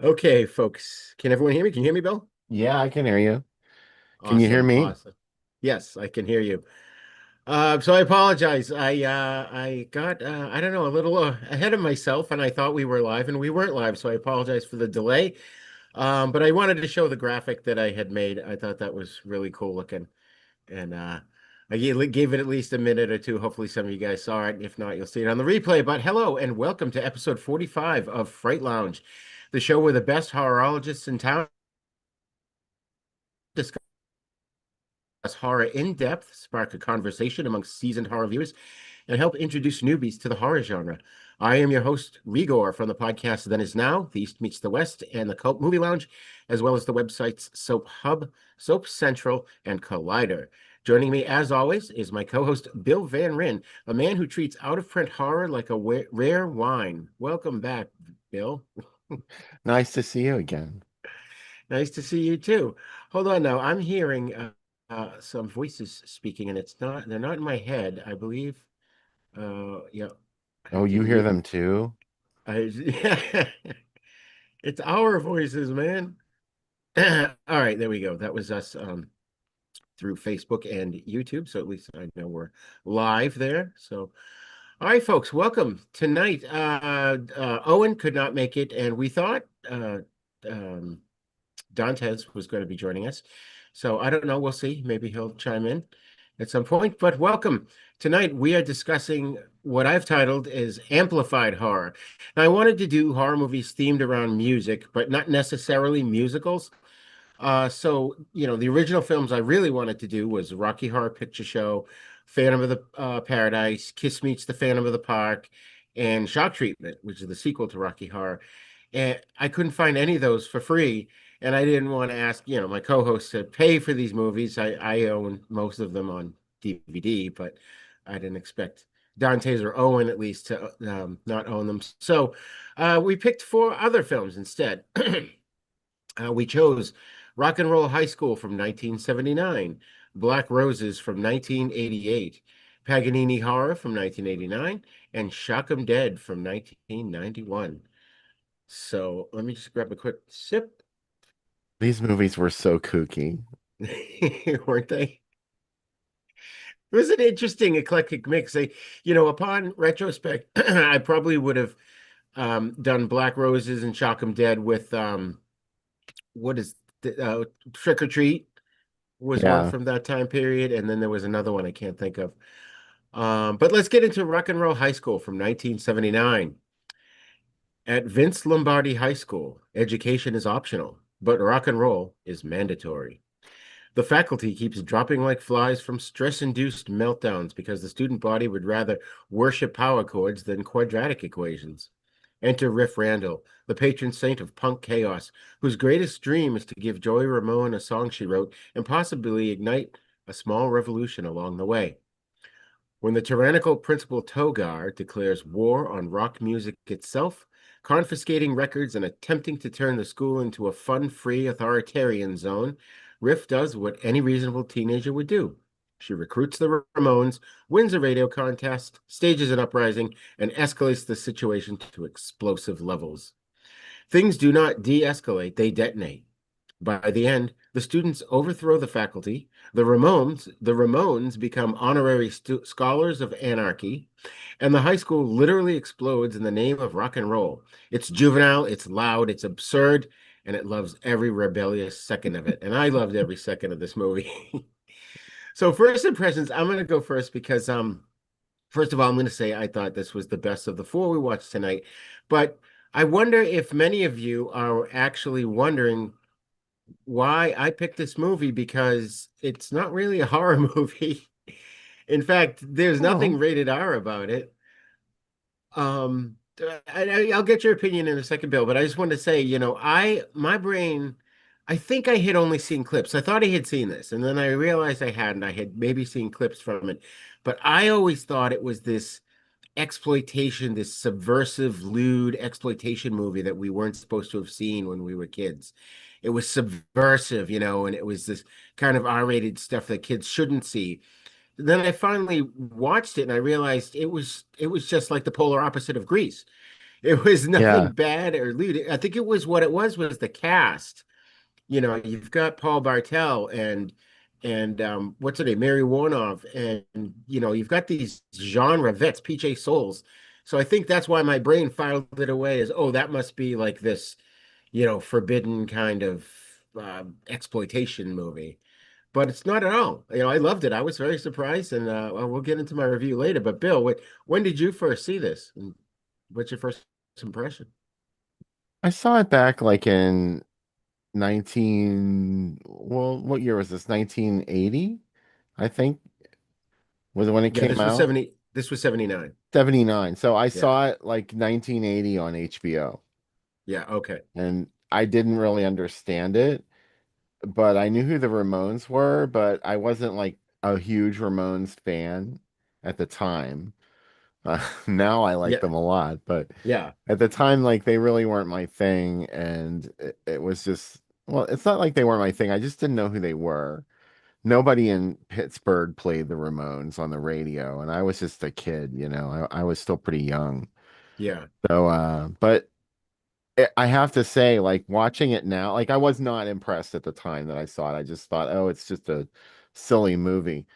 Okay, folks. Can everyone hear me? Can you hear me, Bill? Yeah, I can hear you. Can you hear Awesome, me? awesome. Yes, I can hear you. So I apologize. I got I don't know, a little ahead of myself, and I thought we were live, and we weren't live. So I apologize for the delay. But I wanted to show the graphic that I had made. I thought that was really cool looking, and I gave it at least a minute or two. Hopefully, some of you guys saw it. If not, you'll see it on the replay. But hello, and welcome to episode 45 of Fright Lounge, the show where the best horrologists in town discuss horror in depth, spark a conversation amongst seasoned horror viewers, and help introduce newbies to the horror genre. I am your host, Rigor, from the podcast Then Is Now, The East Meets the West, and the Cult Movie Lounge, as well as the websites Soap Hub, Soap Central, and Collider. Joining me, as always, is my co-host, Bill Van Ryn, a man who treats out-of-print horror like a rare wine. Welcome back, Bill. Nice to see you again. Nice to see you too. Hold on now. I'm hearing some voices speaking, and they're not in my head, I believe. Yeah. Oh, you Can hear you, them too? yeah. It's our voices, man. All right, there we go. That was us through Facebook and YouTube. So at least I know we're live there. So, all right, folks, welcome tonight. Owen could not make it, and we thought um, Dantes was going to be joining us. So I don't know. We'll see. Maybe he'll chime in at some point. But welcome. Tonight we are discussing what I've titled is amplified horror. Now I wanted to do horror movies themed around music, but not necessarily musicals. The original films I really wanted to do was Rocky Horror Picture Show, Phantom of the Paradise, Kiss Meets the Phantom of the Park, and Shock Treatment, which is the sequel to Rocky Horror. And I couldn't find any of those for free. And I didn't want to ask, my co-hosts to pay for these movies. I own most of them on DVD, but I didn't expect Dante's or Owen at least to not own them. So we picked four other films instead. We chose Rock and Roll High School from 1979, Black Roses from 1988, Paganini Horror from 1989, and Shock 'em Dead from 1991. So let me just grab a quick sip. These movies were so kooky. Weren't they? It was an interesting eclectic mix. Upon retrospect, I probably would have done Black Roses and Shock 'em Dead with what is Trick or Treat was one Yeah. from that time period, and then there was another one I can't think of. But let's get into Rock and Roll High School from 1979. At Vince Lombardi High School, education is optional, but rock and roll is mandatory. The faculty keeps dropping like flies from stress-induced meltdowns because the student body would rather worship power chords than quadratic equations. Enter Riff Randall, the patron saint of punk chaos, whose greatest dream is to give Joey Ramone a song she wrote and possibly ignite a small revolution along the way. When the tyrannical Principal Togar declares war on rock music itself, confiscating records and attempting to turn the school into a fun-free authoritarian zone, Riff does what any reasonable teenager would do. She recruits the Ramones, wins a radio contest, stages an uprising, and escalates the situation to explosive levels. Things do not de-escalate, they detonate. By the end, the students overthrow the faculty. The Ramones become honorary scholars of anarchy, and the high school literally explodes in the name of rock and roll. It's juvenile, it's loud, it's absurd, and it loves every rebellious second of it. And I loved every second of this movie. So first impressions, I'm going to go first because first of all, I'm going to say I thought this was the best of the four we watched tonight. But I wonder if many of you are actually wondering why I picked this movie because it's not really a horror movie. In fact, there's nothing Oh. rated R about it. I'll get your opinion in a second, Bill, but I just wanted to say, my brain, I think I had only seen clips. I thought I had seen this, and then I realized I hadn't. I had maybe seen clips from it, but I always thought it was this exploitation, this subversive, lewd exploitation movie that we weren't supposed to have seen when we were kids. It was subversive, and it was this kind of R-rated stuff that kids shouldn't see. then I finally watched it and I realized it was just like the polar opposite of Grease. It was Yeah. nothing bad or lewd. I think it was what it was the cast. You've got Paul Bartel and what's her name, Mary Warnoff, and you've got these genre vets, PJ Souls. So I think that's why my brain filed it away as, oh, that must be like this, forbidden kind of exploitation movie. But it's not at all. I loved it. I was very surprised, and well, we'll get into my review later. But Bill, when did you first see this? And what's your first impression? I saw it back like in well, what year was this? 1980, I think, was when it Yeah, came this was out. 70. This was 79. 79. So I Yeah. saw it like 1980 on HBO, Yeah. Okay. and I didn't really understand it, but I knew who the Ramones were, but I wasn't like a huge Ramones fan at the time. Now I like Yeah. them a lot, but Yeah. at the time, like they really weren't my thing, and it was just, well, it's not like they weren't my thing. I just didn't know who they were. Nobody in Pittsburgh played the Ramones on the radio, and I was just a kid, I was still pretty young. Yeah. So, but I have to say, like watching it now, like I was not impressed at the time that I saw it. I just thought, oh, it's just a silly movie.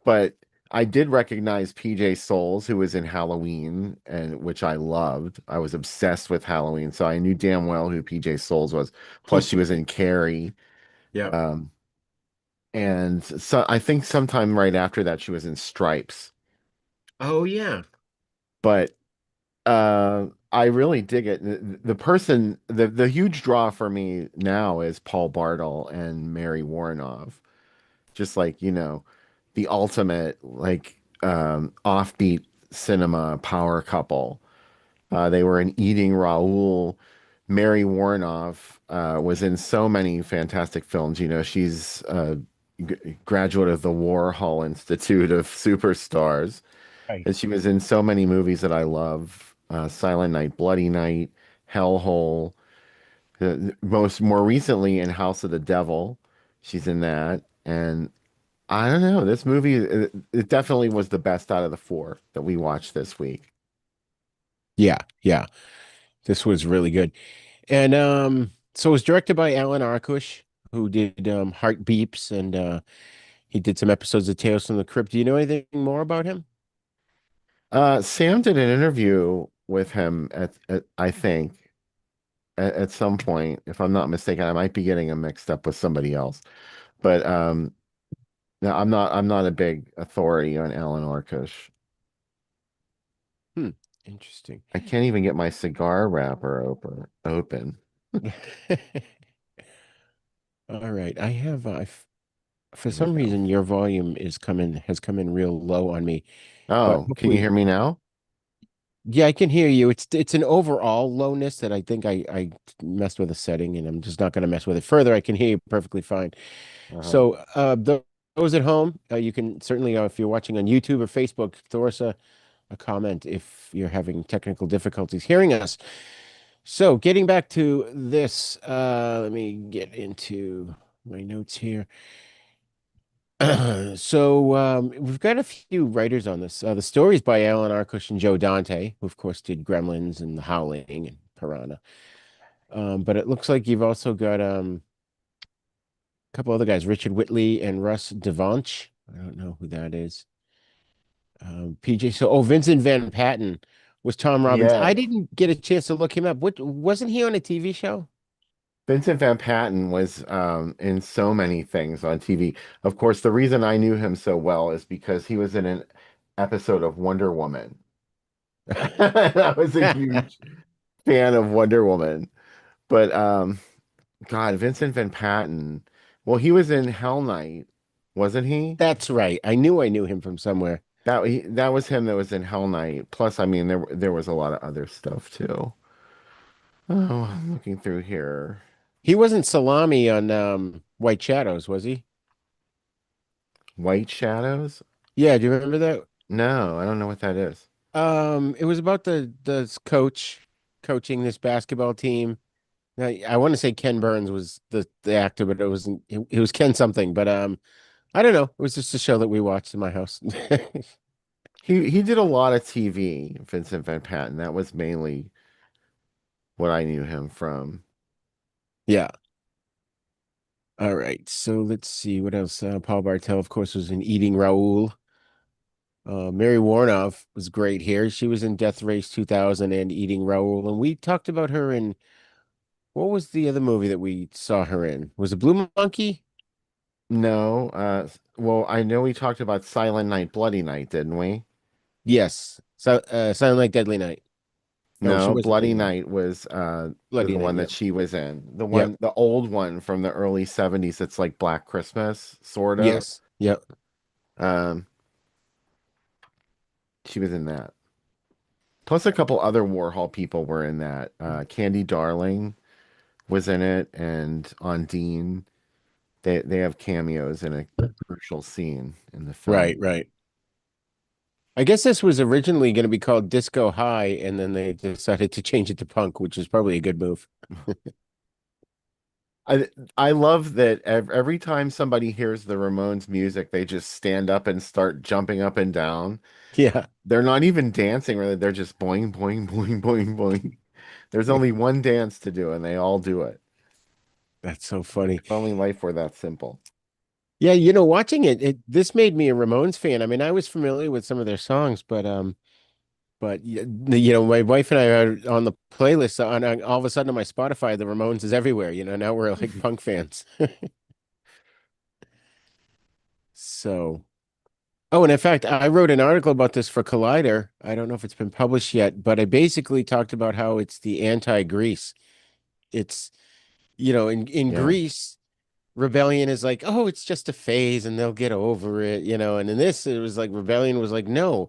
But I did recognize PJ Souls, who was in Halloween, and which I loved. I was obsessed with Halloween, so I knew damn well who PJ Souls was. Plus, she was in Carrie. Yeah. Um, and so I think sometime right after that, she was in Stripes. Oh yeah. But I really dig it. The huge draw for me now is Paul Bartle and Mary Warnoff. Just like, the ultimate like offbeat cinema power couple. They were in Eating Raoul. Mary Warnoff was in so many fantastic films. She's a graduate of the Warhol Institute of Superstars. Right. And she was in so many movies that I love. Silent Night, Bloody Night, Hellhole. More recently in House of the Devil. She's in that. And I don't know. This movie, it definitely was the best out of the four that we watched this week. Yeah. Yeah. This was really good. And so it was directed by Alan Arkush, who did Heart Beeps, and he did some episodes of Tales from the Crypt. Do you know anything more about him? Sam did an interview with him I think at some point, if I'm not mistaken. I might be getting him mixed up with somebody else, but no, I'm not a big authority on Alan Orkush. Hmm. Interesting. I can't even get my cigar wrapper open. All right. I have for There we some go. reason your volume has come in real low on me, but Oh, can you hopefully, hear me now? yeah, I can hear you. It's an overall lowness that I think I messed with a setting, and I'm just not going to mess with it further. I can hear you perfectly fine. Uh-huh. So, those at home, you can certainly, if you're watching on YouTube or Facebook, throw us a comment if you're having technical difficulties hearing us. So, getting back to this, let me get into my notes here. So, we've got a few writers on this. The stories by Alan Arkush and Joe Dante, who of course did Gremlins and The Howling and Piranha. But it looks like you've also got a couple other guys, Richard Whitley and Russ Devanch. I don't know who that is. PJ. So, Vincent Van Patten was Tom Robbins. Yeah, I didn't get a chance to look him up. What wasn't he on a TV show? Vincent Van Patten was in so many things on TV. Of course, the reason I knew him so well is because he was in an episode of Wonder Woman. I was a huge fan of Wonder Woman. But God, Vincent Van Patten. Well, he was in Hell Night, wasn't he? That's right. I knew him from somewhere. That was him that was in Hell Night. Plus, I mean, there was a lot of other stuff too. Oh, I'm looking through here. He wasn't Salami on White Shadows, was he? White Shadows? Yeah, do you remember that? No, I don't know what that is. It was about the coach coaching this basketball team. I want to say Ken Burns was the actor, but it wasn't. It was Ken something. But I don't know. It was just a show that we watched in my house. He did a lot of TV, Vincent Van Patten. That was mainly what I knew him from. Yeah. All right. So let's see what else. Paul Bartel, of course, was in Eating Raoul. Mary Warnoff was great here. She was in Death Race 2000 and Eating Raoul, and we talked about her in what was the other movie that we saw her in? Was it Blue Monkey? No, well, I know we talked about Silent Night, Bloody Night, didn't we? Yes. So, Silent Like Deadly Night. No, she No, wasn't Bloody in that. Night was Bloody the Night. one that Yep. she was in. Yep. The old one from the early 70s. It's like Black Christmas, sort of. Yes. Yep. Um, she was in that. Plus, a couple other Warhol people were in that. Candy Darling was in it, and Ondine. They have cameos in a crucial scene in the Right. film. Right. I guess this was originally going to be called Disco High, and then they decided to change it to punk, which is probably a good move. I I love that every time somebody hears the Ramones music, they just stand up and start jumping up and down. Yeah, They're not even dancing, really. They're just boing, boing, boing, boing, boing. There's only one dance to do, and they all do it. that's so funny. If only life were that simple. Yeah, watching it, this made me a Ramones fan. I mean, I was familiar with some of their songs, but my wife and I are on the playlist. On all of a sudden on my Spotify, the Ramones is everywhere. Now we're like punk fans. So, oh, and in fact, I wrote an article about this for Collider. I don't know if it's been published yet, but I basically talked about how it's the anti-Grease. It's, in Yeah. Greece, rebellion is like, oh, it's just a phase and they'll get over it. And in this, it was like rebellion was like, no,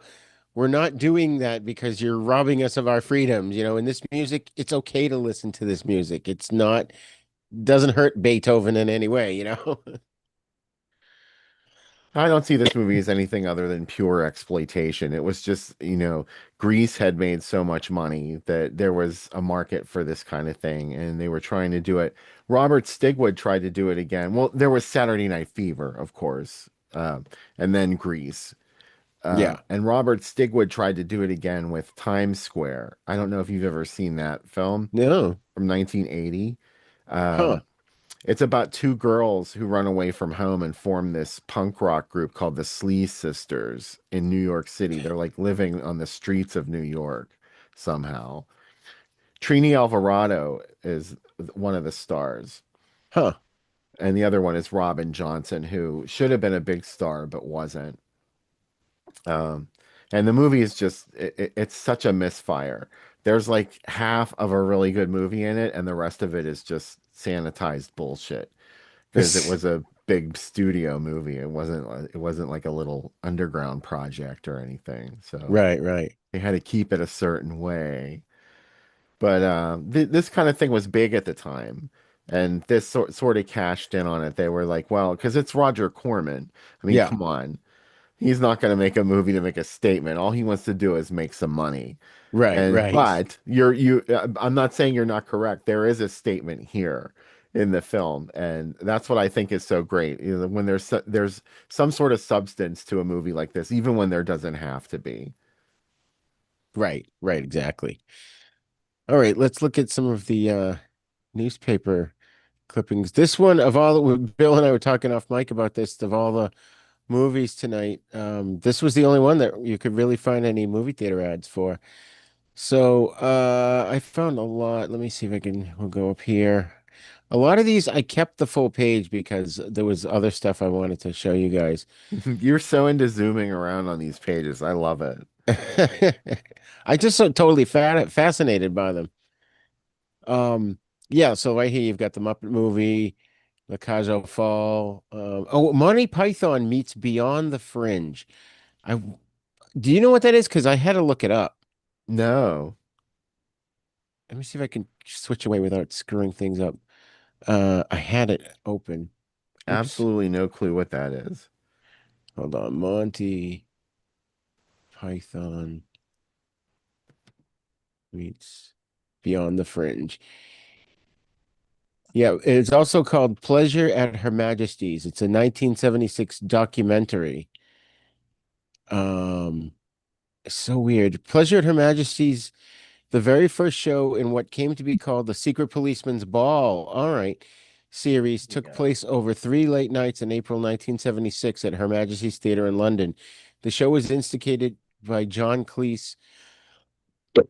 we're not doing that because you're robbing us of our freedoms. In this music, it's okay to listen to this music. It's not, doesn't hurt Beethoven in any way. I don't see this movie as anything other than pure exploitation. It was just, Greece had made so much money that there was a market for this kind of thing, and they were trying to do it. Robert Stigwood tried to do it again. Well, there was Saturday Night Fever, of course, and then Grease. Yeah. And Robert Stigwood tried to do it again with Times Square. I don't know if you've ever seen that film No. from 1980. Huh. It's about two girls who run away from home and form this punk rock group called the Slee Sisters in New York City. They're like living on the streets of New York somehow. Trini Alvarado is one of the stars, Huh. and the other one is Robin Johnson, who should have been a big star but wasn't. Um, and the movie is just it's such a misfire. There's like half of a really good movie in it, and the rest of it is just sanitized bullshit because it was a big studio movie. It wasn't like a little underground project or anything. So Right, right. they had to keep it a certain way. But th this kind of thing was big at the time. And this sort of cashed in on it. They were like, well, because it's Roger Corman. I mean, Yeah. come on. He's not going to make a movie to make a statement. All he wants to do is make some money. Right, And right. but I'm not saying you're not correct. There is a statement here in the film, and that's what I think is so great. When there's some sort of substance to a movie like this, even when there doesn't have to be. Right, right, exactly. All right, let's look at some of the newspaper clippings. This one of all, Bill and I were talking off mic about this, of all the movies tonight. This was the only one that you could really find any movie theater ads for. So I found a lot. Let me see if we'll go up here. A lot of these I kept the full page because there was other stuff I wanted to show you guys. You're so into zooming around on these pages. I love it. I just so totally fascinated by them. Yeah, so right here you've got the Muppet movie, the Kajo Fall. Oh, Monty Python meets Beyond the Fringe. I Do you know what that is? Because I had to look it up. No, Let me see if I can switch away without screwing things up. I had it open. Oops. absolutely no clue what that is. Hold on. Monty Python meets Beyond the Fringe. Yeah, it's also called Pleasure at Her Majesty's. It's a 1976 documentary. Um, it's so weird. Pleasure at Her Majesty's, the very first show in what came to be called the Secret Policeman's Ball. All right. Series There you took go. place over 3 late nights in April 1976 at Her Majesty's Theatre in London. The show was instigated by John Cleese,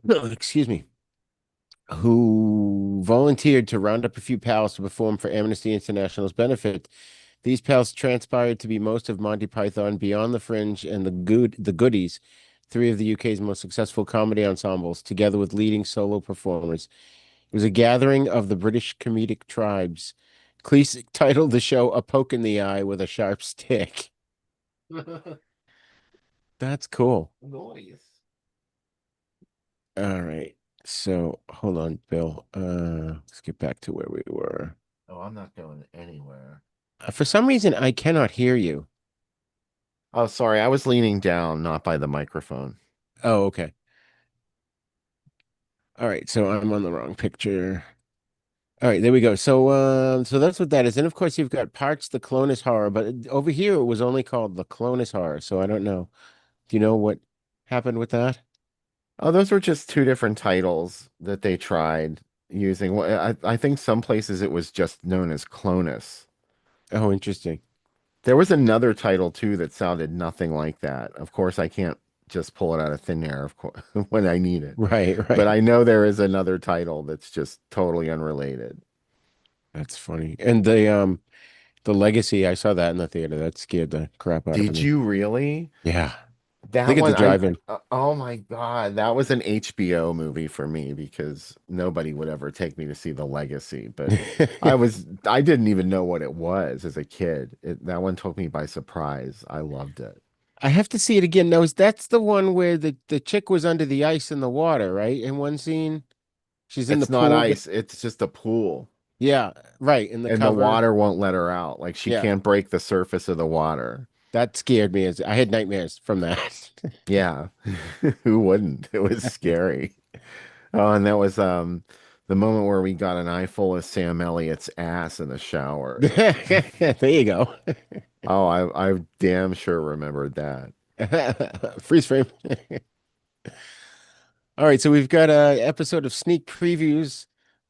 excuse me, who volunteered to round up a few pals to perform for Amnesty International's benefit. These pals transpired to be most of Monty Python, Beyond the Fringe, and the Goodies, three of the UK's most successful comedy ensembles, together with leading solo performers. It was a gathering of the British comedic tribes. Cleese titled the show "A Poke in the Eye with a Sharp Stick." That's cool. Noise. All right. So hold on, Bill. Let's get back to where we were. Oh, I'm not going anywhere. For some reason, I cannot hear you. Oh, sorry. I was leaning down, not by the microphone. Oh, okay. All right. So I'm on the wrong picture. All right, there we go. So that's what that is. And of course, you've got Parts the Clonus Horror, but over here it was only called the Clonus Horror. So I don't know. Do you know what happened with that? Oh, those were just two different titles that they tried using. I think some places it was just known as Clonus. Oh, interesting. There was another title too that sounded nothing like that. Of course, I can't just pull it out of thin air, of course, when I need it. Right, But right. I know there is another title that's just totally unrelated. That's funny. And the Legacy, I saw that in the theater. That scared the crap out of Did me. you really? Yeah. I That think at the one, drive-in. oh my God, that was an HBO movie for me because nobody would ever take me to see The Legacy. But I didn't even know what it was as a kid. That one took me by surprise. I loved it. I have to see it again. Now, that's the one where the chick was under the ice in the water, right? In one scene, she's in the It's not pool. ice, it's just a pool, Yeah, right. In the and the cover. water won't let her out. Like she Yeah. can't break the surface of the water. That scared me as I had nightmares from that. Yeah, who wouldn't? It was scary. Oh, and that was the moment where we got an eye full of Sam Elliott's ass in the shower. There you go. Oh, I damn sure remembered that. Freeze frame. All right, so we've got a episode of sneak previews.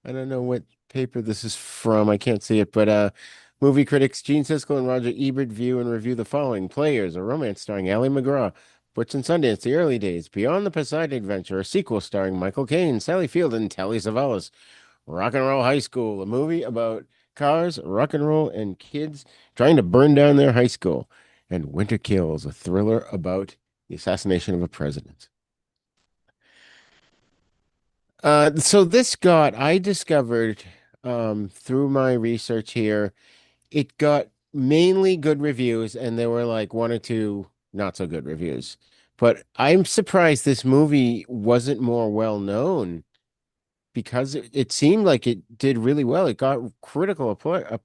I don't know what paper this is from. I can't see it, but movie critics Gene Siskel and Roger Ebert view and review the following: Players, a romance starring Ali McGraw; Butch and Sundance, The Early Days; Beyond the Poseidon Adventure, a sequel starring Michael Caine, Sally Field, and Telly Savalas; Rock and Roll High School, a movie about cars, rock and roll, and kids trying to burn down their high school; and Winter Kills, a thriller about the assassination of a president. So this I discovered through my research here, it got mainly good reviews, and there were like one or two not so good reviews. But I'm surprised this movie wasn't more well known because it seemed like it did really well. It got critical acclaim.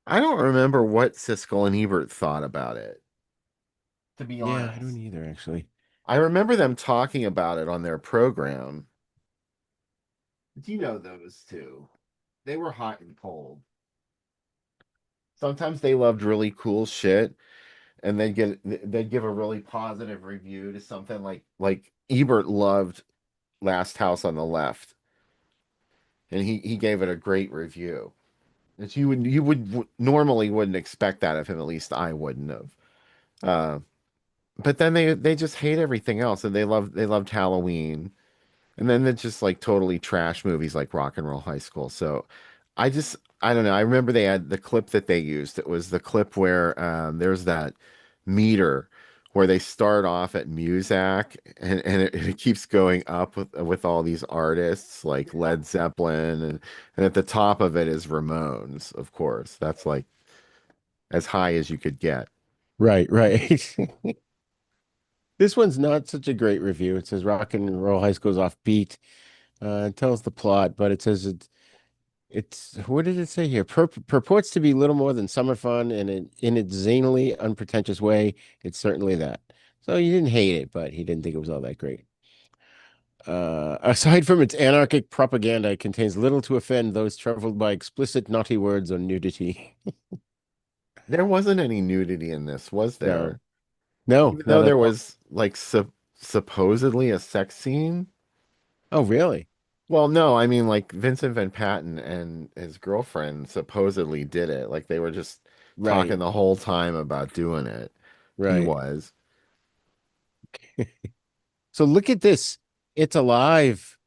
I don't remember what Siskel and Ebert thought about it, to be Yeah, I don't honest. either, actually. I remember them talking about it on their program. Do you know those two? They were hot and cold. Sometimes they loved really cool shit, and they'd give a really positive review to something like Ebert loved Last House on the Left, and he gave it a great review. That you would normally wouldn't expect that of him. At least I wouldn't have. Uh, but then they just hate everything else, and they loved Halloween, and then they just like totally trash movies like Rock and Roll High School. So I don't know. I remember they had the clip that they used. It was the clip where there's that meter where they start off at Muzak, and it keeps going up with all these artists like Led Zeppelin, and at the top of it is Ramones, of course. That's like as high as you could get. Right, right. This one's not such a great review. It says Rock and Roll High School's offbeat. It tells the plot, but it says it's what did it say here? Purports to be little more than summer fun, and in its zanily unpretentious way, it's certainly that. So he didn't hate it, but he didn't think it was all that great. Aside from its anarchic propaganda, it contains little to offend those troubled by explicit naughty words or nudity. There wasn't any nudity in this, was No, there? no, Even though not at there all. was like supposedly a sex scene. Oh, really? Well, no, I mean like Vincent Van Patten and his girlfriend supposedly did it. Like they were just talking Right, the whole time about doing it. He right. was. So look at this. It's alive.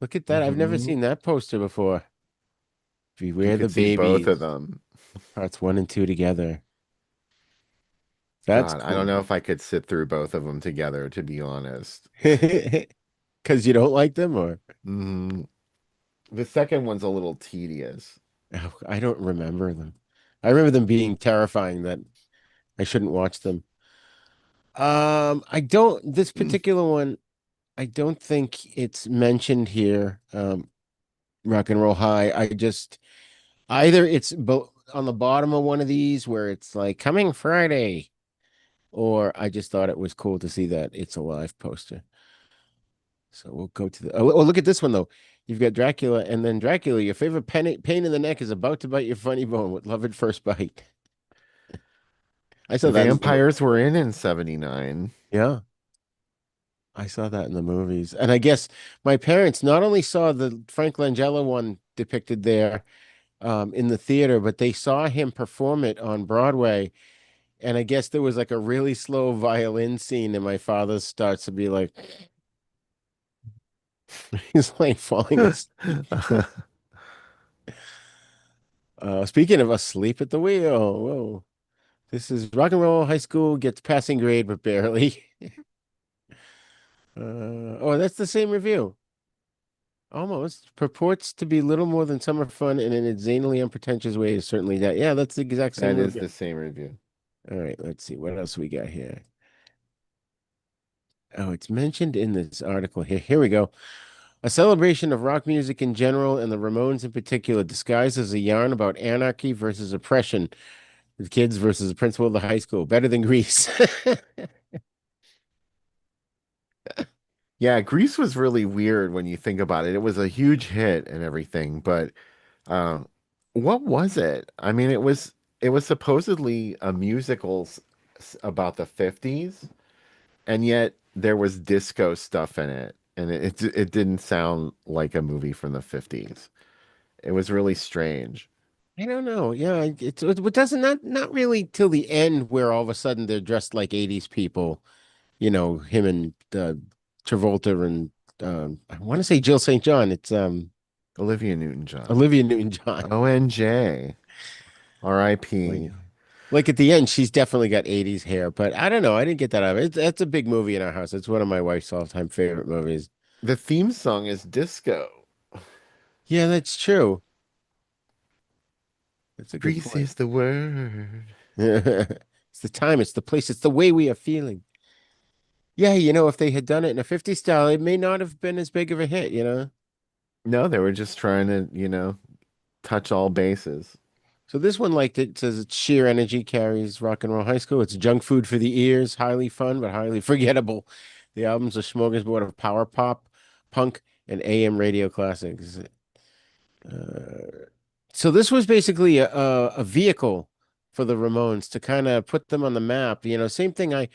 Look at that. I've never Hmm. seen that poster before. You Beware the could see both of babies. them. Parts one and two together. That's God, I don't know cool. if I could sit through both of them together, to be honest. Because you don't like them, or Hmm. The second one's a little tedious. oh, I don't remember them. I remember them being terrifying that I shouldn't watch them. I don't, this particular one, I don't think it's mentioned here. Rock and Roll High. I just either it's on the bottom of one of these where it's like coming Friday, or I just thought it was cool to see that it's a live poster. So we'll go to the. Oh, look at this one though. You've got Dracula, and then Dracula. Your favorite pain in the neck is about to bite your funny bone with love at first bite. I saw that in the Vampires were in 79. yeah. I saw that in the movies, and I guess my parents not only saw the Frank Langella one depicted there in the theater, but they saw him perform it on Broadway. And I guess there was like a really slow violin scene, and my father starts to be like, he's like falling asleep. Speaking of asleep at the wheel, whoa. This is Rock and Roll High School gets passing grade, but barely. Oh, that's the same review. Almost purports to be little more than summer fun, and in its zanily unpretentious way is certainly that. Yeah, that's the exact same That is review. the same review. All right, let's see what else we got here. Oh, it's mentioned in this article here. Here we go. A celebration of rock music in general and the Ramones in particular, disguised as a yarn about anarchy versus oppression, the kids versus the principal of the high school. Better than Grease. Yeah, Grease was really weird when you think about it. It was a huge hit and everything, but uh, what was it? I mean, it was supposedly a musical about the 50s, and yet there was disco stuff in it, and it didn't sound like a movie from the 50s. It was really strange. I don't know. Yeah, it doesn't not really till the end where all of a sudden they're dressed like 80s people. You know, him and Travolta and I want to say Jill St. John. It's Olivia Newton-John. Olivia Newton-John. ONJ. Like R.I.P. like at the end, she's definitely got 80s hair, but I don't know. I didn't get that out of it. That's a big movie in our house. It's one of my wife's all-time favorite movies. The theme song is disco. Yeah, that's true. That's a good Grease point. is the word. It's the time, it's the place, it's the way we are feeling. Yeah, you know, if they had done it in a 50 style, it may not have been as big of a hit, you know? No, they were just trying to, touch all bases. So this one, like it says, it's sheer energy carries rock and roll high school. It's junk food for the ears, highly fun, but highly forgettable. The album's a smorgasbord of power pop, punk, and AM radio classics. Uh, so this was basically a vehicle for the Ramones to kind of put them on the map. You know, same thing. I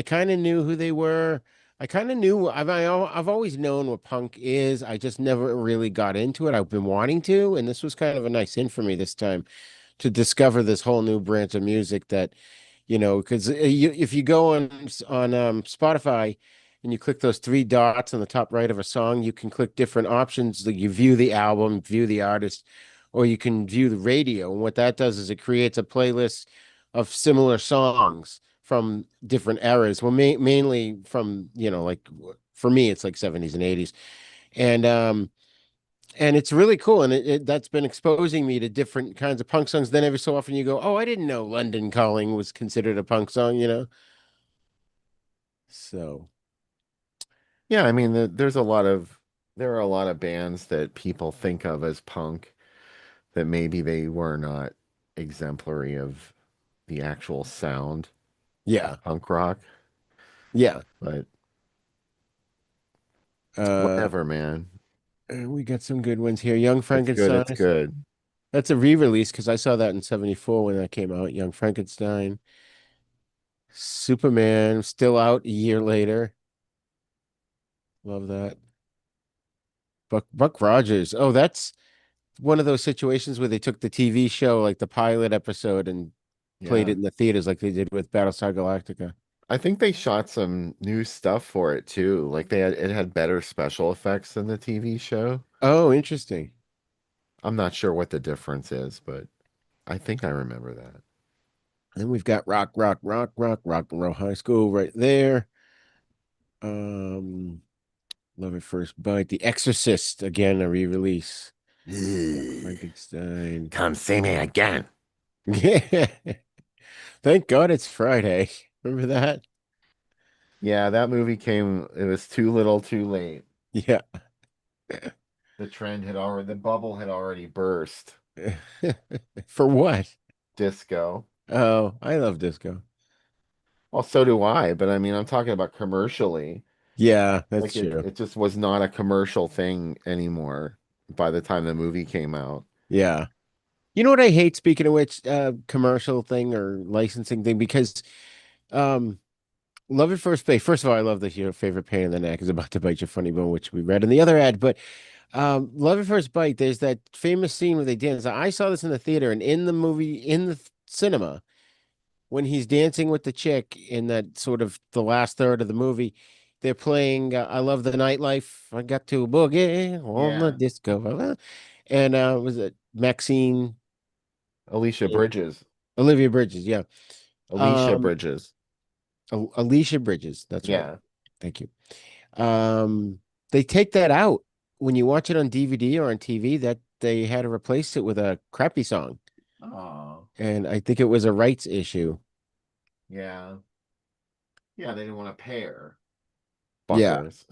kind of knew who they were. I kind of knew. I've always known what punk is. I just never really got into it. I've been wanting to, and this was kind of a nice hint for me this time to discover this whole new branch of music that because if you go on Spotify and you click those three dots on the top right of a song, you can click different options. Like you view the album, view the artist, or you can view the radio. And what that does is it creates a playlist of similar songs from different eras. Well, mainly from like for me, it's like 70s and 80s, and it's really cool, and that's been exposing me to different kinds of punk songs. Then every so often you go, "Oh, I didn't know London Calling was considered a punk song," you know? So, Yeah, I mean, there are a lot of bands that people think of as punk that maybe they were not exemplary of the actual sound yeah. of punk rock, Yeah. but Uh, Whatever, man. we got some good ones here. Young It's good. Frankenstein. It's good. That's a re-release because I saw that in '74 when that came out. Young Frankenstein. Superman, still out a year later. Love that. Buck Rogers. Oh, that's one of those situations where they took the TV show, like the pilot episode, and played Yeah. it in the theaters like they did with Battlestar Galactica. I think they shot some new stuff for it too. Like it had better special effects than the TV show. Oh, interesting. I'm not sure what the difference is, but I think I remember that. And we've got Rock and Roll High School right there. Um, Love at First Bite. The Exorcist, again, a re-release. Young Ugh. Frankenstein. Come see me again. Yeah. Thank God it's Friday. Remember that? Yeah, that movie came, it was too little, too late. Yeah. The bubble had already burst. For what? Disco. Oh, I love disco. Well, so do I, but I mean, I'm talking about commercially. Yeah, that's Like true. it just was not a commercial thing anymore by the time the movie came out. Yeah. You know what I hate, speaking of which, commercial thing or licensing thing, because um Love at First Base. First of all, I love that your favorite pain in the neck is about to bite your funny bone, which we read in the other ad. But Love at First Bite, there's that famous scene where they dance. I saw this in the theater and in the movie, in the cinema, when he's dancing with the chick in that sort of the last third of the movie, they're playing I Love the Nightlife. I got to boogie on the Yeah. disco. And was it Maxine, Alicia Bridges. Olivia Bridges? Yeah. Alicia Um, Bridges. Alicia Bridges. That's right. Yeah. Thank you. Um, they take that out when you watch it on DVD or on TV, that they had to replace it with a crappy song. Oh, And I think it was a rights issue. yeah. Yeah, they didn't want to pay her. Yeah. Fuckers.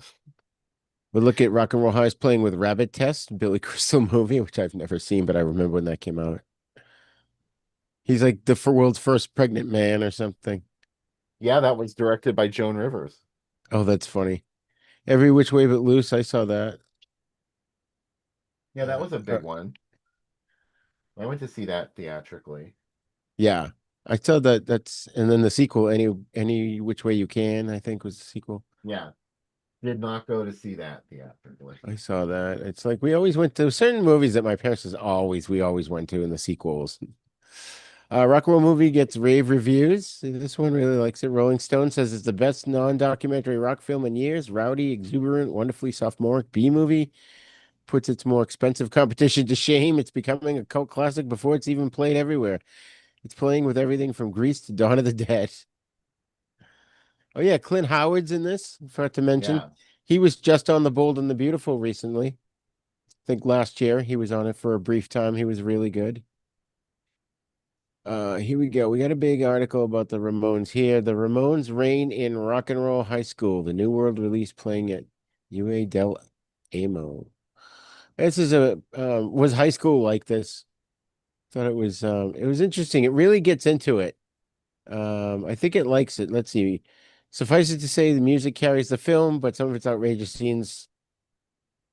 But look at Rock and Roll High's Playing with Rabbit Test, Billy Crystal movie, which I've never seen, but I remember when that came out. He's like the world's first pregnant man or something. Yeah, that was directed by Joan Rivers. Oh, that's funny. Every Which Way But Loose, I saw that. Yeah, that was a Uh, big one. I went to see that theatrically. yeah. I saw that and then the sequel, Any Which Way You Can, I think was the sequel. Yeah. Did not go to see that theatrically. I saw that. It's like we always went to certain movies that my parents we always went to in the sequels. Rock and Roll movie gets rave reviews. This one really likes it. Rolling Stone says it's the best non-documentary rock film in years. Rowdy, exuberant, wonderfully sophomoric B movie. Puts its more expensive competition to shame. It's becoming a cult classic before it's even played everywhere. It's playing with everything from Grease to Dawn of the Dead. Oh yeah, Clint Howard's in this. Forgot to mention. Yeah. He was just on The Bold and the Beautiful recently. I think last year he was on it for a brief time. He was really good. Here we go. We got a big article about the Ramones here. The Ramones reign in Rock and Roll High School, the New World release playing at UA Del Amo. This is was high school like this? Thought it was interesting. It really gets into it. I think it likes it. Let's see. Suffice it to say, the music carries the film, but some of its outrageous scenes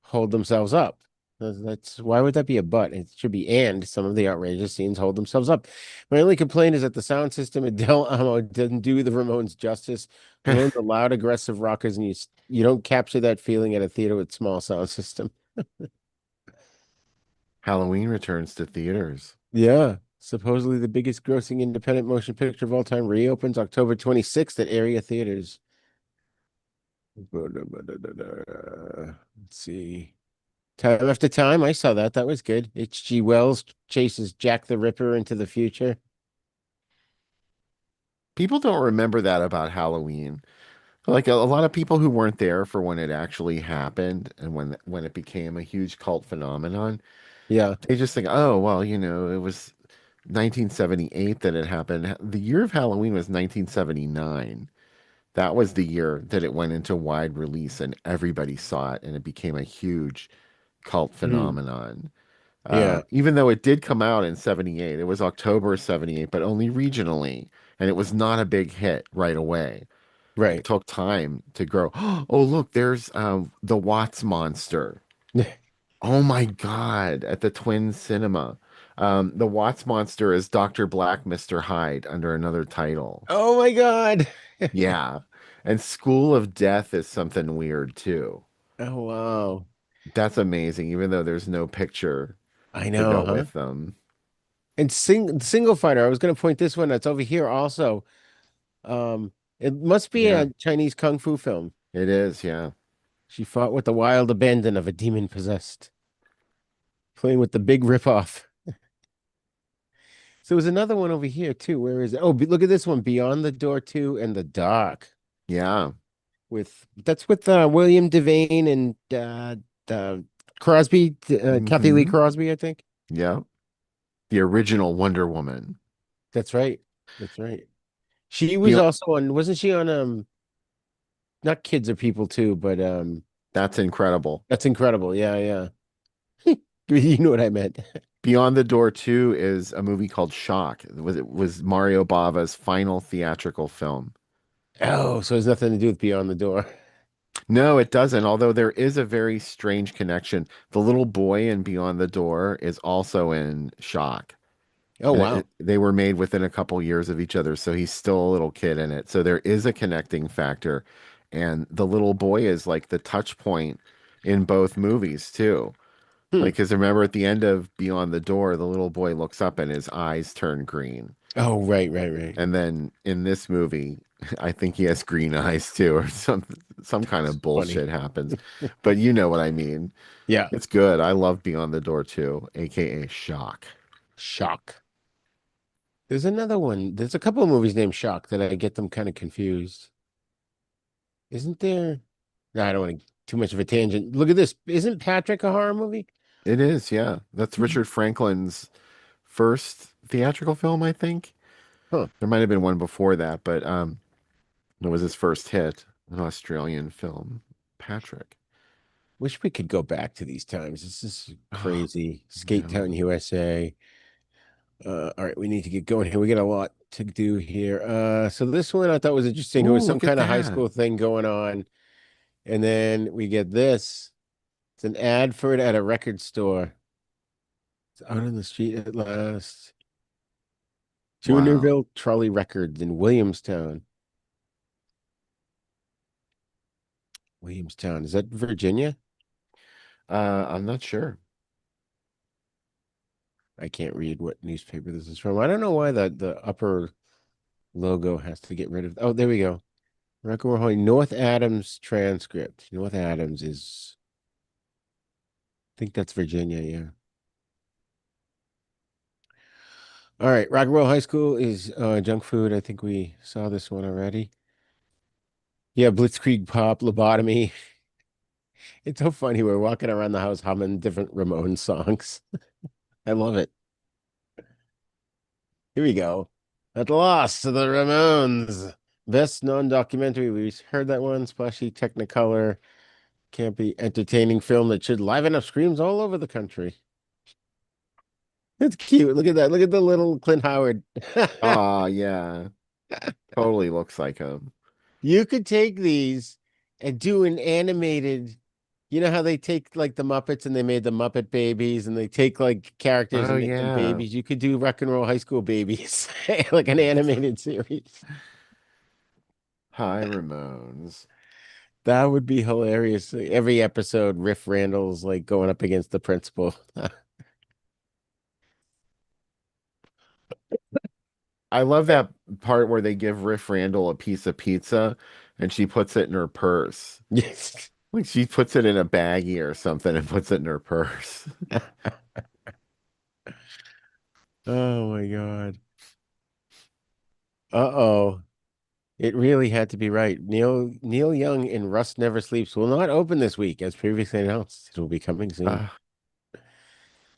hold themselves up. That's why would that be a but? It should be and some of the outrageous scenes hold themselves up. My only complaint is that the sound system at Del Amo didn't do the Ramones justice. Learn the loud, aggressive rockers, and you don't capture that feeling at a theater with small sound system. Halloween returns to theaters. Yeah. Supposedly the biggest grossing independent motion picture of all time reopens October 26th at area theaters. Let's see. Time After Time, I saw that. That was good. H.G. Wells chases Jack the Ripper into the future. People don't remember that about Halloween. Like a lot of people who weren't there for when it actually happened and when it became a huge cult phenomenon, Yeah. they just think, oh, well, it was 1978 that it happened. The year of Halloween was 1979. That was the year that it went into wide release and everybody saw it and it became a huge cult Mm. phenomenon. Yeah. Even though it did come out in 78, it was October 78, but only regionally, and it was not a big hit right away. It Right. took time to grow. Oh, look, there's the Watts monster. Oh my God, at the Twin Cinema. The Watts monster is Dr. Black, Mr. Hyde under another title. Oh my God. Yeah. And School of Death is something weird too. Oh wow. That's amazing, even though there's no picture I to know, go huh? with them. And single fighter, I was gonna point this one that's over here also. Um, it must be Yeah, a Chinese kung fu film. it is. Yeah. She fought with the wild abandon of a demon possessed, playing with the big ripoff. So there's another one over here too. Where is it? Oh, look at this one, Beyond the Door 2 and the Dark. Yeah. With that's with William Devane and Crosby, Kathy Lee Hmm. Crosby, I think. Yeah. The original Wonder Woman. That's right. That's right. She was Beyond, also on, wasn't she on not Kids Are People too, but that's incredible. that's incredible. Yeah, yeah. You know what I meant. Beyond the Door 2 is a movie called Shock. It was Mario Bava's final theatrical film. Oh, so it has nothing to do with Beyond the Door. No, it doesn't, although there is a very strange connection. The little boy in Beyond the Door is also in Shock. Oh And wow. they were made within a couple years of each other, so he's still a little kid in it. So there is a connecting factor. And the little boy is like the touch point in both movies too. Hmm. Like, because remember at the end of Beyond the Door, the little boy looks up and his eyes turn green. Oh, right, right, right. And then in this movie, I think he has green eyes too, or some kind It's of funny. bullshit happens. But you know what I mean. Yeah. It's good. I love Beyond the Door too, aka Shock. Shock. There's another one. There's a couple of movies named Shock that I get them kind of confused. Isn't there? No, I don't want to too much of a tangent. Look at this. Isn't Patrick a horror movie? It is, yeah. That's Richard Franklin's first theatrical film, I think. Huh. There might have been one before that, but it was his first hit, an Australian film, Patrick. Wish we could go back to these times. This is Oh, crazy. Skate Town, no. USA. All right, we need to get going here. We got a lot to do here. So this one I thought was interesting. It Ooh, was some look at kind of high that. school thing going on. And then we get this. It's an ad for it at a record store. It's out on the street at last. Wow. Juniorville Trolley Records in Williamstown. Williamstown. Is that Virginia? I'm not sure. I can't read what newspaper this is from. I don't know why the upper logo has to get rid of. Oh, there we go. Record Hoy North Adams transcript. North Adams is, I think that's Virginia. Yeah. All right. Rock and Roll High School is junk food. I think we saw this one already. Yeah. Blitzkrieg Pop, Lobotomy. It's so funny. We're walking around the house humming different Ramones songs. I love it. Here we go. At last, the Ramones. Best non-documentary. We heard that one. Splashy Technicolor. Can't be entertaining film that should liven up screams all over the country. It's cute. Look at that. Look at the little Clint Howard. Ah, yeah. Totally looks like him. You could take these and do an animated. You know how they take like the Muppets and they made the Muppet Babies and they take like characters Oh, and make them yeah. babies. You could do Rock and Roll High School Babies, like an animated series. Hi, Ramones. That would be hilarious. Every episode, Riff Randall's like going up against the principal. I love that part where they give Riff Randall a piece of pizza and she puts it in her purse. Yes. Like she puts it in a baggie or something and puts it in her purse. Oh my God. Uh-oh. It really had to be right. Neil Young in Rust Never Sleeps will not open this week, as previously announced. It will be coming soon. Uh,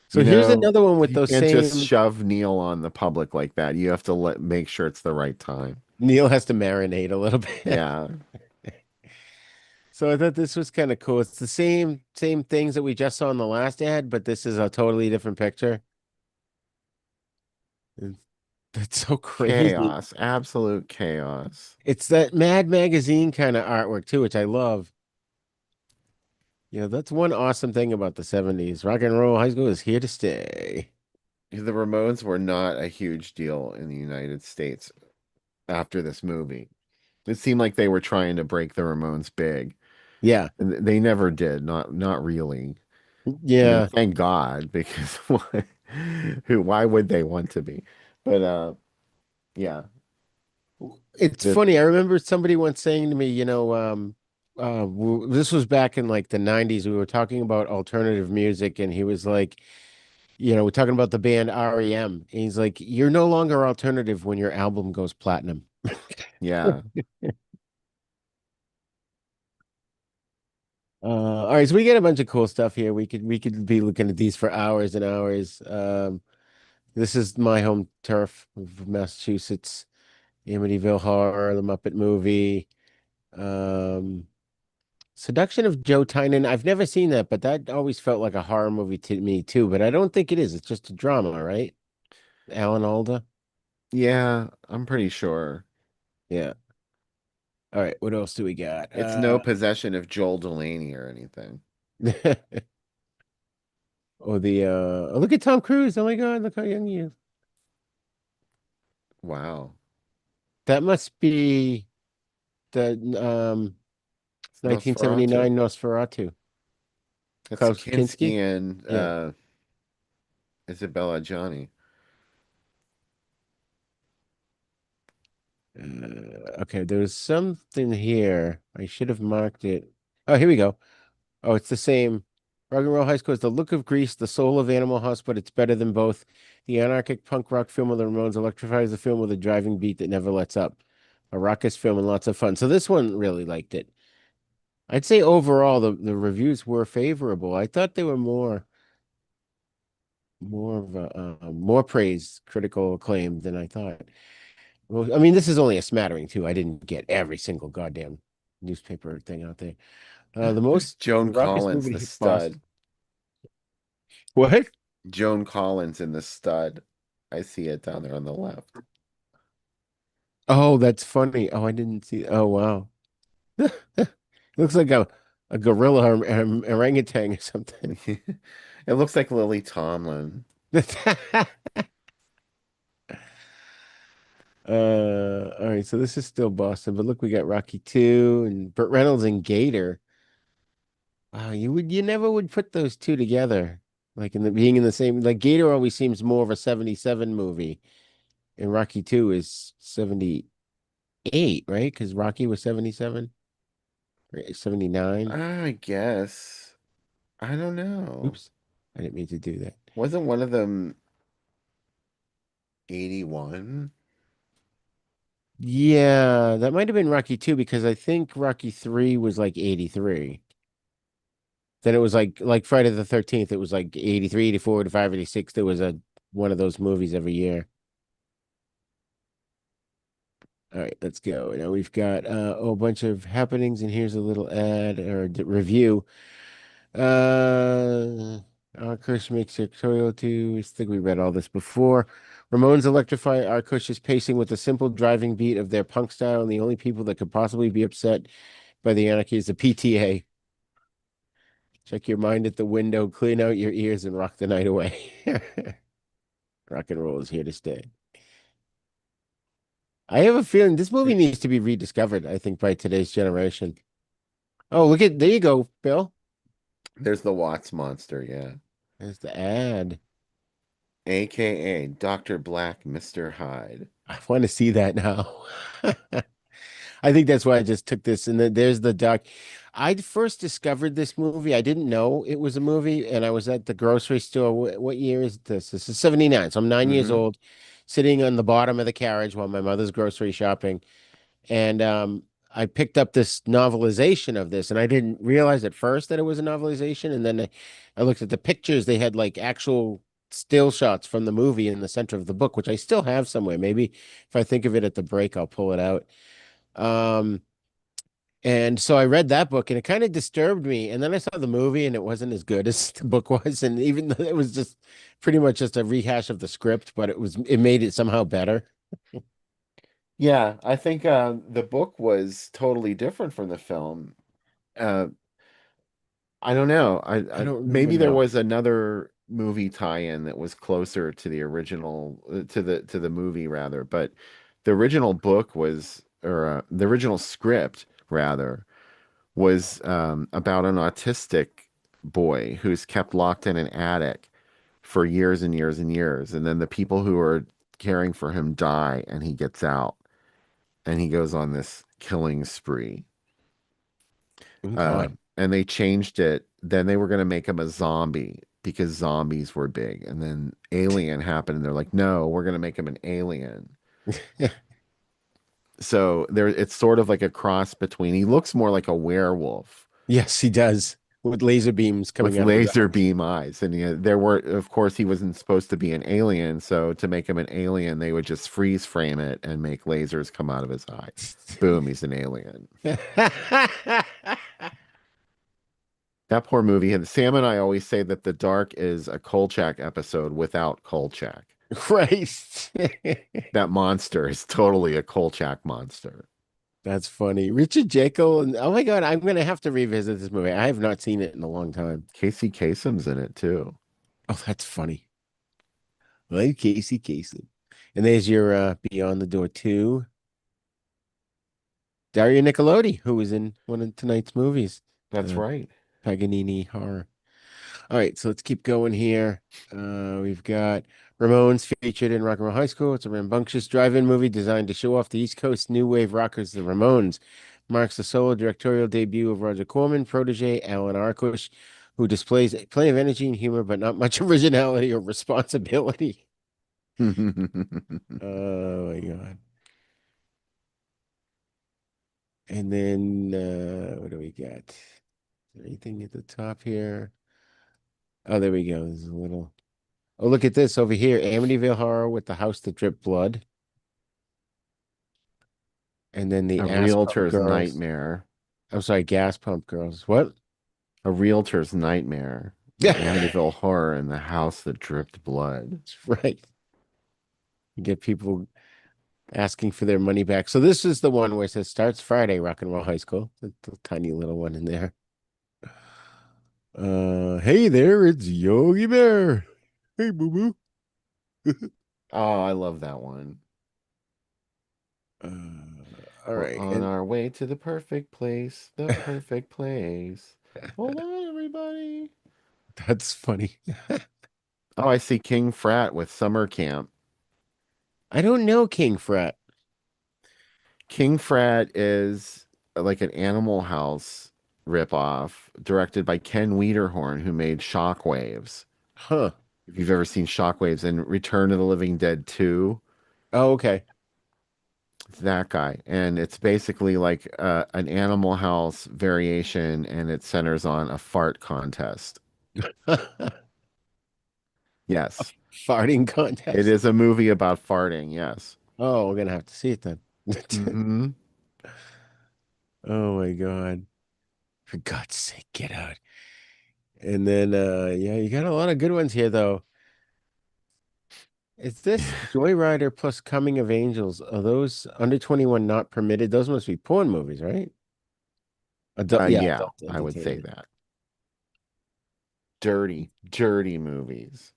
So here's another one with you those can't just same. shove Neil on the public like that. You have to make sure it's the right time. Neil has to marinate a little bit. Yeah. So I thought this was kind of cool. It's the same things that we just saw in the last ad, but this is a totally different picture. That's so crazy. Chaos, absolute chaos. It's that Mad Magazine kind of artwork too, which I love. That's one awesome thing about the 70s. Rock and Roll High School is here to stay. The Ramones were not a huge deal in the United States after this movie. It seemed like they were trying to break the Ramones big, Yeah. and they never did. Not really. I mean, Yeah. thank God, because why would they want to be? But yeah, It's the funny. I remember somebody once saying to me, this was back in like the 90s. We were talking about alternative music, and he was like, we're talking about the band REM. And he's like, you're no longer alternative when your album goes platinum. yeah. All right, so we get a bunch of cool stuff here. We could be looking at these for hours and hours. This is my home turf of Massachusetts, Amityville Horror, the Muppet movie. Um, Seduction of Joe Tynan. I've never seen that, but that always felt like a horror movie to me too. But I don't think it is. It's just a drama, right? Alan Alda. Yeah, I'm pretty sure. Yeah. All right. What else do we got? It's no possession of Joel Delaney or anything. Look at Tom Cruise. Oh my God, look how young he is. Wow. That must be the It's Nosferatu. 1979 Nosferatu. It's Klaus Kinski Kinski. and Yeah. Isabella Johnny. Okay, there was something here. I should have marked it. Oh, here we go. Oh, it's the same. Rock and Roll High School is the look of Grease, the soul of Animal House, but it's better than both. The anarchic punk rock film of the Ramones electrifies the film with a driving beat that never lets up. A raucous film and lots of fun. So this one really liked it. I'd say overall the reviews were favorable. I thought they were more of a more praise, critical acclaim than I thought. Well, I mean, this is only a smattering too. I didn't get every single goddamn newspaper thing out there. The most Joan raucous Collins, movie to the hit Boston. stud. What? Joan Collins in the stud. I see it down there on the left. Oh, that's funny. Oh, I didn't see. Oh, wow. Looks like a gorilla or orangutan or something. It looks like Lily Tomlin. All right, so this is still Boston, but look, we got Rocky 2 and Burt Reynolds and Gator. Wow, you never would put those two together. Like being in the same, like Gator always seems more of a 77 movie, and Rocky 2 is 78, right? Because Rocky was 77, right? 79. I guess. I don't know. Oops, I didn't mean to do that. Wasn't one of them 81? Yeah, that might have been Rocky 2 because I think Rocky 3 was like 83. Then it was like Friday the 13th, it was like 83, 84, 85, 86. There was a one of those movies every year. All right, let's go. Now we've got a bunch of happenings, and here's a little ad or review. Arkush makes Octoyo too. I think we read all this before. Ramones electrify Arkush's pacing with the simple driving beat of their punk style, and the only people that could possibly be upset by the anarchy is the PTA. Check your mind at the window, clean out your ears, and rock the night away. Rock and roll is here to stay. I have a feeling this movie needs to be rediscovered, I think, by today's generation. Oh, look at there you go, Bill. There's the Watts monster, yeah. There's the ad. AKA Dr. Black, Mr. Hyde. I want to see that now. I think that's why I just took this. And then there's the doc. I first discovered this movie. I didn't know it was a movie, and I was at the grocery store. What year is this? This is 79. So I'm 9 years Mm-hmm. old, sitting on the bottom of the carriage while my mother's grocery shopping. And I picked up this novelization of this, and I didn't realize at first that it was a novelization. And then I looked at the pictures. They had like actual still shots from the movie in the center of the book, which I still have somewhere. Maybe if I think of it at the break, I'll pull it out. Um, And so I read that book and it kind of disturbed me. And then I saw the movie and it wasn't as good as the book was. And even though it was just pretty much just a rehash of the script, but it made it somehow better. Yeah, I think the book was totally different from the film. Uh, I don't know. I I don't remember maybe there now. was another movie tie-in that was closer to the original to the movie rather, but the original book was or the original script rather was about an autistic boy who's kept locked in an attic for years and years and years, and then the people who are caring for him die, and he gets out, and he goes on this killing spree. Oh, God. And they changed it. Then they were going to make him a zombie because zombies were big. And then Alien happened, and they're like, no, we're going to make him an alien. So there, it's sort of like a cross between. He looks more like a werewolf Yes, he does. With laser beams with coming out of his laser eyes. beam eyes, and there were, of course, he wasn't supposed to be an alien. So to make him an alien, they would just freeze frame it and make lasers come out of his eyes. Boom, he's an alien. That poor movie. And Sam and I always say that The Dark is a Kolchak episode without Kolchak. Christ. That monster is totally a Kolchak monster. That's funny. Richard Jekyll and oh my God, I'm gonna have to revisit this movie. I have not seen it in a long time. Casey Kasem's in it too. Oh, that's funny. Like Casey Kasem. And there's your Beyond the Door 2. Daria Nicolodi, who was in one of tonight's movies. That's Uh, right. Paganini horror. All right, so let's keep going here. We've got Ramones featured in Rock and Roll High School. It's a rambunctious drive-in movie designed to show off the East Coast new wave rockers, the Ramones. Marks the solo directorial debut of Roger Corman, protege Alan Arkush, who displays plenty of energy and humor, but not much originality or responsibility. Oh my God. And then what do we got? Is there anything at the top here? Oh, there we go. There's a little. Oh, look at this over here. Amityville Horror with the house that dripped blood. And then the A ass pump realtor's girls. nightmare. I'm sorry, gas pump girls. What? A realtor's nightmare. The Yeah, Amityville horror and the house that dripped blood. that's right. You get people asking for their money back. So this is the one where it says starts Friday, Rock and Roll High School. The tiny little one in there. Hey there, it's Yogi Bear. Hey, boo boo. Oh, I love that one. All We're right, on and our way to the perfect place. The perfect place. Hold on, everybody. that's funny. Oh, I see King Frat with Summer Camp. I don't know King Frat. King Frat is like an Animal House ripoff directed by Ken Wiederhorn, who made Shockwaves. Huh. If you've ever seen Shockwaves and Return of the Living Dead 2, Oh, okay. it's that guy. And it's basically like an Animal House variation, and it centers on a fart contest. Yes, Farting it contest. is a movie about farting. Yes. Oh, we're gonna have to see it then. Hmm. Oh my God. For God's sake, get out. And then yeah, you got a lot of good ones here though. Is this Joyrider plus Coming of Angels? Are those under 21 not permitted? Those must be porn movies, right? Adult, yeah, Yeah, adult I would say entertainment. that. Dirty, dirty movies.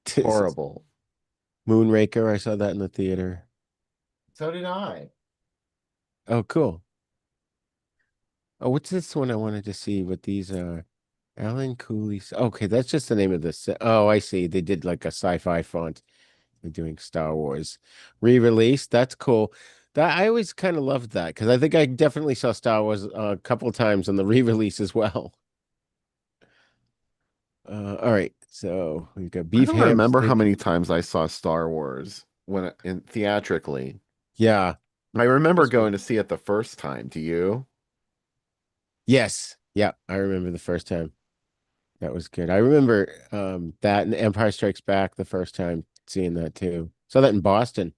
This is Horrible. Moonraker. I saw that in the theater. So did I. Oh, cool. Oh, what's this one I wanted to see? What these are? Alan Cooley's. Okay, that's just the name of this. Oh, I see. They did like a sci-fi font. They're doing Star Wars re-release. That's cool. That I always kind of loved that because I think I definitely saw Star Wars a couple of times on the re-release as well. All right, so we've got I beef don't remember how hamsteak. many times I saw Star Wars when in theatrically. Yeah, I remember that's going good. to see it the first time. Do you? Yes, yeah, I remember the first time. That was good. I remember that and Empire Strikes Back the first time seeing that too. Saw that in Boston.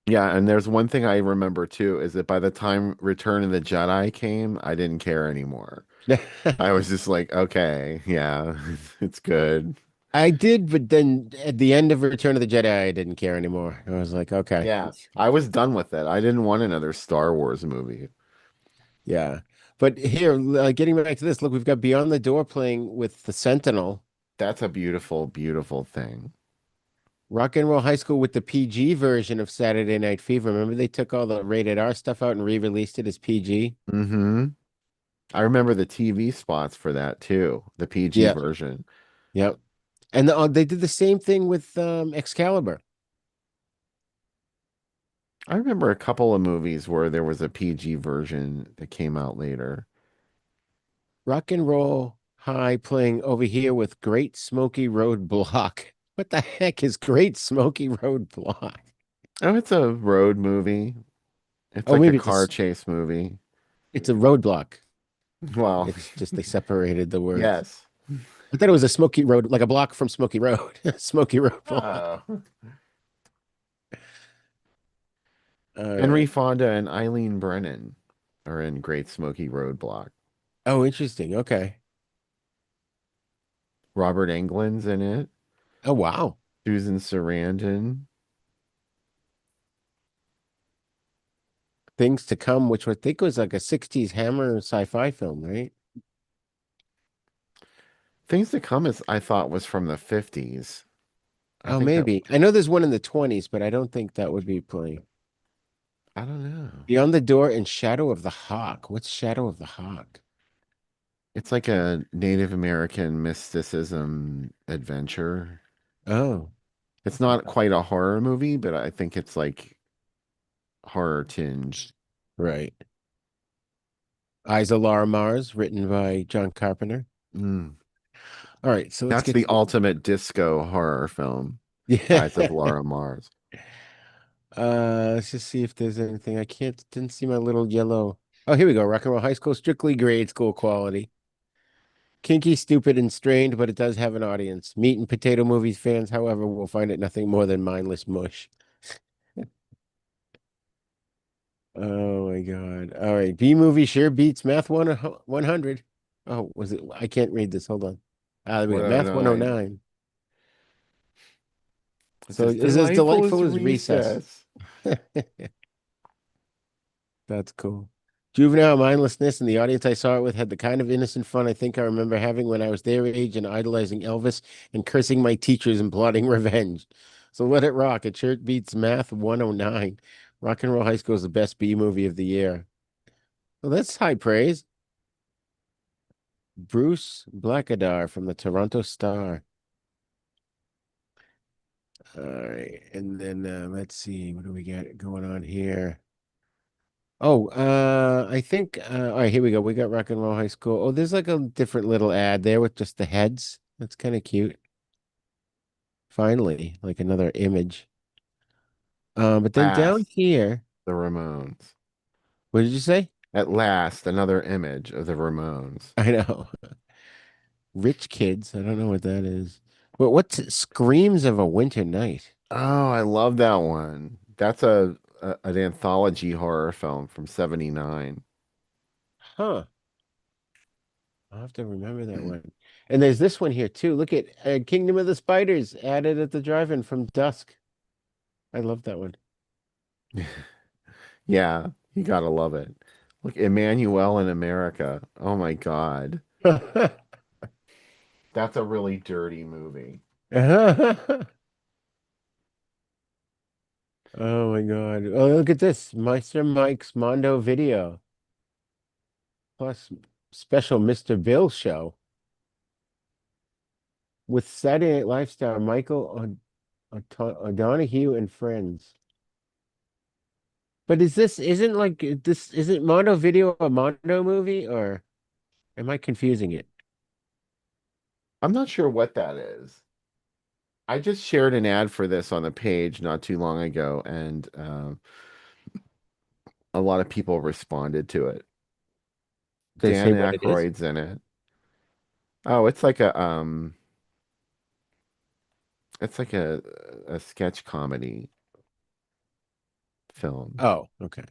Yeah, and there's one thing I remember too is that by the time Return of the Jedi came, I didn't care anymore. I was just like, okay, yeah, it's good. I did, but then at the end of Return of the Jedi, I didn't care anymore. I was like, okay, Yeah, I was done with it. I didn't want another Star Wars movie. yeah. But here, getting back to this, look, we've got Beyond the Door playing with the Sentinel, That's a beautiful, beautiful thing. Rock and Roll High School with the PG version of Saturday Night Fever. Remember they took all the rated R stuff out and re-released it as PG? Hmm. I remember the TV spots for that too, the PG Yeah, version. yep. And they did the same thing with Excalibur. I remember a couple of movies where there was a PG version that came out later. Rock and Roll High playing over here with Great Smoky Road Block. What the heck is Great Smoky Road Block? Oh, it's a road movie. It's Oh, like a maybe car chase movie. it's a roadblock. Well, It's just they separated the words. yes. I thought it was a Smoky Road, like a block from Smoky Road. Smoky Road Block. Oh. All Henry right. Fonda and Eileen Brennan are in Great Smoky Roadblock. Oh, interesting. Okay. Robert Englund's in it. Oh, wow. Susan Sarandon. Things to Come, which I think was like a 60s Hammer sci-fi film, right? Things to Come is I thought was from the 50s. I Oh, think that maybe. I know there's one in the 20s, but I don't think that would be playing. I don't know. Beyond the Door and Shadow of the Hawk. What's Shadow of the Hawk? It's like a Native American mysticism adventure. Oh, It's not quite a horror movie, but I think it's like horror tinged. right. Eyes of Laura Mars, written by John Carpenter. Mm. All right, so let's That's get the to the ultimate disco horror film. yeah. Eyes of Laura Mars. Let's just see if there's anything. I can't didn't see my little yellow. Oh, here we go. Rock and Roll High School, strictly grade school quality. Kinky, stupid, and strained, but it does have an audience. Meat and potato movies fans, however, will find it nothing more than mindless mush. Oh my God. All right. B movie sure beats Math 100. Oh, was it? I can't read this. Hold on. Ah, there we go. Math 109. 109. It's So as is as delightful delightful as as Recess. recess. That's cool. Juvenile mindlessness in the audience I saw it with had the kind of innocent fun I think I remember having when I was their age and idolizing Elvis and cursing my teachers and plotting revenge. So let it rock. It sure beats Math 109. Rock and Roll High School is the best B movie of the year. Well, that's high praise. Bruce Blackadar from the Toronto Star. All right. And then let's see. What do we got going on here? Oh, I think all right, here we go. We got Rock and Roll High School. Oh, there's like a different little ad there with just the heads. That's kind of cute. Finally, like another image. But then down Last, here, the Ramones. what did you say? At last, another image of the Ramones. I know. Rich Kids. I don't know what that is. But what's Screams of a Winter Night? Oh, I love that one. That's an anthology horror film from 79. Huh. I'll have to remember that one. And there's this one here too. Look at Kingdom of the Spiders added at the drive-in from Dusk. I love that one. Yeah, you gotta love it. Look, Emmanuel in America. Oh my God. That's a really dirty movie. Oh my God. Oh, look at this. Meister Mike's Mondo video plus special Mr. Bill show with Saturday Night Live star Michael O'Donoghue and friends. But is this isn't like this isn't Mondo video a Mondo movie or am I confusing it? I'm not sure what that is. I just shared an ad for this on the page not too long ago, and a lot of people responded to it. They Dan say what it is? Aykroyd's in it. Oh, it's like a sketch comedy. film. Oh, okay.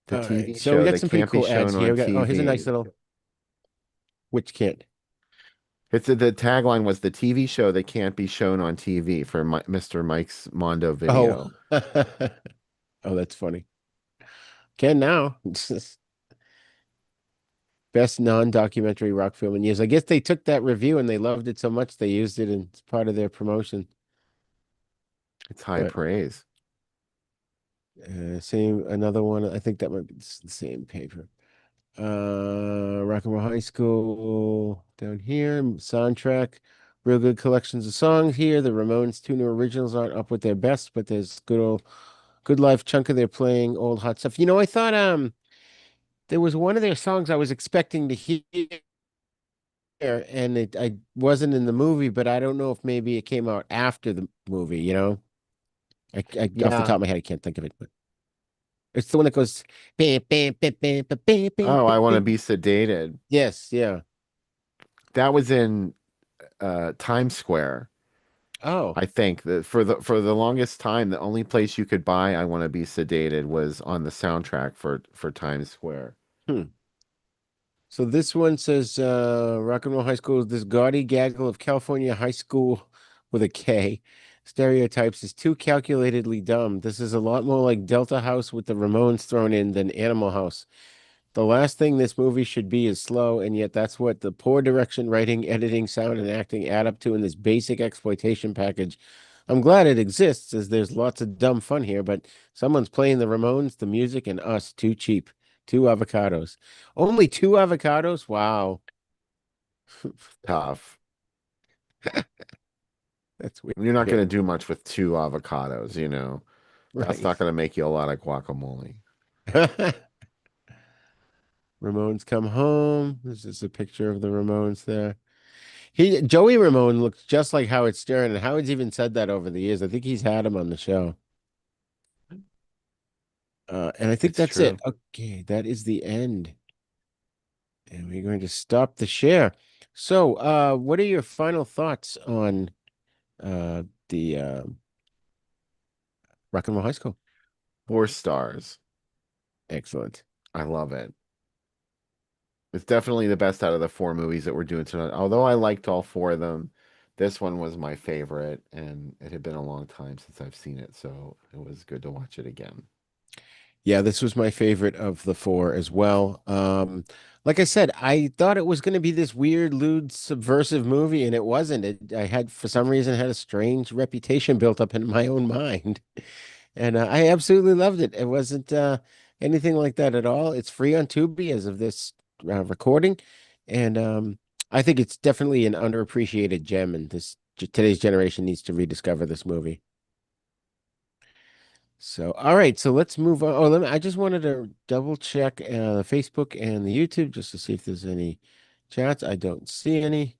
The All right. TV So we show got that some pretty can't be cool ads shown here. on We got, oh, here's a nice TV. little, which kid? The tagline was the TV show that can't be shown on TV for Mr. Mike's Mondo Oh, Video. oh, that's funny. Can now. Best non-documentary rock film in years. I guess they took that review and they loved it so much they used it as part of their promotion. It's high But praise. same another one. I think that might be the same paper. Rock and Roll High School down here. Soundtrack. Real good collections of songs here. The Ramones' two new originals aren't up with their best, but there's good live chunk of their playing old hot stuff. I thought there was one of their songs I was expecting to hear, and I wasn't in the movie, but I don't know if maybe it came out after the movie. I off the top Yeah. of my head I can't think of it, but it's the one that goes bam, bam, bam, bam, bam, bam, bam, Oh, I want to bam. be sedated. Yes, yeah. That was in Times Square. Oh, I think that for the longest time, the only place you could buy "I Want to Be Sedated" was on the soundtrack for Times Square. hmm. So this one says Rock and Roll High School is this gaudy gaggle of California high school with a K. Stereotypes is too calculatedly dumb. This is a lot more like Delta House with the Ramones thrown in than Animal House. The last thing this movie should be is slow, and yet that's what the poor direction, writing, editing, sound, and acting add up to in this basic exploitation package. I'm glad it exists, as there's lots of dumb fun here, but someone's playing the Ramones, the music, and us too cheap. Two avocados. Only two avocados? Wow. Tough. That's You're not going to weird. do much with two avocados. That's not Right. going to make you a lot of guacamole. Ramones come home. This is a picture of the Ramones there. Joey Ramone looks just like Howard Stern, and Howard's even said that over the years. I think he's had him on the show. And I think It's that's it. true. Okay, that is the end. And we're going to stop the share. So, what are your final thoughts on the Rock and Roll High School? 4 stars. Excellent. I love it. It's definitely the best out of the four movies that we're doing tonight. Although I liked all four of them, this one was my favorite, and it had been a long time since I've seen it, so it was good to watch it again. Yeah, this was my favorite of the four as well. Like I said, I thought it was going to be this weird, lewd, subversive movie, and it wasn't. I had, for some reason, had a strange reputation built up in my own mind, and I absolutely loved it. It wasn't anything like that at all. It's free on Tubi as of this recording, and I think it's definitely an underappreciated gem, and today's generation needs to rediscover this movie. So, all right, so let's move on. Oh, I just wanted to double check the Facebook and the YouTube just to see if there's any chats. I don't see any.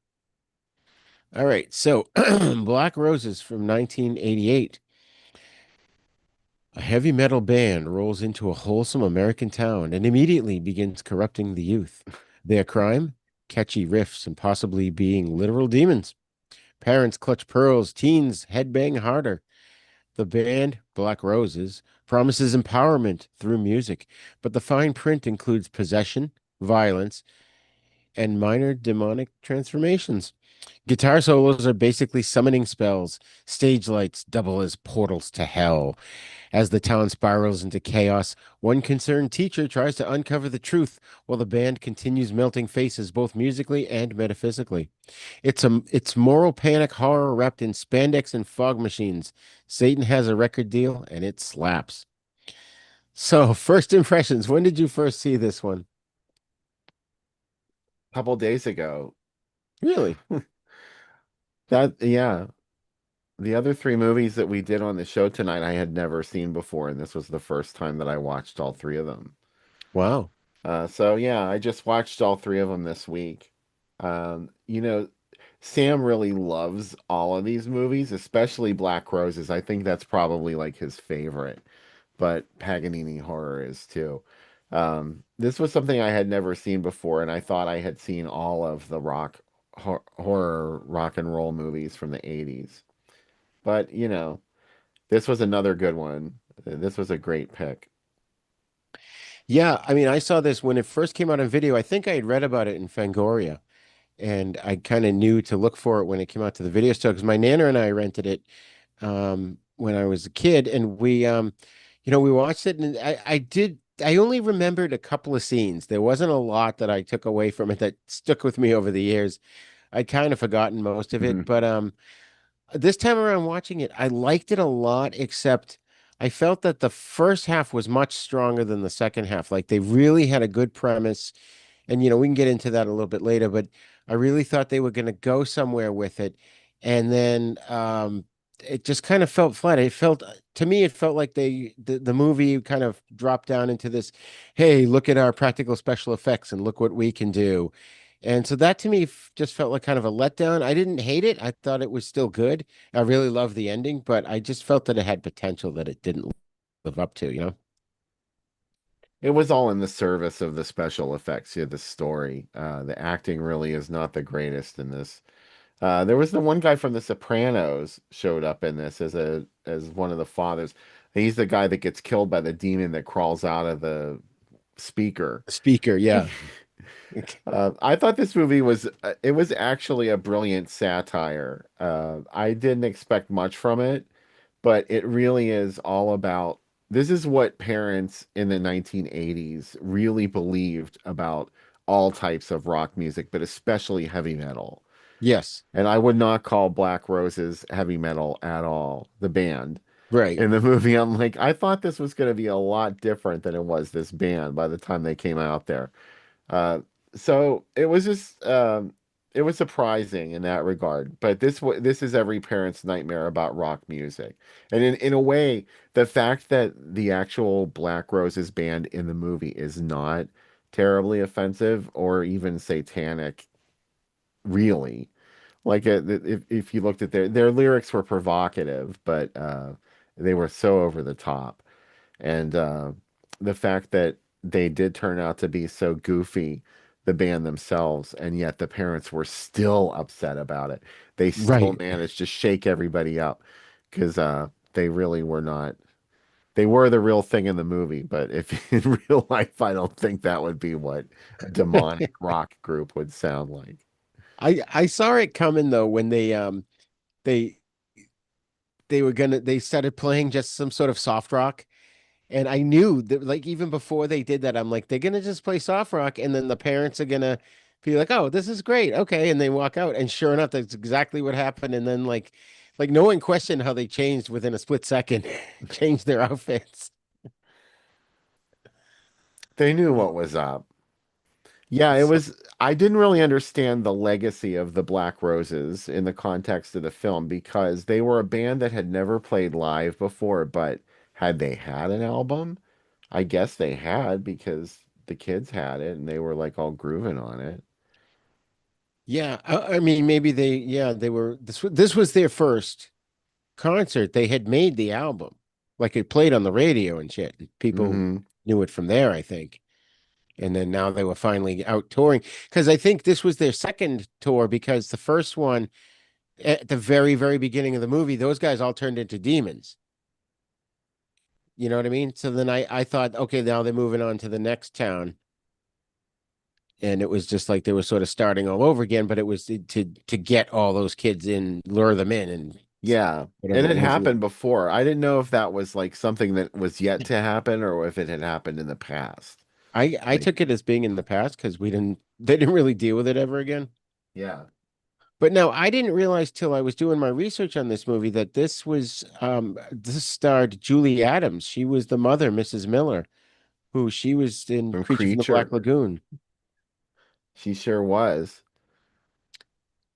All right, so Black Roses from 1988. A heavy metal band rolls into a wholesome American town and immediately begins corrupting the youth. Their crime? Catchy riffs and possibly being literal demons. Parents clutch pearls, teens headbang harder. The band, Black Roses, promises empowerment through music, but the fine print includes possession, violence, and minor demonic transformations. Guitar solos are basically summoning spells. Stage lights double as portals to hell. As the town spirals into chaos, one concerned teacher tries to uncover the truth while the band continues melting faces both musically and metaphysically. It's moral panic horror wrapped in spandex and fog machines. Satan has a record deal and it slaps. So, first impressions. When did you first see this one? A couple days ago, Really? yeah, the other three movies that we did on the show tonight, I had never seen before, and this was the first time that I watched all three of them. Wow. So yeah, I just watched all three of them this week. Sam really loves all of these movies, especially Black Roses. I think that's probably like his favorite, but Paganini horror is too. This was something I had never seen before, and I thought I had seen all of the horror rock and roll movies from the 80s. But, This was another good one. This was a great pick. Yeah, I mean, I saw this when it first came out on video. I think I had read about it in Fangoria, and I kind of knew to look for it when it came out to the video store because my nana and I rented it when I was a kid, and we watched it, and I only remembered a couple of scenes. There wasn't a lot that I took away from it that stuck with me over the years. I'd kind of forgotten most of it, Mhm. but this time around watching it, I liked it a lot, except I felt that the first half was much stronger than the second half. Like they really had a good premise, and we can get into that a little bit later, but I really thought they were going to go somewhere with it. And then it just kind of felt flat. To me, it felt like the movie kind of dropped down into this, hey, look at our practical special effects and look what we can do. And so that to me just felt like kind of a letdown. I didn't hate it. I thought it was still good. I really loved the ending, but I just felt that it had potential that it didn't live up to. It was all in the service of the special effects, yeah, the story. The acting really is not the greatest in this. There was the one guy from The Sopranos showed up in this as one of the fathers. He's the guy that gets killed by the demon that crawls out of the speaker. Speaker, yeah. I thought this movie was it was actually a brilliant satire. I didn't expect much from it, but it really is all about this is what parents in the 1980s really believed about all types of rock music, but especially heavy metal. Yes. And I would not call Black Roses heavy metal at all, the band. Right. In the movie, I'm like, I thought this was going to be a lot different than it was this band by the time they came out there. Uh, so it was just it was surprising in that regard. But this is every parent's nightmare about rock music. And in a way, the fact that the actual Black Roses band in the movie is not terribly offensive or even satanic, really. Like if you looked at their lyrics were provocative, but they were so over the top. And the fact that they did turn out to be so goofy, the band themselves, and yet the parents were still upset about it. They still Right. managed to shake everybody up because they really were not. They were the real thing in the movie, but if in real life, I don't think that would be what a demonic rock group would sound like. I saw it coming though when they they started playing just some sort of soft rock. And I knew that, like, even before they did that, I'm like, they're gonna just play soft rock, and then the parents are gonna be like, "Oh, this is great, okay," and they walk out, and sure enough, that's exactly what happened. And then, like no one questioned how they changed within a split second, changed their outfits. They knew what was up. Yeah, it So, was. I didn't really understand the legacy of the Black Roses in the context of the film because they were a band that had never played live before, but had they had an album? I guess they had because the kids had it and they were like all grooving on it. yeah, I mean, maybe yeah, they were. This was their first concert. They had made the album, like it played on the radio and shit. And people Hmm. knew it from there, I think. And then now they were finally out touring because I think this was their second tour because the first one at the very, very beginning of the movie, those guys all turned into demons. You know what I mean? So then I thought, okay, now they're moving on to the next town. And it was just like they were sort of starting all over again, but it was to get all those kids in, lure them in, and Yeah. And whatever it it was. happened before. I didn't know if that was like something that was yet to happen or if it had happened in the past. I Like, took it as being in the past because they didn't really deal with it ever again. yeah. But no, I didn't realize till I was doing my research on this movie that this starred Julie Adams. She was the mother, Mrs. Miller, who she was in From Creature from the Black Creature. Lagoon. She sure was.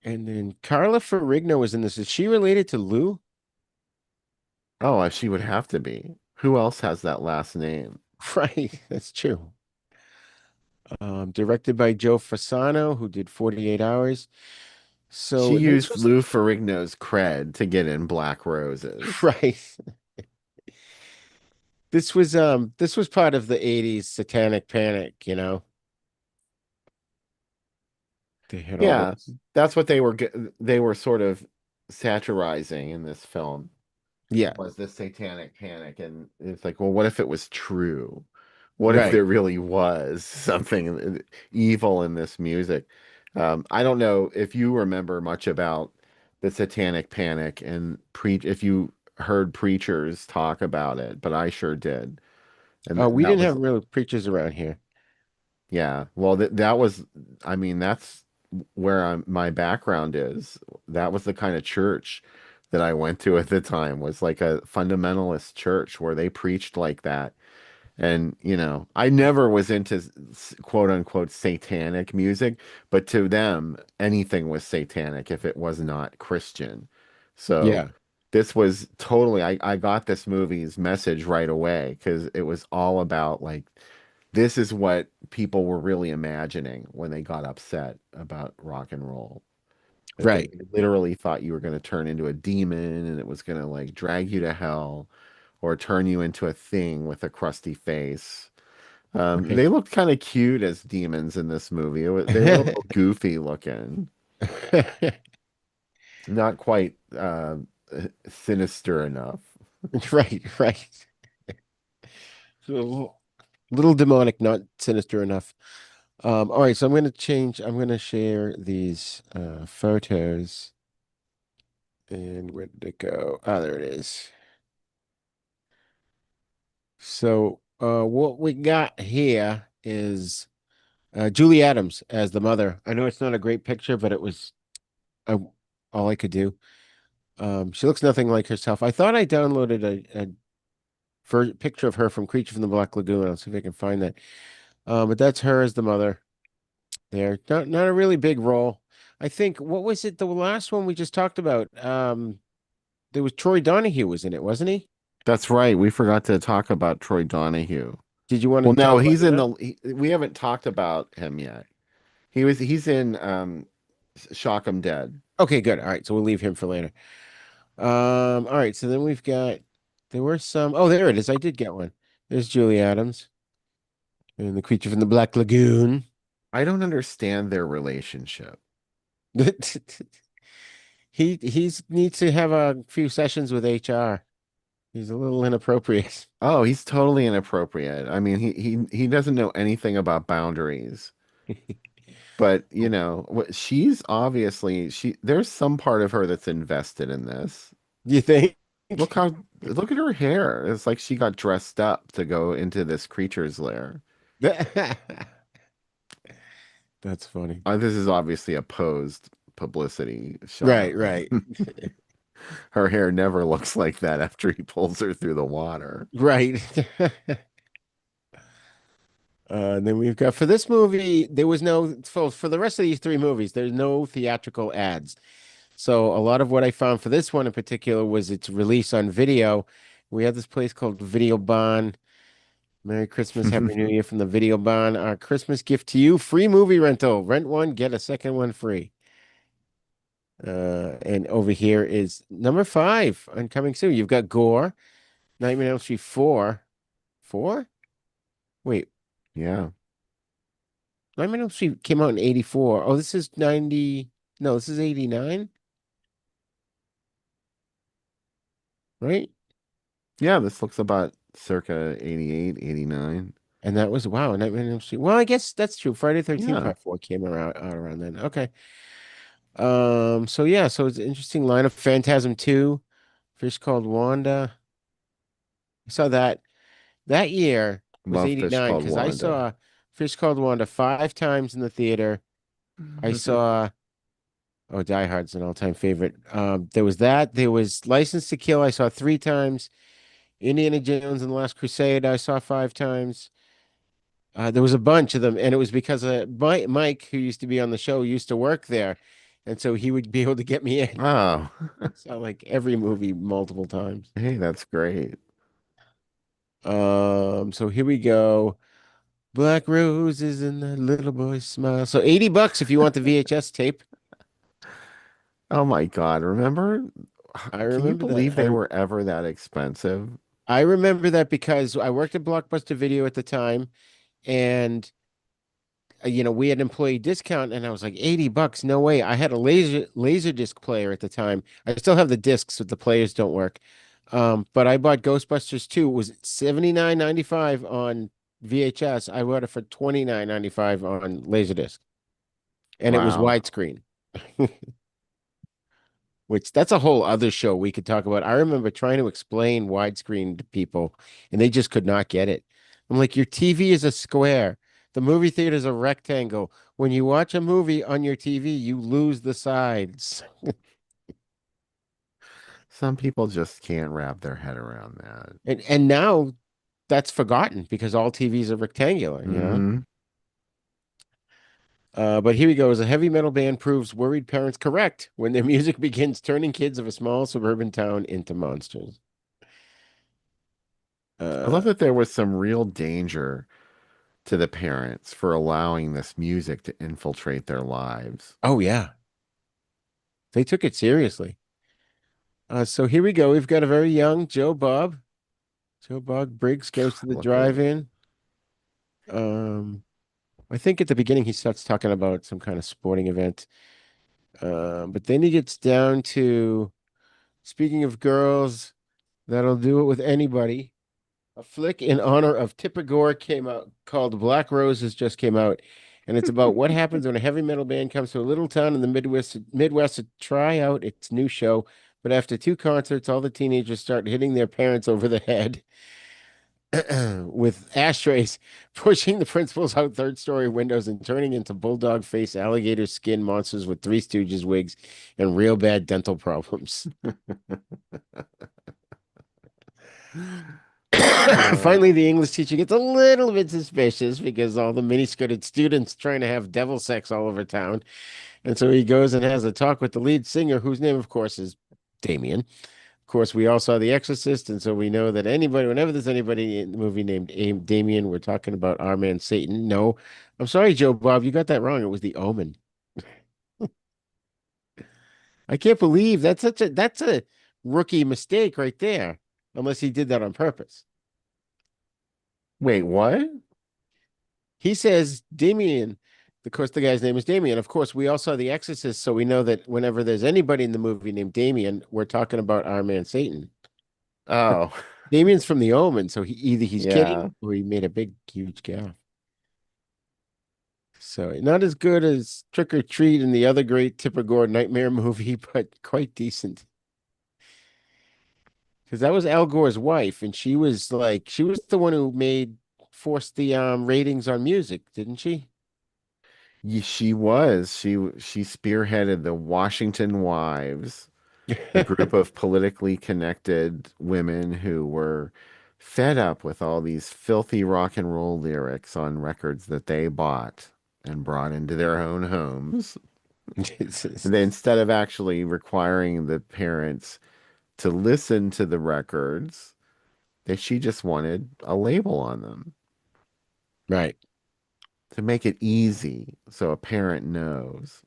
And then Carla Ferrigno was in this. Is she related to Lou? Oh, she would have to be. Who else has that last name? Right, that's true. Directed by Joe Fasano, who did 48 Hours. She So this used was Lou Ferrigno's cred to get in Black Roses. right. This was part of the 80s satanic panic. They had all Yeah, those. that's what they were sort of satirizing in this film. Yeah. was this satanic panic. And it's like, well, what if it was true? What if Right. there really was something evil in this music? I don't know if you remember much about the satanic panic and preach if you heard preachers talk about it, but I sure did. And We that didn't was have real preachers around here. yeah. Well, that was, I mean, that's where my background is. That was the kind of church that I went to at the time, was like a fundamentalist church where they preached like that. And, I never was into quote unquote satanic music, but to them, anything was satanic if it was not Christian. So Yeah. this was totally, I got this movie's message right away because it was all about like, this is what people were really imagining when they got upset about rock and roll. That they Right. literally thought you were going to turn into a demon and it was going to like drag you to hell or turn you into a thing with a crusty face. Okay. They looked kind of cute as demons in this movie. They were a little goofy looking, not quite sinister enough. Right. Right. So a little demonic, not sinister enough. All right, so I'm gonna share these photos. And where did it go? Ah, there it is. So what we got here is Julie Adams as the mother. I know it's not a great picture, but it was uh, all I could do. She looks nothing like herself. I thought I downloaded a picture of her from Creature from the Black Lagoon. I'll see if I can find that. But that's her as the mother there. Not a really big role. I think what was it? The last one we just talked about. There was Troy Donahue was in it, wasn't he? That's right. We forgot to talk about Troy Donahue. Did you want to Well, talk no, about he's him in now? we haven't talked about him yet. He's in Shock 'em Dead. Okay, good. All right, so we'll leave him for later. All right, so then we've got there were some. Oh, there it is. I did get one. There's Julie Adams and the Creature from the Black Lagoon. I don't understand their relationship. He's needs to have a few sessions with HR. He's a little inappropriate. Oh, he's totally inappropriate. I mean, he doesn't know anything about boundaries. But, she's obviously there's some part of her that's invested in this. You think? Look at her hair. It's like she got dressed up to go into this creature's lair. That's funny. This is obviously a posed publicity shot. Right, right, Her hair never looks like that after he pulls her through the water. right. And then we've got for this movie, there was no for the rest of these three movies, there's no theatrical ads. So a lot of what I found for this one in particular was its release on video. We have this place called Video Barn. Merry Christmas, Happy New Year from the Video Barn. Our Christmas gift to you, free movie rental. Rent one, get a second one free. And over here is number 5 on coming soon. You've got Gore, Nightmare on Elm Street 4. 4? Wait, Yeah. Nightmare on Elm Street came out in 84. Oh, this is 90. No, this is 89, right? Yeah, this looks about circa 88, 89. And that was wow, Nightmare on Elm Street. Well, I guess that's true. Friday 13th Yeah. Part 4 came around out around then. Okay. So yeah, so it's an interesting lineup. Phantasm 2, Fish Called Wanda. I saw that year was Love Fish 89 Called because I Wanda. saw Fish Called Wanda 5 times in the theater. I saw Die Hard's an all-time favorite. There was that. There was License to Kill. I saw 3 times. Indiana Jones and the Last Crusade. I saw 5 times. There was a bunch of them, and it was because Mike, who used to be on the show, used to work there, and so he would be able to get me in. Oh, So like every movie multiple times. hey, that's great. So here we go. Black roses and the little boy's smile. So $80 if you want the VHS tape. Oh my God. Remember? I Can you remember believe that. they were ever that expensive? I remember that because I worked at Blockbuster Video at the time, and we had employee discount, and I was like, $80, no way. I had a laser disc player at the time. I still have the discs, but the players don't work. But I bought Ghostbusters 2. It was 79.95 on VHS. I bought it for 29.95 on Laserdisc. And it was Wow. widescreen. Which that's a whole other show we could talk about. I remember trying to explain widescreen to people and they just could not get it. I'm like, your TV is a square. The movie theater is a rectangle. When you watch a movie on your TV, you lose the sides. Some people just can't wrap their head around that. And now that's forgotten because all TVs are rectangular, you know? Hmm. But here we go. As a heavy metal band proves worried parents correct when their music begins turning kids of a small suburban town into monsters. I Uh, love that there was some real danger to the parents for allowing this music to infiltrate their lives. oh yeah, they took it seriously. So here we go. We've got a very young Joe Bob. Joe Bob Briggs goes to the Look at it. drive-in. Um, I think at the beginning he starts talking about some kind of sporting event. But then he gets down to, speaking of girls, that'll do it with anybody. A flick in honor of Tipper Gore came out called Black Roses just came out. And it's about what happens when a heavy metal band comes to a little town in the Midwest to try out its new show. But after two concerts, all the teenagers start hitting their parents over the head with ashtrays, pushing the principals out third story windows and turning into bulldog face alligator skin monsters with Three Stooges wigs and real bad dental problems. Uh, Finally, the English teacher gets a little bit suspicious because all the mini-skirted students trying to have devil sex all over town. And so he goes and has a talk with the lead singer, whose name, of course, is Damien. Of course, we all saw The Exorcist, and so we know that anybody, whenever there's anybody in the movie named Damien, we're talking about our man Satan. No, I'm sorry, Joe Bob, you got that wrong. It was The Omen. I can't believe that's a rookie mistake right there, unless he did that on purpose. Wait, what? He says Damien. Of course, the guy's name is Damien. Of course, we all saw The Exorcist, so we know that whenever there's anybody in the movie named Damien, we're talking about our man Satan. Oh, Damien's from The Omen, so either he's yeah. kidding or he made a big, huge gaffe. So not as good as Trick or Treat and the other great Tipper Gore nightmare movie, but quite decent. Because that was Al Gore's wife, and she was the one who forced the ratings on music, didn't she? She was. She spearheaded the Washington Wives, a group of politically connected women who were fed up with all these filthy rock and roll lyrics on records that they bought and brought into their own homes. And then instead of actually requiring the parents to listen to the records, that she just wanted a label on them Right, to make it easy so a parent knows.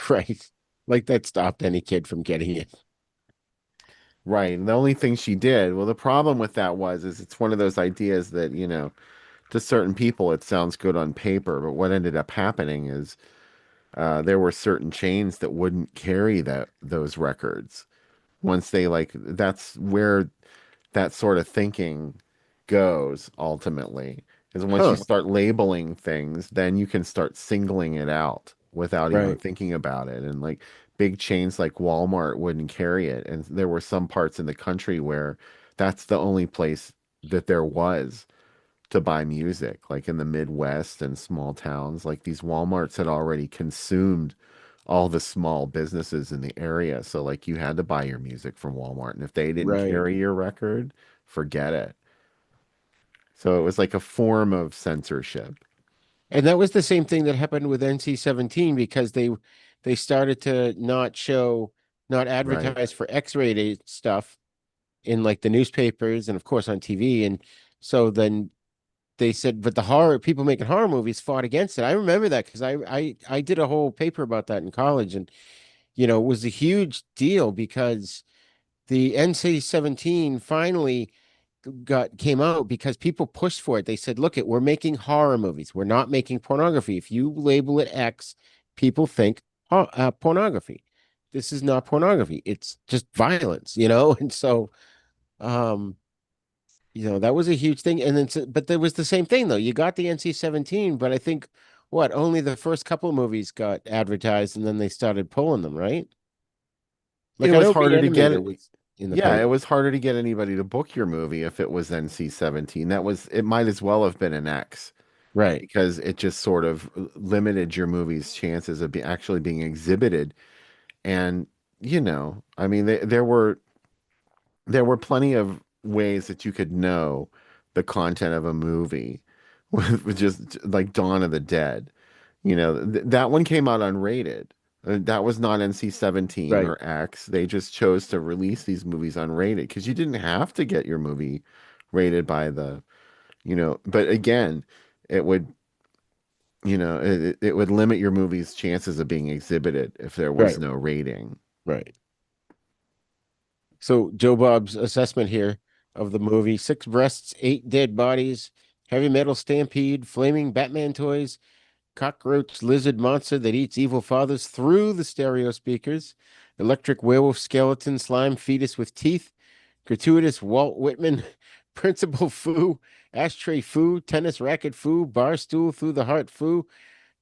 right. Like that stopped any kid from getting it. Right. And the only thing she did, well, the problem with that is it's one of those ideas that, to certain people it sounds good on paper, but what ended up happening is there were certain chains that wouldn't carry those records. Once they that's where that sort of thinking goes ultimately. Is once you Huh, start labeling things, then you can start singling it out without even right, thinking about it. And like big chains like Walmart wouldn't carry it. And there were some parts in the country where that's the only place that there was to buy music, like in the Midwest and small towns. Like these Walmarts had already consumed all the small businesses in the area. So like you had to buy your music from Walmart. And if they didn't right. carry your record, forget it. So it was like a form of censorship. And that was the same thing that happened with NC-17 because they started to not Right. advertise for X-rated stuff in like the newspapers and of course on TV. And so then they said, but the horror people making horror movies fought against it. I remember that because I did a whole paper about that in college, and it was a huge deal because the NC-17 finally came out because people pushed for it. They said, "Look, we're making horror movies. We're not making pornography. If you label it X, people think pornography. This is not pornography. It's just violence." And so Um, that was a huge thing. And then, but there was the same thing though. You got the NC-17, but I think what only the first couple of movies got advertised, and then they started pulling them, right? It Like I was know harder to get Reanimator it. was in the Yeah, it pipe, was harder to get anybody to book your movie if it was NC-17. It might as well have been an X right? because it just sort of limited your movie's chances of actually being exhibited. And, I mean, there were plenty of ways that you could know the content of a movie with just like Dawn of the Dead. That one came out unrated. That was not NC-17 Right, or X. They just chose to release these movies unrated because you didn't have to get your movie rated by but again, it would, it would limit your movie's chances of being exhibited if there was right, no rating. right. So Joe Bob's assessment here of the movie: six breasts, eight dead bodies, heavy metal stampede, flaming Batman toys, cockroach lizard monster that eats evil fathers through the stereo speakers, electric werewolf skeleton, slime fetus with teeth, gratuitous Walt Whitman, principal foo, ashtray foo, tennis racket foo, bar stool through the heart foo,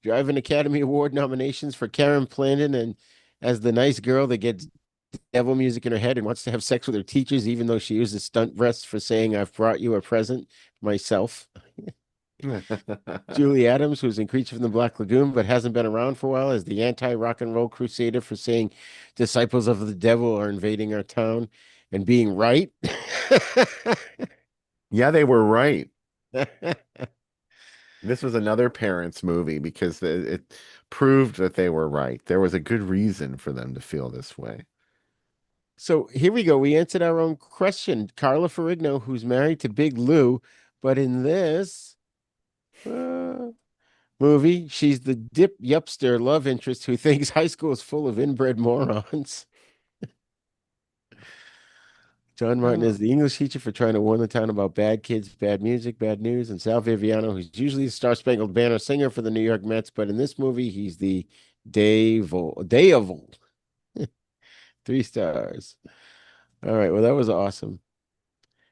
driving Academy Award nominations for Karen Plandon and as the nice girl that gets devil music in her head and wants to have sex with her teachers, even though she uses stunt breasts for saying, I've brought you a present myself. Julie Adams, who's in Creature from the Black Lagoon, but hasn't been around for a while, as the anti-rock and roll crusader for saying disciples of the devil are invading our town and being right. Yeah, they were right. This was another parents' movie because it proved that they were right. There was a good reason for them to feel this way. So here we go. We answered our own question. Carla Ferrigno, who's married to Big Lou, but in this movie, she's the dip yupster love interest who thinks high school is full of inbred morons. John Martin Oh. is the English teacher for trying to warn the town about bad kids, bad music, bad news, and Sal Viviano, who's usually the Star Spangled Banner singer for the New York Mets, but in this movie, he's the Devil. 3 stars. All right, well, that was awesome.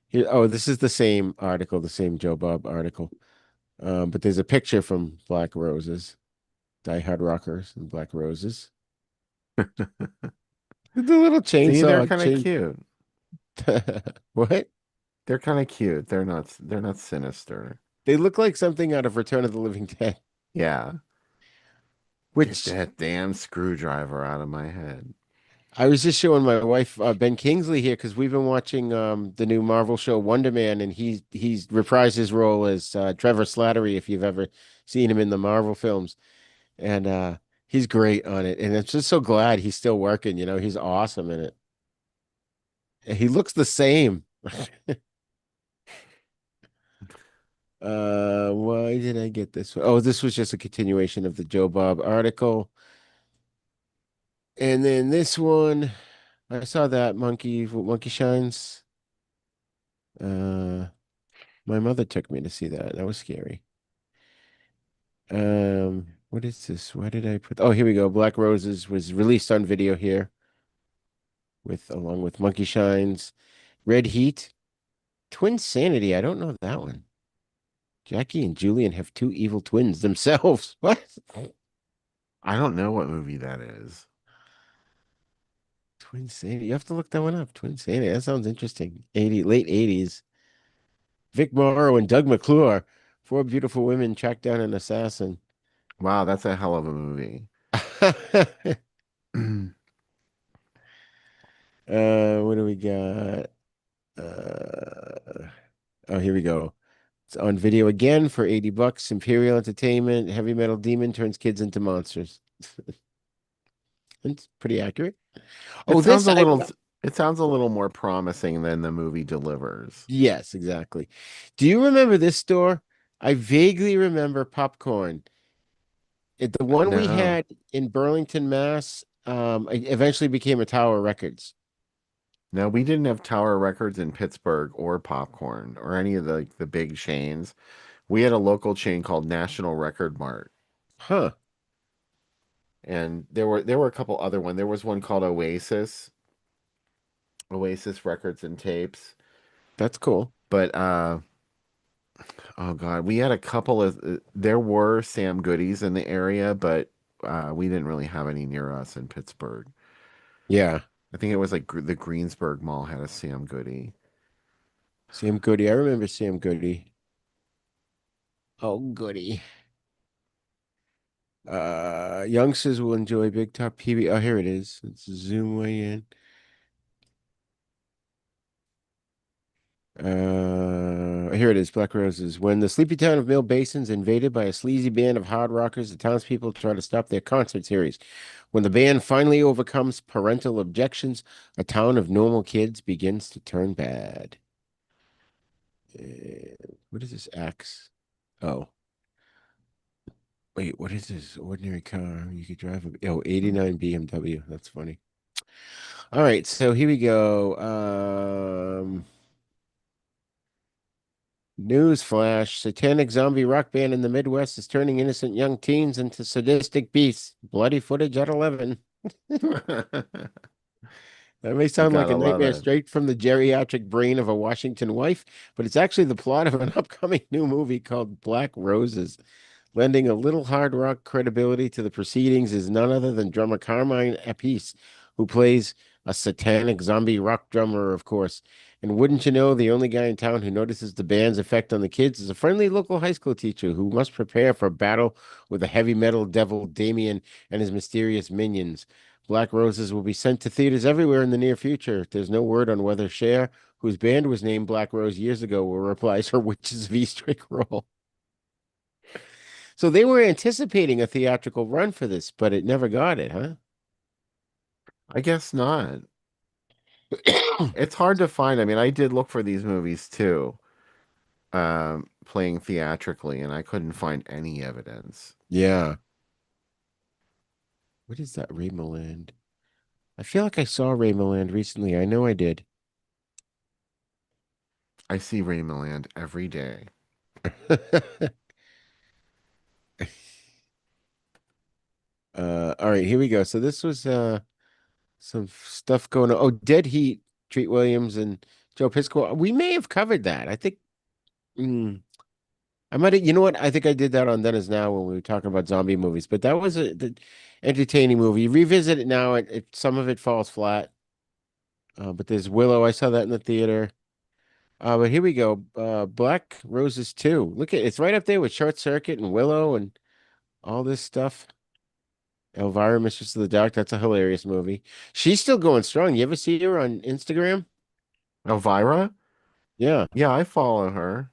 Here, oh, this is the same article, the same Joe Bob article. But there's a picture from Black Roses, Die Hard Rockers and Black Roses. The little See, they're chainsaw kind of chain. cute. What? They're kind of cute. They're not sinister. They look like something out of Return of the Living Dead, Yeah. Get which that damn screwdriver out of my head. I was just showing my wife Ben Kingsley here because we've been watching the new Marvel show Wonder Man, and he's reprised his role as Trevor Slattery if you've ever seen him in the Marvel films, and he's great on it. And I'm just so glad he's still working. He's awesome in it. And he looks the same. Why did I get this one? Oh, this was just a continuation of the Joe Bob article. And then this one, I saw that Monkey Shines. Uh, my mother took me to see that. That was scary. What is this? Why did I put? Oh, here we go. Black Roses was released on video here along with Monkey Shines, Red Heat, Twin Sanity. I don't know that one. Jackie and Julian have two evil twins themselves. What? I don't know what movie that is. Twin Sanity. You have to look that one up. Twin Sanity. That sounds interesting. Late 80s. Vic Morrow and Doug McClure. Four beautiful women track down an assassin. Wow, that's a hell of a movie. What do we got? Oh, here we go. It's on video again for $80. Imperial Entertainment. Heavy Metal Demon turns kids into monsters. It's pretty accurate. It Oh, sounds this a I little it sounds a little more promising than the movie delivers. yes, exactly. Do you remember this store? I vaguely remember Popcorn. The one we No. had in Burlington, Mass. It eventually became a Tower Records. No, we didn't have Tower Records in Pittsburgh or Popcorn or any of the big chains. We had a local chain called National Record Mart. Huh. And there were a couple other ones. There was one called Oasis Records and Tapes. That's cool. But oh God, we had a couple of there were Sam Goodies in the area, but we didn't really have any near us in Pittsburgh. Yeah. I think it was like the Greensburg Mall had a Sam Goody. Sam Goody. I remember Sam Goody. Oh, goody. Youngsters will enjoy Big Top PB. Oh, here it is. Let's zoom way in. Here it is, Black Roses. When the sleepy town of Mill Basin's invaded by a sleazy band of hard rockers, the townspeople try to stop their concert series. When the band finally overcomes parental objections, a town of normal kids begins to turn bad. What is this X? Oh, wait, what is this ordinary car? You could drive a 89 BMW. That's funny. All right, so here we go. News flash. Satanic zombie rock band in the Midwest is turning innocent young teens into sadistic beasts. Bloody footage at 11. That may sound like a Gotta love nightmare it. straight from the geriatric brain of a Washington wife, but it's actually the plot of an upcoming new movie called Black Roses. Lending a little hard rock credibility to the proceedings is none other than drummer Carmine Appice, who plays a satanic zombie rock drummer, of course. And wouldn't you know, the only guy in town who notices the band's effect on the kids is a friendly local high school teacher who must prepare for battle with the heavy metal devil Damien and his mysterious minions. Black Roses will be sent to theaters everywhere in the near future. There's no word on whether Cher, whose band was named Black Rose years ago, will reprise her Witches of Eastwick role. So they were anticipating a theatrical run for this, but it never got it, huh? I guess not. It's hard to find. I mean, I did look for these movies too, playing theatrically, and I couldn't find any evidence. Yeah. What is that, Ray Milland? I feel like I saw Ray Milland recently. I know I did. I see Raymoland every day. All right, here we go. So this was some stuff going on. Oh, Dead Heat, Treat Williams and Joe Piscopo. We may have covered that. I think I might have, you know what? I think I did that on Then Is Now when we were talking about zombie movies, but that was the entertaining movie. You revisit it now, some of it falls flat. But there's Willow. I saw that in the theater. But here we go. Black Roses 2. Look at it's right up there with Short Circuit and Willow and all this stuff. Elvira, Mistress of the Dark. That's a hilarious movie. She's still going strong. You ever see her on Instagram? Elvira? Yeah. Yeah, I follow her.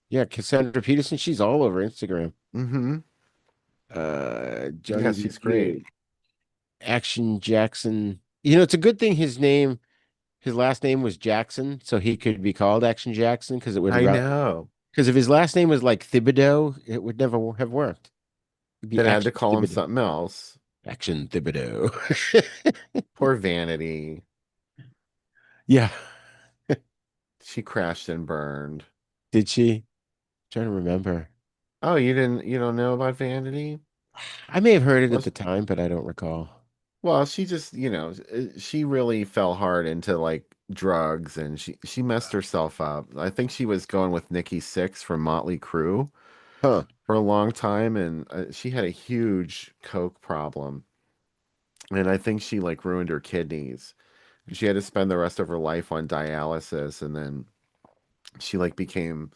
Yeah. Cassandra Peterson. She's all over Instagram. Mm-hmm. Johnny Yeah, B. she's great. Good. Action Jackson. You know, it's a good thing his last name was Jackson, so he could be called Action Jackson because it would I run. know. Because if his last name was like Thibodeau, it would never have worked. It'd be Then I had to Action call him Thibodeau. something else. Action Thibodeau. Poor Vanity. Yeah. She crashed and burned. Did she? Trying to remember. Oh, you don't know about Vanity? I may have heard it Well, at the time, but I don't recall. well, she just, she really fell hard into like drugs and she messed herself up. I think she was going with Nikki Sixx from Motley Crue Huh. for a long time and she had a huge coke problem. And I think she like ruined her kidneys. She had to spend the rest of her life on dialysis and then she like became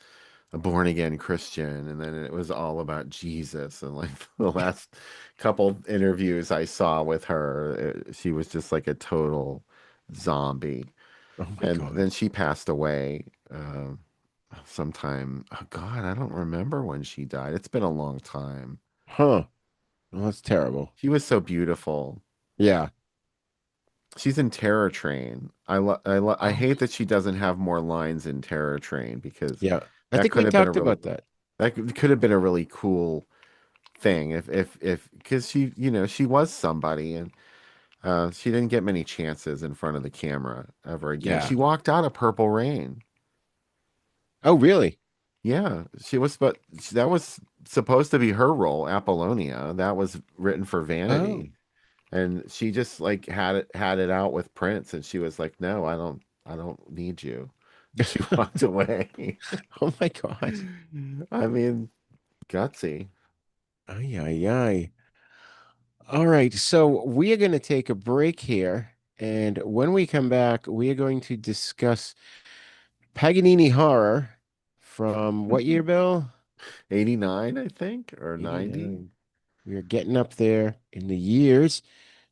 a born again Christian, and then it was all about Jesus. And like the last couple interviews I saw with her, she was just like a total zombie. Oh my And God. then she passed away sometime. Oh God, I don't remember when she died. It's been a long time. Huh. Well, that's terrible. She was so beautiful. Yeah. She's in Terror Train. I Oh, hate that she doesn't have more lines in Terror Train because yeah. I that think we could have been a talked really about that. cool thing if because she was somebody and she didn't get many chances in front of the camera ever again. Yeah. She walked out of Purple Rain. Oh, really? Yeah, but that was supposed to be her role, Apollonia. That was written for Oh. Vanity, and she just like had it out with Prince, and she was like, "No, I don't need you." She walked away. Oh my God. I mean, gutsy. Ay, ay, ay. All right, so we are going to take a break here. And when we come back, we are going to discuss Paganini horror from what year, Bill? 89, I think, or 90. 89. We are getting up there in the years.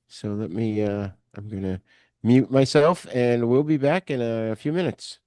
So I'm gonna mute myself and we'll be back in a few minutes.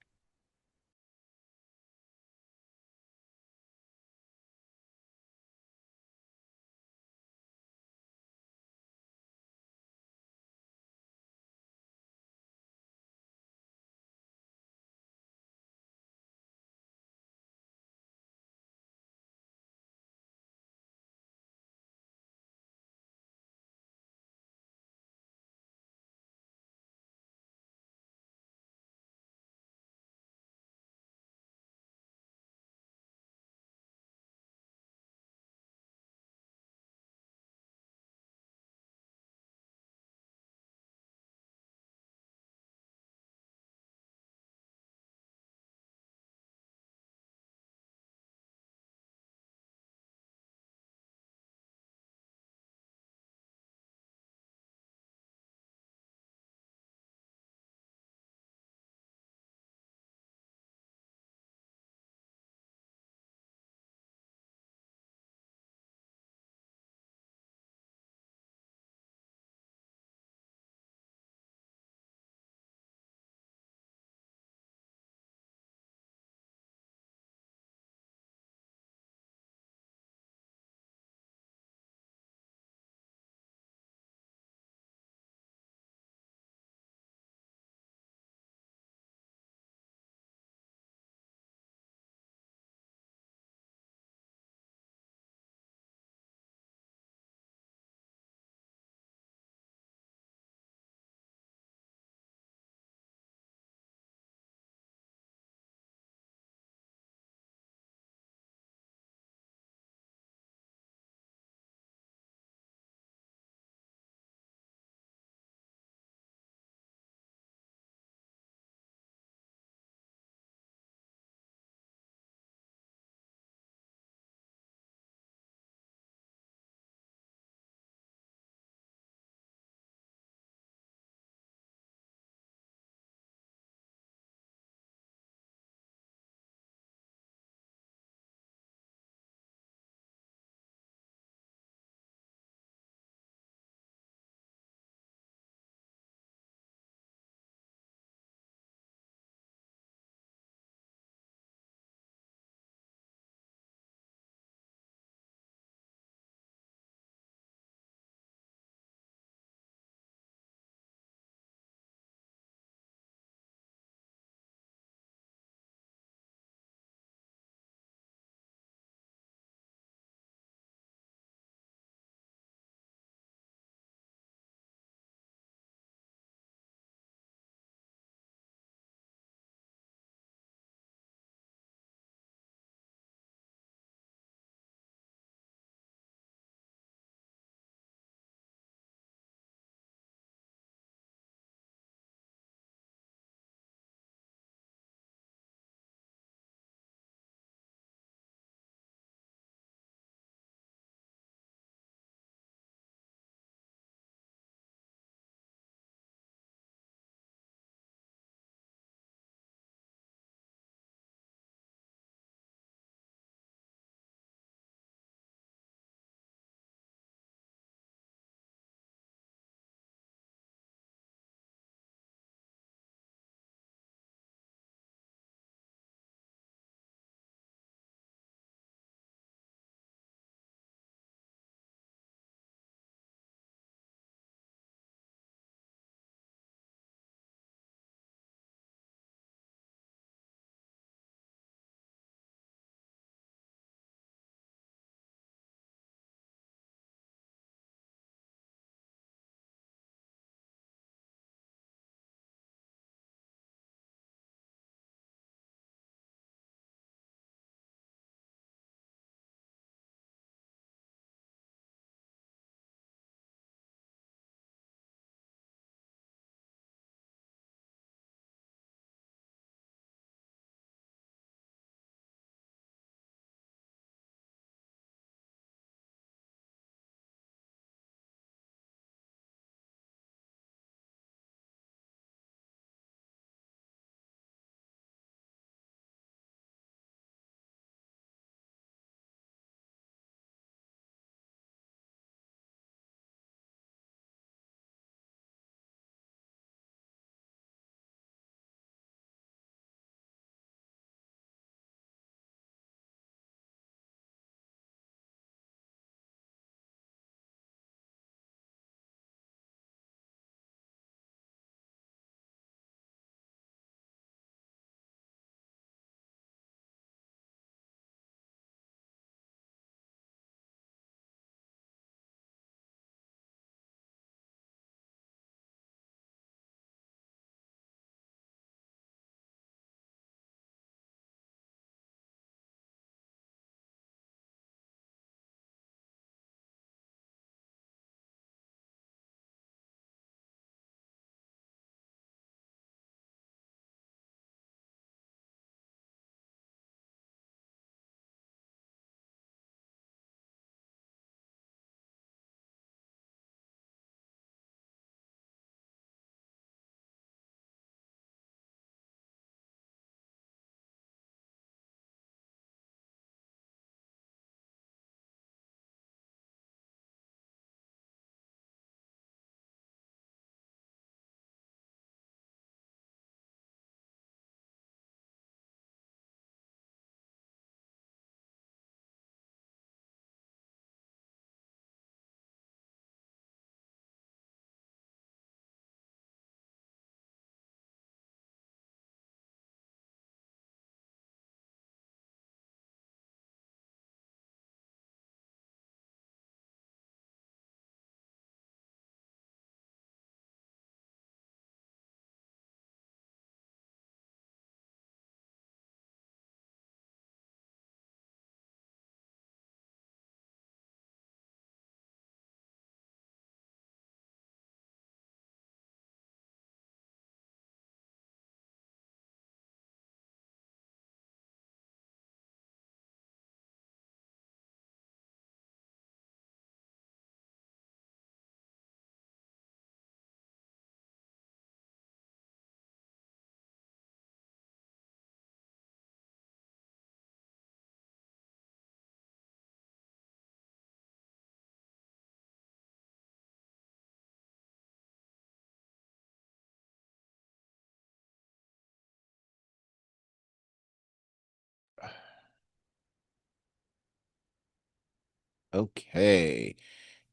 Okay.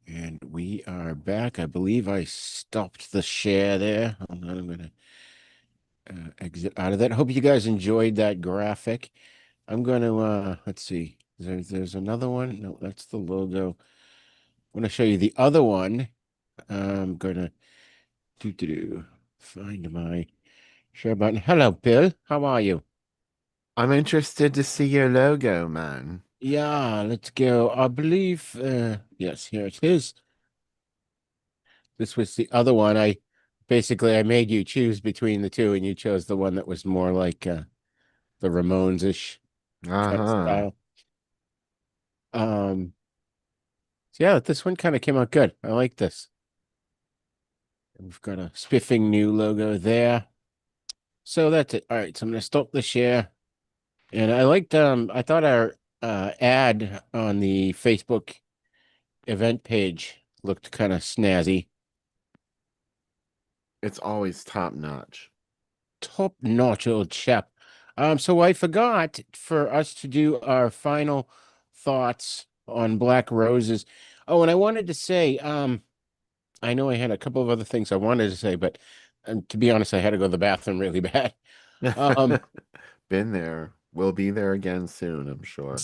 And we are back. I believe I stopped the share there. Hold on, I'm gonna exit out of that. Hope you guys enjoyed that graphic. I'm gonna let's see. There's another one. No, that's the logo. I'm gonna show you the other one. I'm gonna do find my share button. Hello, Bill. How are you? I'm interested to see your logo, man. Yeah, let's go. I believe yes, here it is. This was the other one. I made you choose between the two, and you chose the one that was more like the Ramones-ish kind of Uh-huh. style. Um, so yeah, this one kind of came out good. I like this. We've got a spiffing new logo there. So that's it. All right, so I'm gonna stop the share. And I thought our ad on the Facebook event page looked kind of snazzy. It's always top notch. Top notch old chap. So I forgot for us to do our final thoughts on Black Roses. Oh, and I wanted to say, I know I had a couple of other things I wanted to say, but to be honest, I had to go to the bathroom really bad. Um, Been there. We'll be there again soon, I'm sure.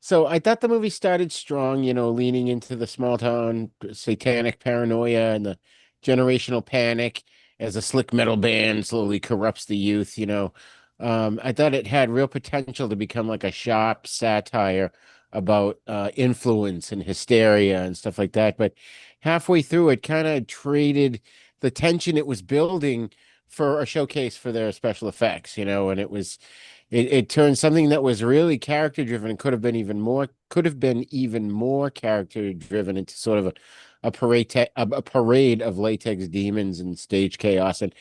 So I thought the movie started strong, leaning into the small town satanic paranoia and the generational panic as a slick metal band slowly corrupts the youth. I thought it had real potential to become like a sharp satire about influence and hysteria and stuff like that. But halfway through, it kind of traded the tension it was building for a showcase for their special effects, and it turned something that was really character driven and could have been even more character driven into sort of a parade of latex demons and stage chaos. And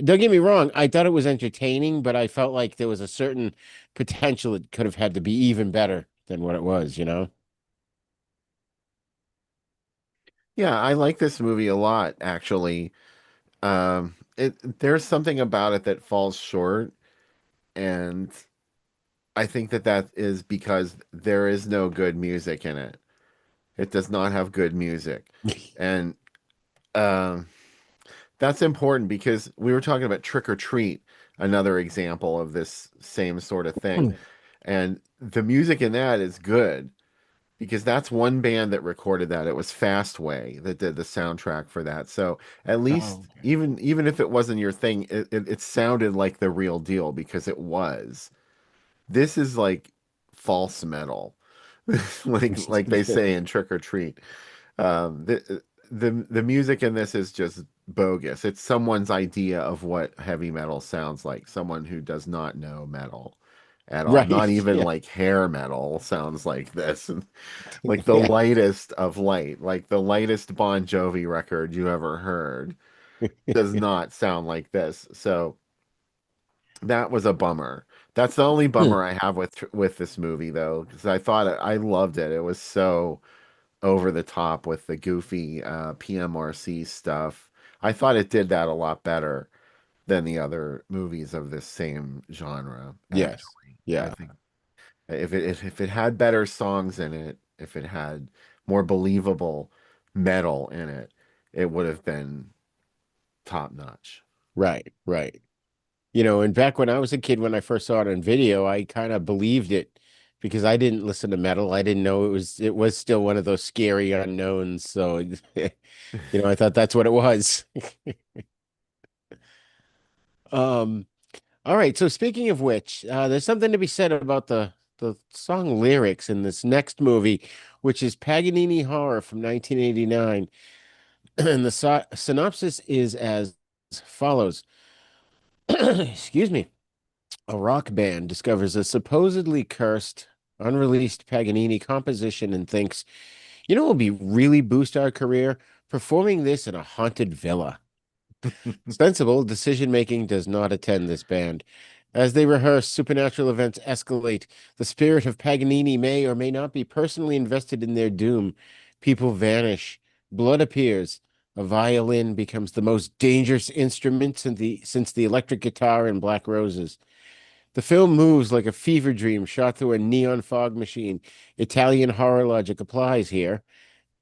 don't get me wrong, I thought it was entertaining, but I felt like there was a certain potential it could have had to be even better than what it was. Yeah, I like this movie a lot, actually. There's something about it that falls short, and I think that that is because there is no good music in it. It does not have good music. And um that's important because we were talking about Trick or Treat, another example of this same sort of thing. And the music in that is good because that's one band that recorded that. It was Fastway that did the soundtrack for that. So at Oh, least okay. even if it wasn't your thing, it sounded like the real deal because it was. This is like false metal, like they say in Trick or Treat. The music in this is just bogus. It's someone's idea of what heavy metal sounds like. Someone who does not know metal at all. Not Right. even Yeah. like hair metal sounds like this. Like the Yeah. lightest of light, like the lightest Bon Jovi record you ever heard does not sound like this. So that was a bummer. That's the only bummer I have with this movie though, because I loved it. It was so over the top with the goofy PMRC stuff. I thought it did that a lot better than the other movies of this same genre, Yes. actually. I Yeah. think if it had better songs in it, if it had more believable metal in it, it would have been top notch. Right. Right. And back when I was a kid, when I first saw it on video, I kind of believed it because I didn't listen to metal. I didn't know it was still one of those scary unknowns. So, I thought that's what it was. Um, all right. So speaking of which, there's something to be said about the song lyrics in this next movie, which is Paganini Horror from 1989. And the synopsis is as follows. Excuse me. A rock band discovers a supposedly cursed, unreleased Paganini composition and thinks, it will be really boost our career performing this in a haunted villa. Sensible decision making does not attend this band. As they rehearse, supernatural events escalate. The spirit of Paganini may or may not be personally invested in their doom. People vanish. Blood appears. A violin becomes the most dangerous instrument since the electric guitar in Black Roses. The film moves like a fever dream shot through a neon fog machine. Italian horror logic applies here.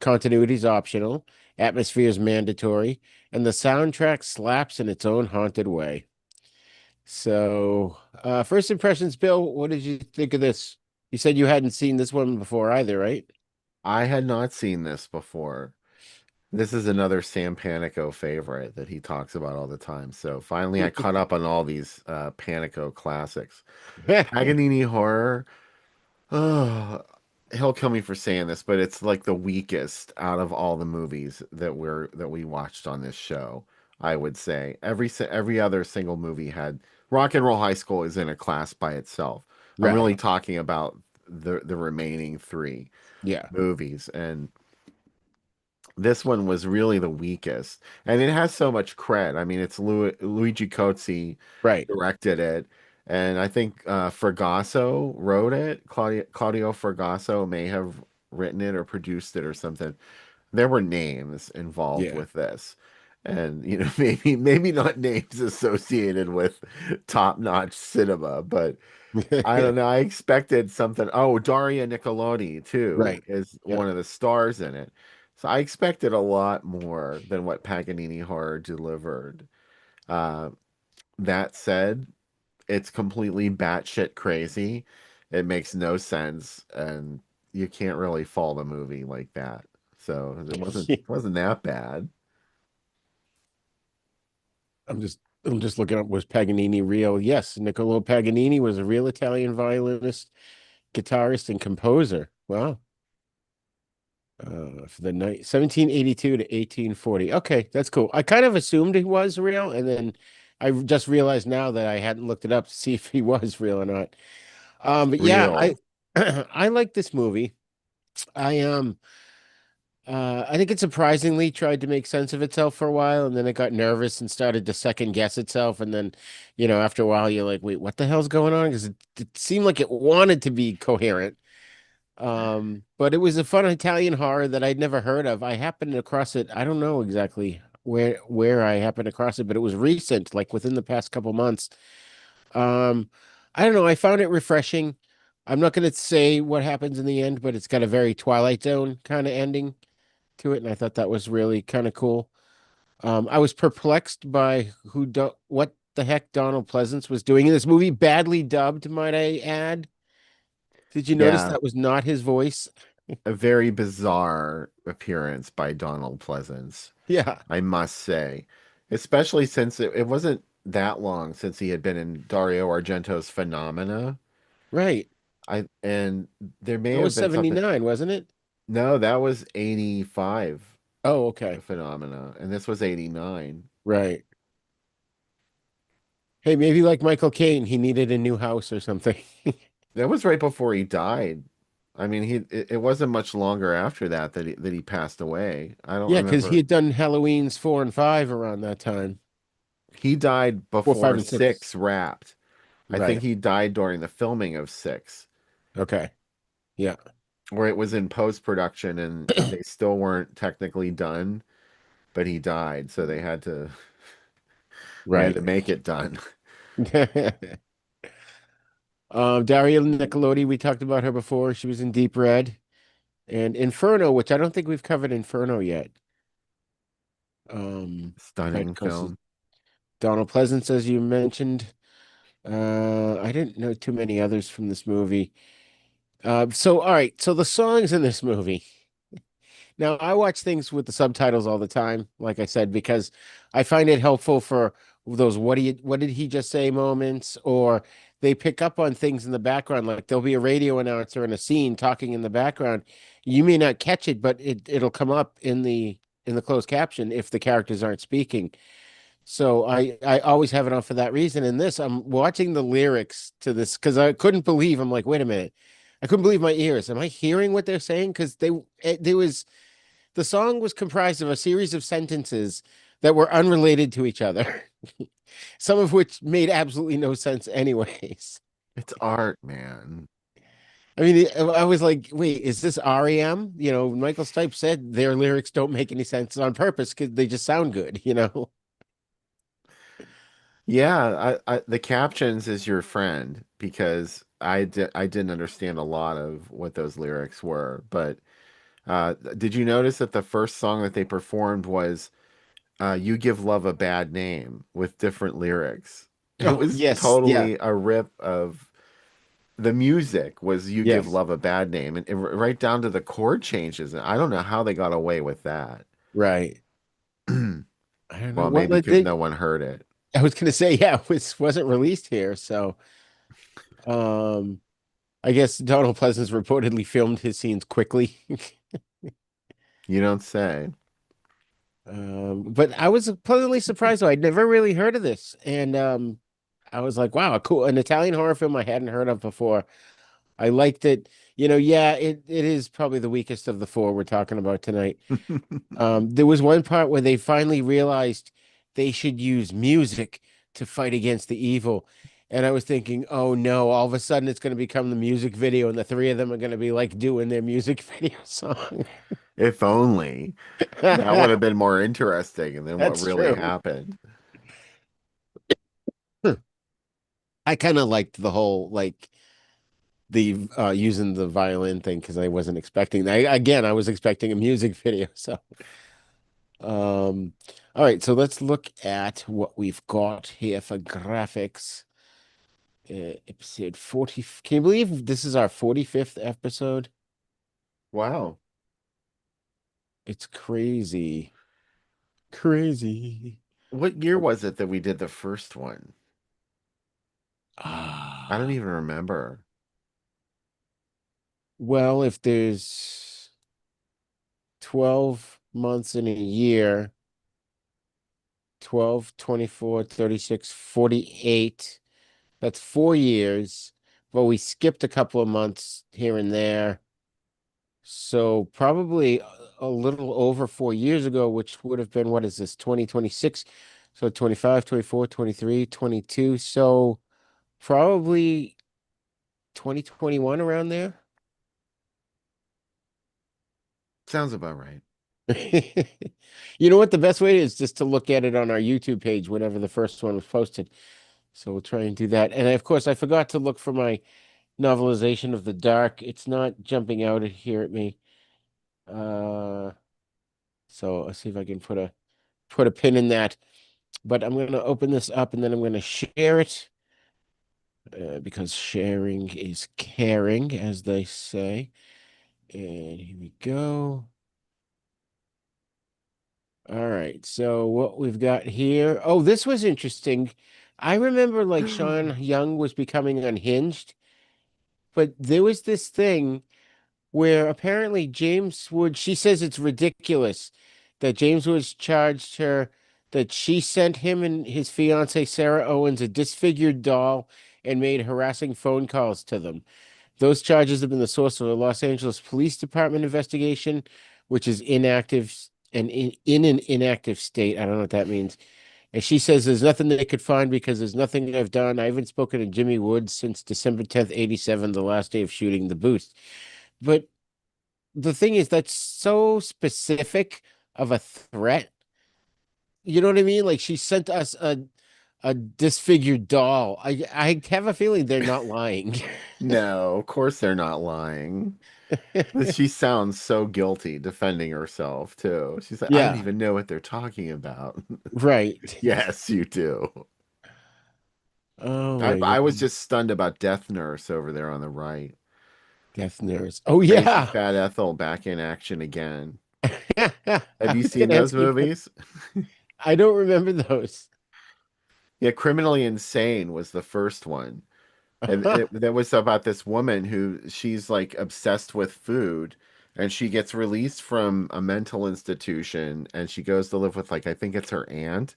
Continuity is optional, atmosphere is mandatory, and the soundtrack slaps in its own haunted way. So, first impressions, Bill, what did you think of this? You said you hadn't seen this one before either, right? I had not seen this before. This is another Sam Panico favorite that he talks about all the time. So finally, I caught up on all these Panico classics. Paganini horror. Oh, he'll kill me for saying this, but it's like the weakest out of all the movies that we watched on this show. I would say every other single movie had Rock and Roll High School is in a class by itself. I'm Right. really talking about the remaining three Yeah. movies, and this one was really the weakest, and it has so much cred. I mean, it's Luigi Cozzi Right. directed it, and I think Fragasso wrote it. Claudio Fragasso may have written it or produced it or something. There were names involved Yeah. with this, and maybe not names associated with top-notch cinema, but I don't know. I expected something. Oh, Daria Nicolodi too Right. is Yeah. one of the stars in it. So I expected a lot more than what Paganini Horror delivered. Uh, that said, it's completely batshit crazy. It makes no sense, and you can't really fault a movie like that. So it wasn't that bad. I'm just looking up, was Paganini real? Yes, Niccolo Paganini was a real Italian violinist, guitarist, and composer. Wow. For the night 1782 to 1840. Okay, that's cool. I kind of assumed he was real, and then I just realized now that I hadn't looked it up to see if he was real or not. But yeah, I Real. I like this movie. I I think it surprisingly tried to make sense of itself for a while, and then it got nervous and started to second guess itself. And then, after a while, you're like, wait, what the hell's going on? Because it seemed like it wanted to be coherent. But it was a fun Italian horror that I'd never heard of. I happened across it. I don't know exactly where I happened across it, but it was recent, like within the past couple months. Um, I don't know. I found it refreshing. I'm not going to say what happens in the end, but it's got a very Twilight Zone kind of ending to it, and I thought that was really kind of cool. I was perplexed by what the heck Donald Pleasance was doing in this movie, badly dubbed, might I add. Did you notice Yeah, that was not his voice? a very bizarre appearance by Donald Pleasance, Yeah, I must say, especially since it wasn't that long since he had been in Dario Argento's Phenomena. right. And there may That have was been something. 79, wasn't it? No, that was 85 Oh, okay. Phenomena, and this was 89. Right. Hey, maybe like Michael Caine, he needed a new house or something. That was right before he died. I mean, it wasn't much longer after that he passed away. I don't Yeah, because he remember. had done Halloween's 4 and 5 around that time. He died 4, 5, before and 6. six wrapped. I think Right. he died during the filming of six, Okay. Yeah. where it was in post production and they still weren't technically done, but he died, so they had Right. to make it done. Daria Nicolodi, we talked about her before. She was in Deep Red and Inferno, which I don't think we've covered Inferno yet. But Stunning of course, film. Donald Pleasance, as you mentioned. I didn't know too many others from this movie. So all right, so the songs in this movie. Now, I watch things with the subtitles all the time, like I said, because I find it helpful for those what did he just say moments, or they pick up on things in the background, like there'll be a radio announcer in a scene talking in the background. You may not catch it, but it'll come up in the closed caption if the characters aren't speaking. So I always have it on for that reason. In this, I'm watching the lyrics to this because I couldn't believe. I'm like, wait a minute. I couldn't believe my ears. Am I hearing what they're saying? Because there was the song was comprised of a series of sentences that were unrelated to each other, some of which made absolutely no sense anyways. It's art, man. I mean, I was like, wait, is this REM? Michael Stipe said their lyrics don't make any sense on purpose because they just sound good. Yeah, the captions is your friend because I didn't understand a lot of what those lyrics were. But did you notice that the first song that they performed was "You Give Love a Bad Name" with different lyrics? It Oh, was yes. Yeah. totally a rip of the music was "You Give Yes. Love a Bad Name" and right down to the chord changes. And I don't know how they got away with that. Right. I don't know. Well, Well, maybe it because no did. one heard it. I was gonna say, yeah, wasn't released here, so um I guess Donald Pleasance reportedly filmed his scenes quickly. You don't say. But I was pleasantly surprised though. I'd never really heard of this. And I was like, wow, cool. An Italian horror film I hadn't heard of before. I liked it. Yeah, it is probably the weakest of the four we're talking about tonight. There was one part where they finally realized they should use music to fight against the evil. And I was thinking, oh no, all of a sudden it's going to become the music video, and the three of them are going to be like doing their music video song. If only. That would have been more interesting than what That's really true. happened. I kind of liked the whole like the using the violin thing because I wasn't expecting that. Again, I was expecting a music video. So, um, all right, so let's look at what we've got here for graphics. Episode 40. Can you believe this is our 45th episode? Wow. It's crazy. Crazy. What year was it that we did the first one? I don't Ah, even remember. well, if there's 12 months in a year, 12, 24, 36, 48. That's 4 years. But we skipped a couple of months here and there. So probably a little over 4 years ago, which would have been, what is this, 2026? So 25, 24, 23, 22. So probably 2021 around there. Sounds about right. You know what? The best way is just to look at it on our YouTube page, whenever the first one was posted. So we'll try and do that. And of course, I forgot to look for my novelization of the dark. It's not jumping out here at me. Uh, so let's see if I can put a pin in that. But I'm gonna open this up and then I'm gonna share it because sharing is caring, as they say. And here we go. All right. So what we've got here. Oh, this was interesting. I remember like Sean Young was becoming unhinged, but there was this thing where apparently James Wood, she says it's ridiculous that James Woods charged her that she sent him and his fiancee Sarah Owens a disfigured doll and made harassing phone calls to them. Those charges have been the source of a Los Angeles Police Department investigation, which is inactive and in an inactive state. I don't know what that means. And she says there's nothing they could find because there's nothing I've done. I haven't spoken to Jimmy Woods since December 10th, 87, the last day of shooting the booth. But the thing is, that's so specific of a threat. You know what I mean? Like she sent us a disfigured doll. I have a feeling they're not lying. No, of course they're not lying. She sounds so guilty defending herself too. She's like, I don't Yeah, even know what they're talking about. right. Yes, you do. Oh I my I was God. just stunned about Death Nurse over there on the right. Death Nurse. Oh Crazy yeah. Fat Ethel back in action again. Have I you was seen gonna those ask you about, movies? I don't remember those. Yeah, Criminally Insane was the first one. And that was about this woman who she's like obsessed with food and she gets released from a mental institution and she goes to live with like I think it's her aunt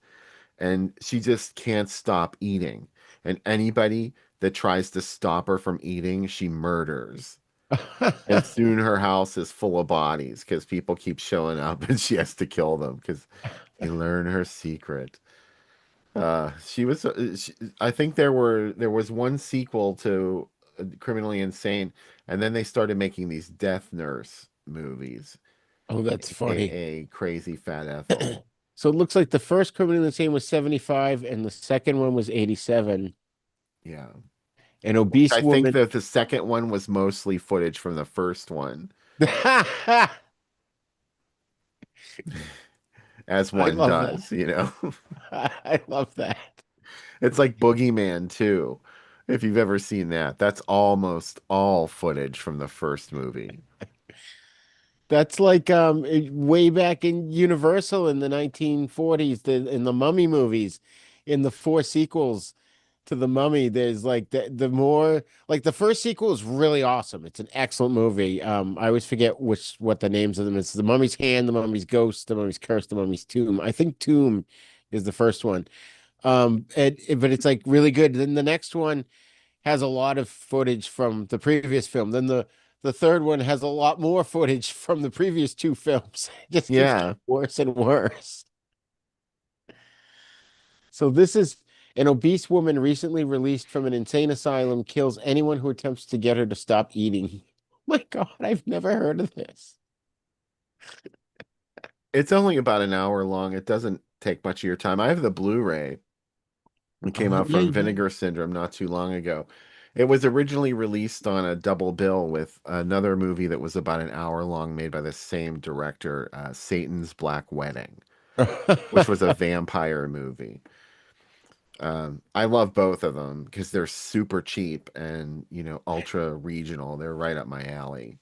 and she just can't stop eating. And anybody that tries to stop her from eating, she murders. And soon her house is full of bodies because people keep showing up and she has to kill them because they learn her secret. She was. I think there was one sequel to Criminally Insane, and then they started making these Death Nurse movies, Oh, that's funny. aka Crazy Fat Ethel. So it looks like the first Criminal Insane was 75 and the second one was 87. Yeah. An Which obese I think woman. that the second one was mostly footage from the first one, as I one love that. does, you know. I love that. It's like Boogeyman too. If you've ever seen that, that's almost all footage from the first movie. That's like way back in Universal in the 1940s, in the Mummy movies, in the four sequels to the Mummy. There's like the more like the first sequel is really awesome. It's an excellent movie. I always forget what the names of them. It's the Mummy's Hand, the Mummy's Ghost, the Mummy's Curse, the Mummy's Tomb. I think Tomb is the first one. But it's like really good. Then the next one has a lot of footage from the previous film. Then the third one has a lot more footage from the previous two films. It just keeps Yeah. getting worse and worse. So this is an obese woman recently released from an insane asylum kills anyone who attempts to get her to stop eating. My God, I've never heard of this. It's only about an hour long. It doesn't take much of your time. I have the Blu-ray. It came Oh out yeah, from you did. Vinegar Syndrome not too long ago. It was originally released on a double bill with another movie that was about an hour long, made by the same director, Satan's Black Wedding, which was a vampire movie. I love both of them because they're super cheap and, ultra regional. They're right up my alley.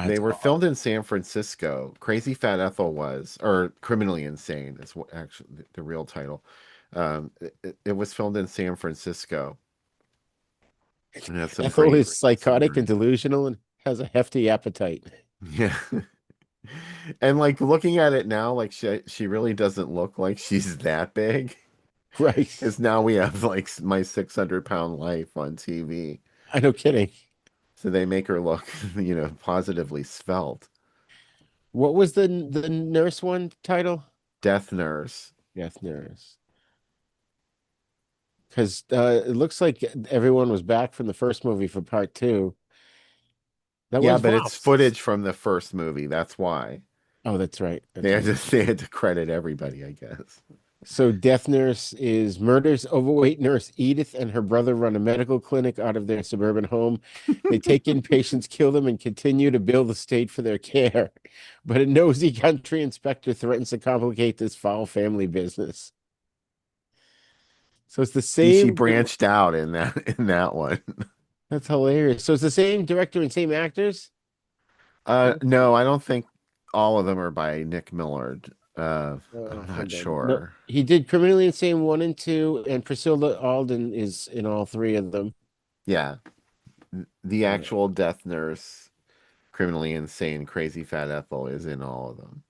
They That's were awesome. filmed in San Francisco. Crazy Fat Ethel was, or Criminally Insane is what actually the real title. It was filmed in San Francisco and has some Ethel great is psychotic and scenery. delusional and has a hefty appetite. Yeah. And like looking at it now, like she really doesn't look like she's that big. Right. Because now we have like my 600-pound life on TV. I no kidding. So they make her look, positively svelte. What was the nurse one title? Death Nurse. Death Nurse. Because it looks like everyone was back from the first movie for part two. That Yeah, was but wow. it's footage from the first movie. That's why. Oh, that's right. They That's had right. to they had to credit everybody, I guess. So Death Nurse is murders overweight nurse Edith and her brother run a medical clinic out of their suburban home. They take in patients, kill them, and continue to bill the state for their care. But a nosy country inspector threatens to complicate this foul family business. So it's the See, she same. branched out in that one. That's hilarious. So it's the same director and same actors? No, I don't think all of them are by Nick Millard. I'm Oh, not hold on. No, sure. he did Criminally Insane 1 and 2, and Priscilla Alden is in all three of them. Yeah, the Uh, actual Death Nurse, Criminally Insane, Crazy Fat Ethel is in all of them.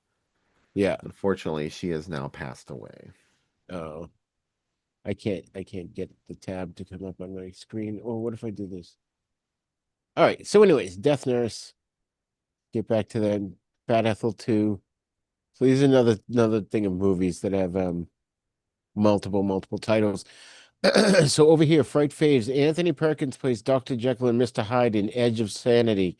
yeah. Unfortunately, she has now passed away. Oh, I can't get the tab to come up on my screen. Or what if I do this? All right. So, anyways, Death Nurse. Get back to that. Fat Ethel 2. So these are another thing of movies that have multiple titles. So over here, Fright Faves. Anthony Perkins plays Dr. Jekyll and Mr. Hyde in Edge of Sanity,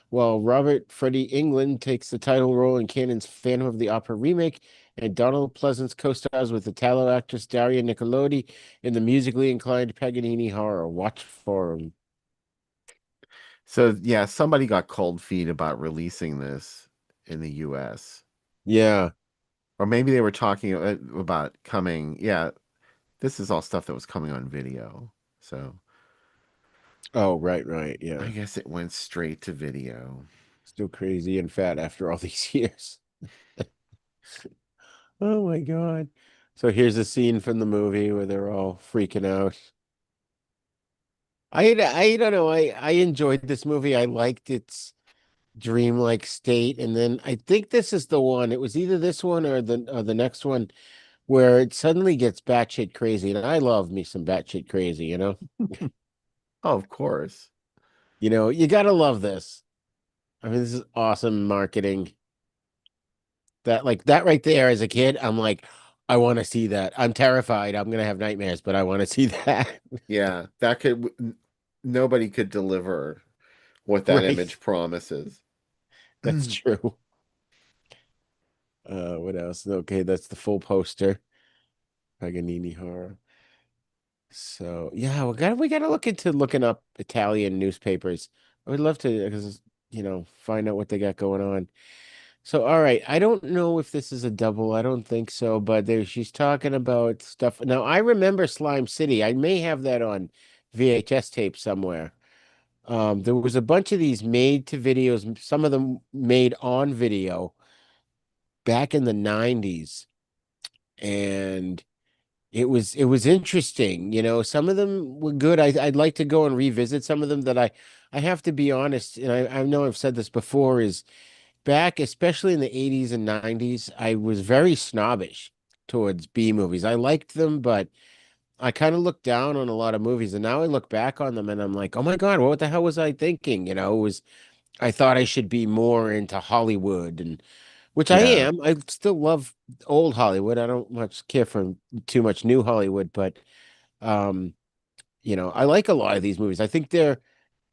while Robert Freddie England takes the title role in Cannon's Phantom of the Opera remake, and Donald Pleasance co-stars with Italo actress Daria Nicolodi in the musically inclined Paganini horror. Watch for him. So yeah, somebody got cold feet about releasing this in the US. Yeah. Or maybe they were talking about coming. Yeah, this is all stuff that was coming on video. So Oh, right. I Yeah. guess it went straight to video. Still crazy and fat after all these years. Oh my God. So here's a scene from the movie where they're all freaking out. I don't know. I enjoyed this movie. I liked its dreamlike state. And then I think this is the one. It was either this one or the next one where it suddenly gets batshit crazy. And I love me some batshit crazy, you know? Oh, of course. You know, you gotta love this. I mean, this is awesome marketing. That like that right there as a kid, I'm like, I want to see that. I'm terrified. I'm gonna have nightmares, but I want to see that. Yeah, nobody could deliver what that Right. image promises. That's true. What else? Okay, that's the full poster. Paganini horror. So yeah, we gotta look into looking up Italian newspapers. I would love to, because find out what they got going on. So all right, I don't know if this is a double. I don't think so, but she's talking about stuff. Now I remember Slime City. I may have that on VHS tape somewhere. There was a bunch of these made to videos, some of them made on video back in the 90s, and it was interesting. Some of them were good. I'd like to go and revisit some of them that I have to be honest, and I know I've said this before, is back, especially in the 80s and 90s, I was very snobbish towards B movies. I liked them, but I kind of looked down on a lot of movies, and now I look back on them and I'm like, oh my God, what the hell was I thinking? I thought I should be more into Hollywood, and which I Yeah. am. I still love old Hollywood. I don't much care for too much new Hollywood, but um, I like a lot of these movies. I think they're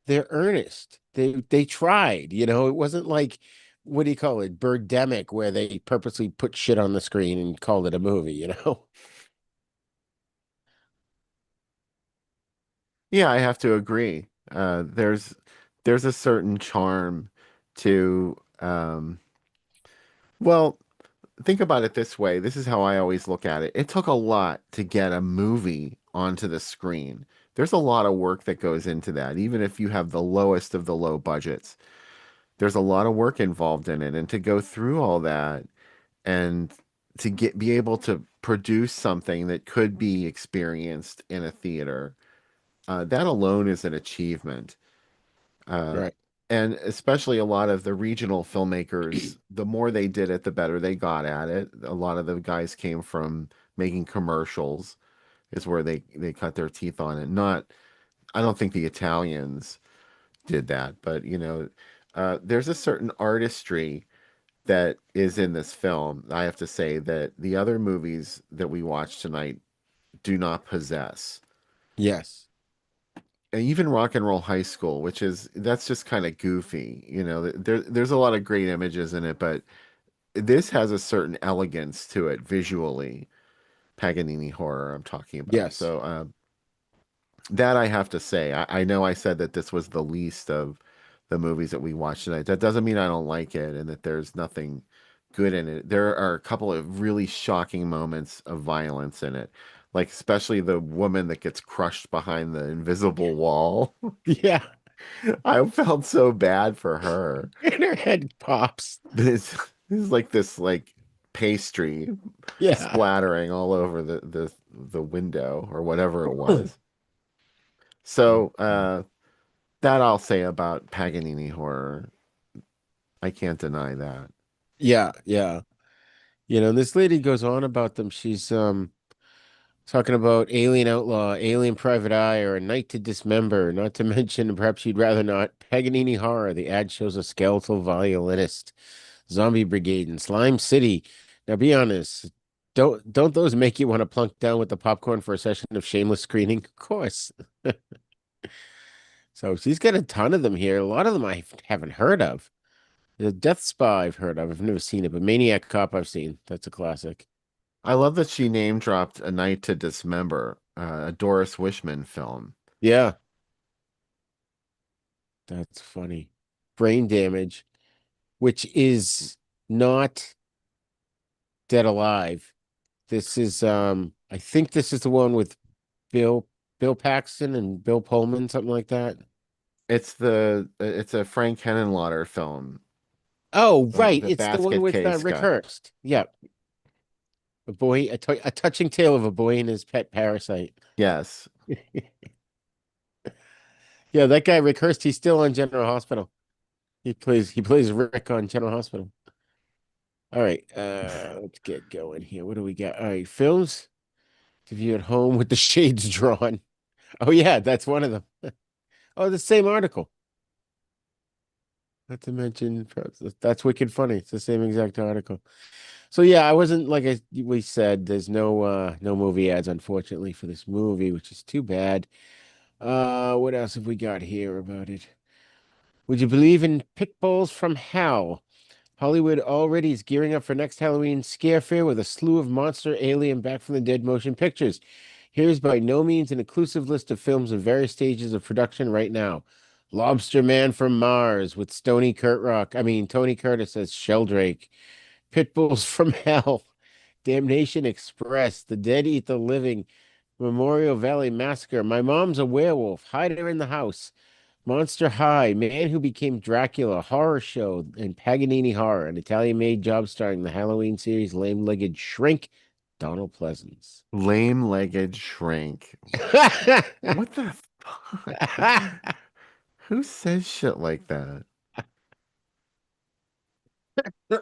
earnest. They tried, it wasn't like, what do you call it, Birdemic, where they purposely put shit on the screen and called it a movie. Yeah, I have to agree. There's a certain charm to well, think about it this way. This is how I always look at it. It took a lot to get a movie onto the screen. There's a lot of work that goes into that, even if you have the lowest of the low budgets. There's a lot of work involved in it, and to go through all that and to be able to produce something that could be experienced in a theater, that alone is an achievement. Uh, Right. and especially a lot of the regional filmmakers, the more they did it, the better they got at it. A lot of the guys came from making commercials, is where they cut their teeth on it. Not, I don't think the Italians did that, but there's a certain artistry that is in this film. I have to say that the other movies that we watched tonight do not possess. Yes. And even Rock and Roll High School, which that's just kind of goofy. There's a lot of great images in it, but this has a certain elegance to it visually. Paganini horror, I'm talking about. Yes. So that I have to say, I know I said that this was the least of the movies that we watched tonight. That doesn't mean I don't like it and that there's nothing good in it. There are a couple of really shocking moments of violence in it, like especially the woman that gets crushed behind the invisible wall. Yeah. I felt so bad for her. And her head pops. This is like this like pastry Yeah. splattering all over the window or whatever it was. So that I'll say about Paganini horror. I can't deny that. Yeah. Yeah. This lady goes on about them. She's talking about Alien Outlaw, Alien Private Eye, or A Night to Dismember, not to mention, perhaps you'd rather not, Paganini Horror. The ad shows a skeletal violinist, Zombie Brigade, and Slime City. Now, be honest, don't those make you want to plunk down with the popcorn for a session of shameless screening? Of course. So she's got a ton of them here. A lot of them I haven't heard of. The Death Spa I've heard of. I've never seen it, but Maniac Cop I've seen. That's a classic. I love that she name dropped A Night to Dismember, a Doris Wishman film. Yeah, that's funny. Brain Damage, which is not Dead Alive. This is I think this is the one with Bill Bill Paxton and Bill Pullman, something like that. It's a Frank Henenlotter film, Oh, right. the It's the one basket with case Rick guy. Hurst. Yeah. A touching tale of a boy and his pet parasite. Yes. Yeah, that guy Rick Hurst, he's still on General Hospital. He plays Rick on General Hospital. All right, let's get going here. What do we got? All right, films to view at home with the shades drawn. Oh yeah, that's one of them. Oh, the same article. Not to mention, that's wicked funny. It's the same exact article. So yeah, I wasn't like we said. There's no movie ads, unfortunately, for this movie, which is too bad. What else have we got here about it? Would you believe in pit bulls from hell? Hollywood already is gearing up for next Halloween scare fair with a slew of monster, alien, back from the dead motion pictures. Here's by no means an inclusive list of films in various stages of production right now. Lobster Man from Mars with Tony Curtis as Sheldrake. Pitbulls from Hell. Damnation Express. The Dead Eat the Living. Memorial Valley Massacre. My Mom's a Werewolf. Hide Her in the House. Monster High, Man Who Became Dracula, Horror Show, and Paganini Horror, an Italian-made job starring the Halloween series Lame-Legged Shrink, Donald Pleasance. Lame-legged shrink. What the fuck? Who says shit like that?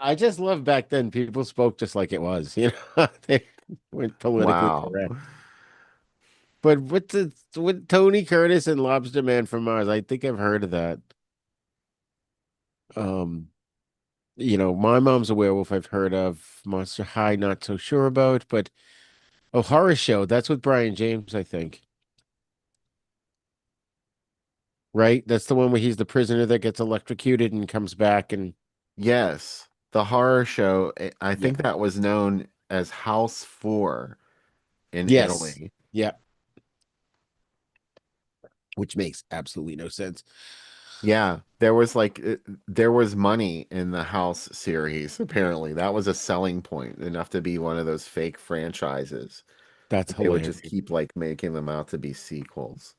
I just love back then people spoke just like it was, they weren't politically Wow. correct. But with Tony Curtis and Lobster Man from Mars, I think I've heard of that. Um, My Mom's a Werewolf I've heard of. Monster High, not so sure about, but Horror Show, that's with Brian James, I think. Right? That's the one where he's the prisoner that gets electrocuted and comes back and Yes, the horror show. I yeah. think that was known as House 4 in Yes. Italy. Yeah. Which makes absolutely no sense. Yeah, there was money in the House series, apparently. That was a selling point, enough to be one of those fake franchises. That's They would just hilarious. keep like making them out to be sequels.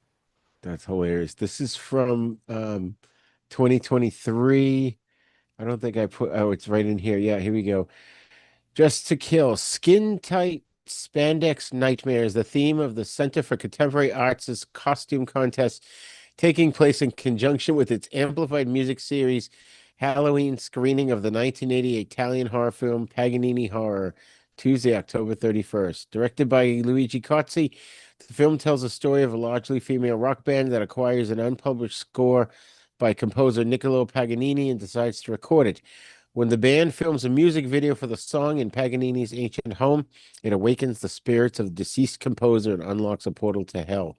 That's hilarious. This is from 2023. I don't think I put it's right in here. Yeah, here we go. Just to Kill, Skin Tight Spandex Nightmare is the theme of the Center for Contemporary Arts' costume contest, taking place in conjunction with its amplified music series, Halloween screening of the 1980 Italian horror film Paganini Horror, Tuesday, October 31st. Directed by Luigi Cozzi, the film tells the story of a largely female rock band that acquires an unpublished score by composer Niccolo Paganini and decides to record it. When the band films a music video for the song in Paganini's ancient home, it awakens the spirits of the deceased composer and unlocks a portal to hell.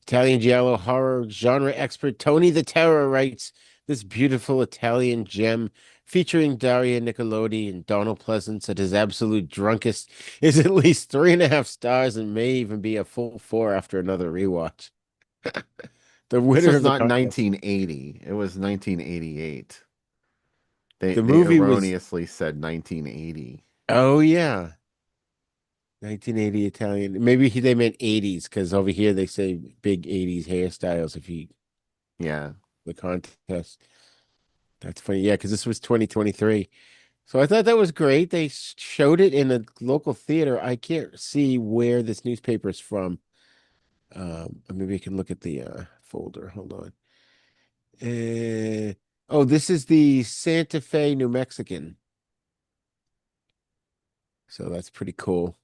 Italian giallo horror genre expert Tony the Terror writes, this beautiful Italian gem featuring Daria Nicolodi and Donald Pleasance at his absolute drunkest is at least 3.5 stars and may even be a full 4 after another rewatch. The This winner was of the not contest. 1980. It was 1988. The They movie was, erroneously said 1980. oh yeah, 1980 Italian. Maybe they meant 80s because over here they say big 80s hairstyles if you Yeah. the contest. That's funny. Yeah, because this was 2023. So I thought that was great. They showed it in a local theater. I can't see where this newspaper is from. Maybe I can look at the folder. Hold on. Oh, this is the Santa Fe, New Mexican. So that's pretty cool.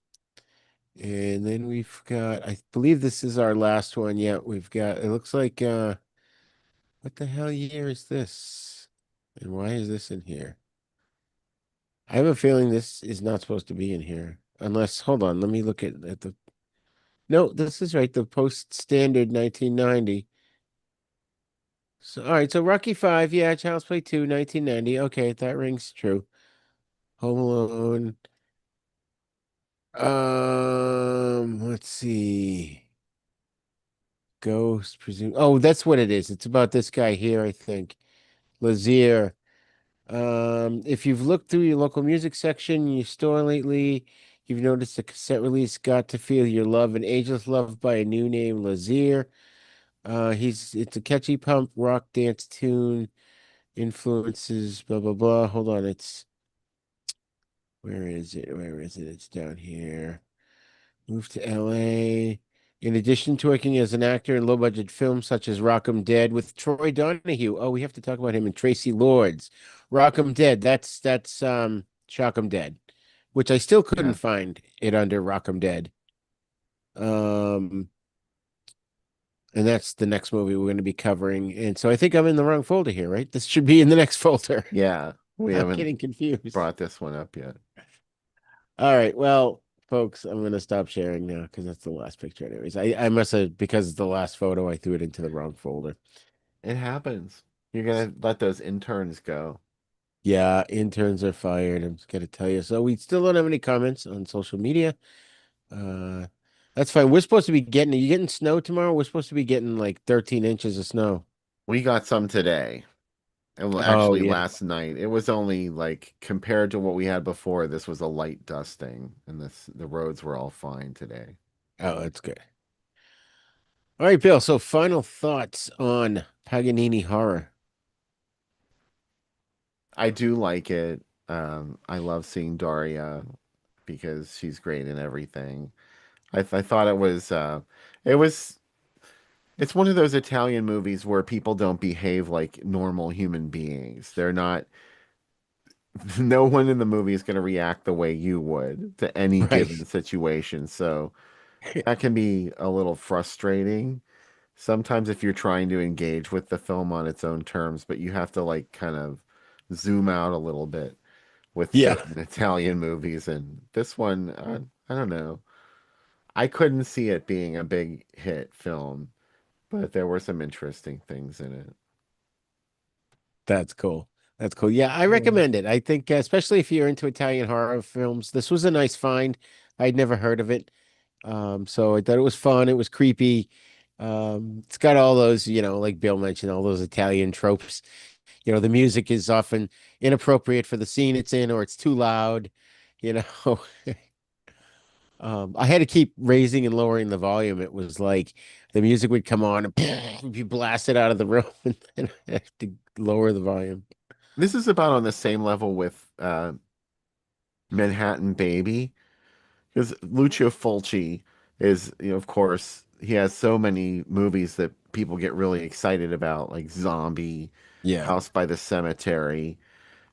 And then we've got, I believe this is our last one. Yeah, we've got, it looks like, what the hell year is this? And why is this in here? I have a feeling this is not supposed to be in here. Unless, hold on, let me look at the, no, this is right, the post standard 1990. So, all right, so Rocky 5, yeah, Child's Play 2, 1990. Okay, that rings true. Home Alone. Let's see. Ghost, presume. Oh, that's what it is. It's about this guy here, I think. Lazier. If you've looked through your local music section in your store lately, you've noticed the cassette release Got to Feel Your Love and Ageless Love by a new name, Lazier. It's a catchy pump rock dance tune, influences, blah blah blah. Hold on, where is it? Where is it? It's down here. Moved to LA. In addition to working as an actor in low-budget films such as Rock'em Dead with Troy Donahue. Oh, we have to talk about him and Tracy Lords. Rock'em Dead. That's Shock'em Dead, which I still couldn't Yeah. find it under Rock'em Dead. Um, and that's the next movie we're going to be covering. And so I think I'm in the wrong folder here, right? This should be in the next folder. Yeah. We I'm haven't getting confused. brought this one up yet. All right. Well, folks, I'm going to stop sharing now because that's the last picture anyways. I must have, because it's the last photo, I threw it into the wrong folder. It happens. You're gonna let those interns go. Yeah, interns are fired. I'm just gonna tell you. So we still don't have any comments on social media. Uh, that's fine. We're supposed to be getting. Are you getting snow tomorrow? We're supposed to be getting like 13 inches of snow. We got some today. And Oh actually, yeah. last night it was only like compared to what we had before. This was a light dusting, and the roads were all fine today. Oh, that's good. All right, Bill. So final thoughts on Paganini horror. I do like it. I love seeing Daria because she's great in everything. I thought it was it's one of those Italian movies where people don't behave like normal human beings. They're not. No one in the movie is going to react the way you would to any given Right. situation. So that can be a little frustrating sometimes if you're trying to engage with the film on its own terms, but you have to like kind of zoom out a little bit with Yeah, certain Italian movies. And this one, I don't know. I couldn't see it being a big hit film, but there were some interesting things in it. that's cool. That's cool. Yeah, I Yeah. recommend it. I think, especially if you're into Italian horror films, this was a nice find. I'd never heard of it. So I thought it was fun. It was creepy. It's got all those, like Bill mentioned, all those Italian tropes. The music is often inappropriate for the scene it's in, or it's too loud. You know, I had to keep raising and lowering the volume. It was like the music would come on and be blasted out of the room, and then I have to lower the volume. This is about on the same level with Manhattan Baby. Because Lucio Fulci is, of course, he has so many movies that people get really excited about, like Zombie, Yeah, House by the Cemetery.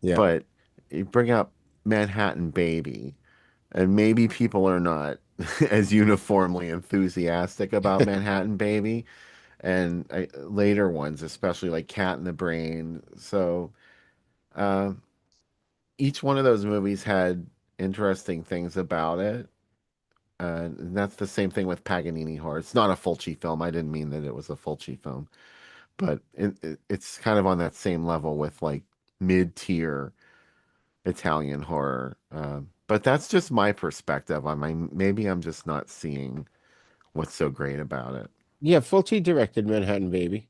yeah, But you bring up Manhattan Baby, and maybe people are not as uniformly enthusiastic about Manhattan Baby, and later ones, especially like Cat in the Brain. So uh, each one of those movies had interesting things about it. And that's the same thing with Paganini horror. It's not a Fulci film. I didn't mean that it was a Fulci film, but it's kind of on that same level with like mid-tier Italian horror. But that's just my perspective. I mean, maybe I'm just not seeing what's so great about it. yeah. Fulci directed Manhattan Baby.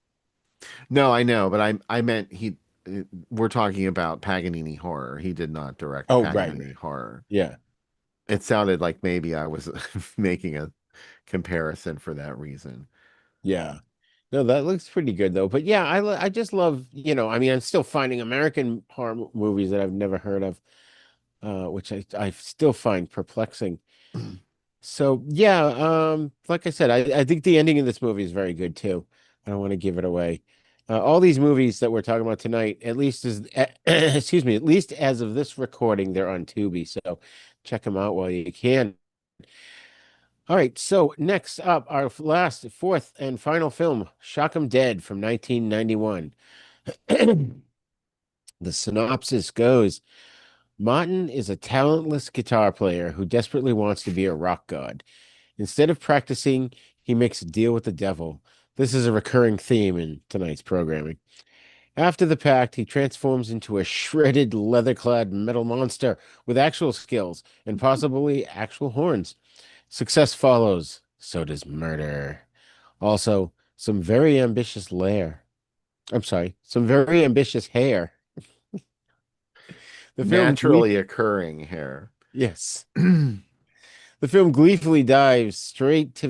No, I know, but I meant we're talking about Paganini horror. He did not direct Oh, right, Paganini horror. yeah, It sounded like maybe I was making a comparison for that reason. yeah. No, that looks pretty good though. But yeah, I just love, I mean, I'm still finding American horror movies that I've never heard of, which I still find perplexing. So yeah, like I said, I think the ending of this movie is very good too. I don't want to give it away. All these movies that we're talking about tonight, at least excuse me, at least as of this recording, they're on Tubi. So check them out while you can. All right, so next up, our last, fourth, and final film, Shock 'em Dead from 1991. The synopsis goes, Martin is a talentless guitar player who desperately wants to be a rock god. Instead of practicing, he makes a deal with the devil. This is a recurring theme in tonight's programming. After the pact, he transforms into a shredded, leather-clad metal monster with actual skills and possibly actual horns. Success follows, so does murder. Also, some very ambitious lair. I'm sorry, some very ambitious hair. The film glee Naturally occurring here. Yes. The film gleefully dives straight to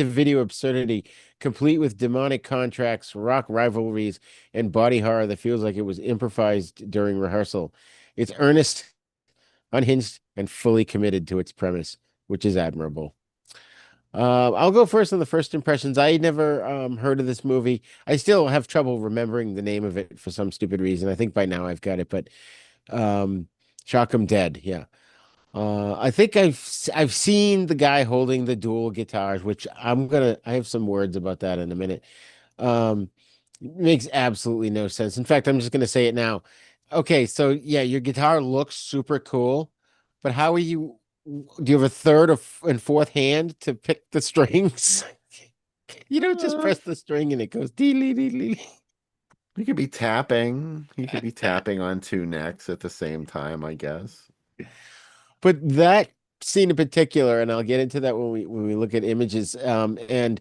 video absurdity, complete with demonic contracts, rock rivalries, and body horror that feels like it was improvised during rehearsal. It's earnest, unhinged, and fully committed to its premise, which is admirable. I'll go first on the first impressions. I never heard of this movie. I still have trouble remembering the name of it for some stupid reason. I think by now I've got it, but um, Shock 'em Dead. Yeah. I think I've seen the guy holding the dual guitars, which I have some words about that in a minute. Um, makes absolutely no sense. In fact, I'm just gonna say it now. Okay, so yeah, your guitar looks super cool, but how are you? Do you have a third and fourth hand to pick the strings? You don't just Uh, press the string and it goes dee lee dee lee. He could be tapping. He could be tapping on two necks at the same time, I guess. But that scene in particular, and I'll get into that when we look at images, and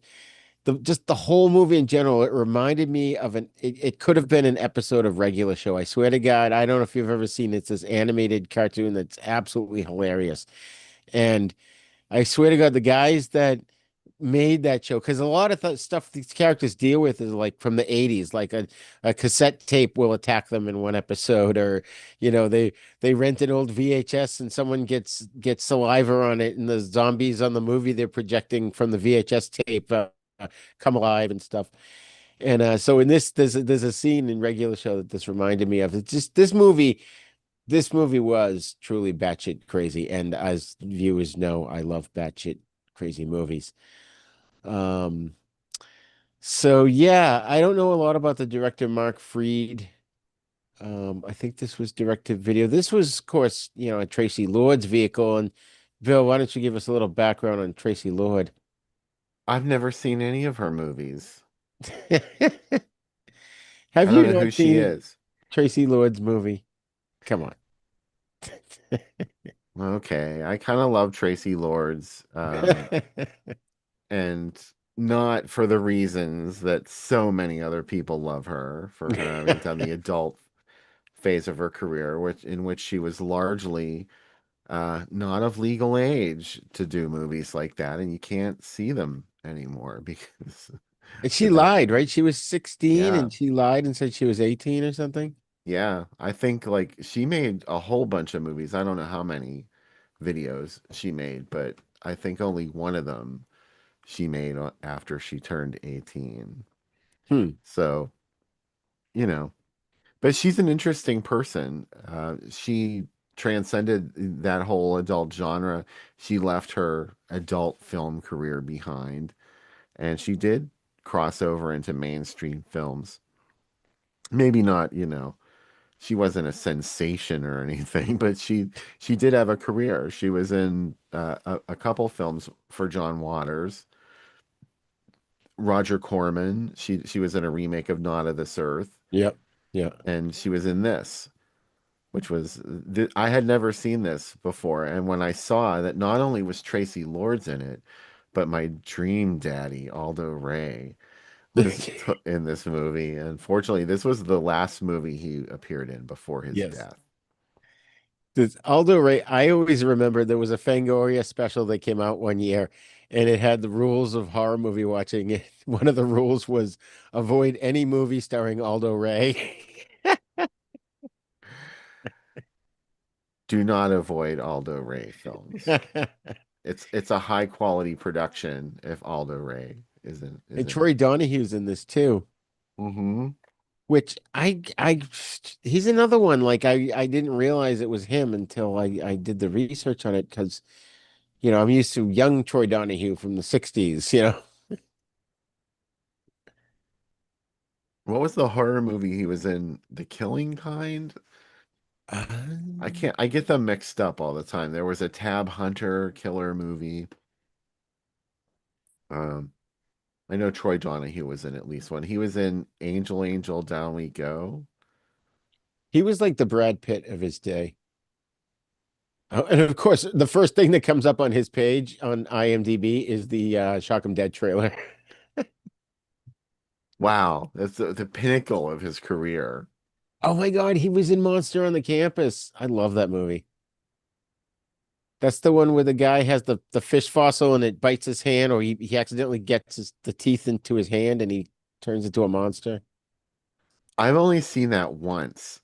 just the whole movie in general, it reminded me of it could have been an episode of Regular Show. I swear to God, I don't know if you've ever seen it. It's this animated cartoon that's absolutely hilarious. And I swear to God, the guys that made that show, because a lot of stuff these characters deal with is like from the 80s, like a cassette tape will attack them in one episode, or they rent an old VHS and someone gets saliva on it, and the zombies on the movie they're projecting from the VHS tape come alive and stuff. And so in this, there's a scene in Regular Show that this reminded me of. It's just this movie was truly batshit crazy, and as viewers know, I love batshit crazy movies. Um, so yeah, I don't know a lot about the director Mark Freed. I think this was directed video. This was, of course, a Tracy Lord's vehicle. And Bill, why don't you give us a little background on Tracy Lord? I've never seen any of her movies. Have I you don't know who not she seen is. Tracy Lord's movie? Come on. Okay, I kind of love Tracy Lords, and not for the reasons that so many other people love her for her having done the adult phase of her career, which she was largely not of legal age to do movies like that, and you can't see them anymore because And she that, lied, right? She was 16 yeah, and she lied and said she was 18 or something. yeah. I think like she made a whole bunch of movies. I don't know how many videos she made, but I think only one of them she made after she turned 18. Hmm. So, you know, but she's an interesting person. She transcended that whole adult genre. She left her adult film career behind, and she did cross over into mainstream films. Maybe not, she wasn't a sensation or anything, but she did have a career. She was in a couple films for John Waters, Roger Corman. She was in a remake of Not of This Earth, Yep. Yeah. and she was in this, which was I had never seen this before. And when I saw that not only was Tracy Lords in it, but my dream daddy Aldo Ray was in this movie. Unfortunately, this was the last movie he appeared in before his Yes. death. This Aldo Ray, I always remember there was a Fangoria special that came out one year and it had the rules of horror movie watching. One of the rules was avoid any movie starring Aldo Ray. Do not avoid Aldo Ray films. It's a high quality production if Aldo Ray is And in it. Troy Donahue's in this too, Mm-hmm. which he's another one. Like I didn't realize it was him until I did the research on it because, I'm used to young Troy Donahue from the 60s. What was the horror movie he was in? The Killing Kind? I get them mixed up all the time. There was a Tab Hunter killer movie. Um, I know Troy Donahue was in at least one. He was in Angel Angel Down We Go. He was like the Brad Pitt of his day. Oh, and of course, the first thing that comes up on his page on IMDb is the Shock 'em Dead trailer. Wow, that's the pinnacle of his career. Oh my God, he was in Monster on the Campus. I love that movie. That's the one where the guy has the fish fossil and it bites his hand, or he accidentally gets the teeth into his hand and he turns into a monster. I've only seen that once,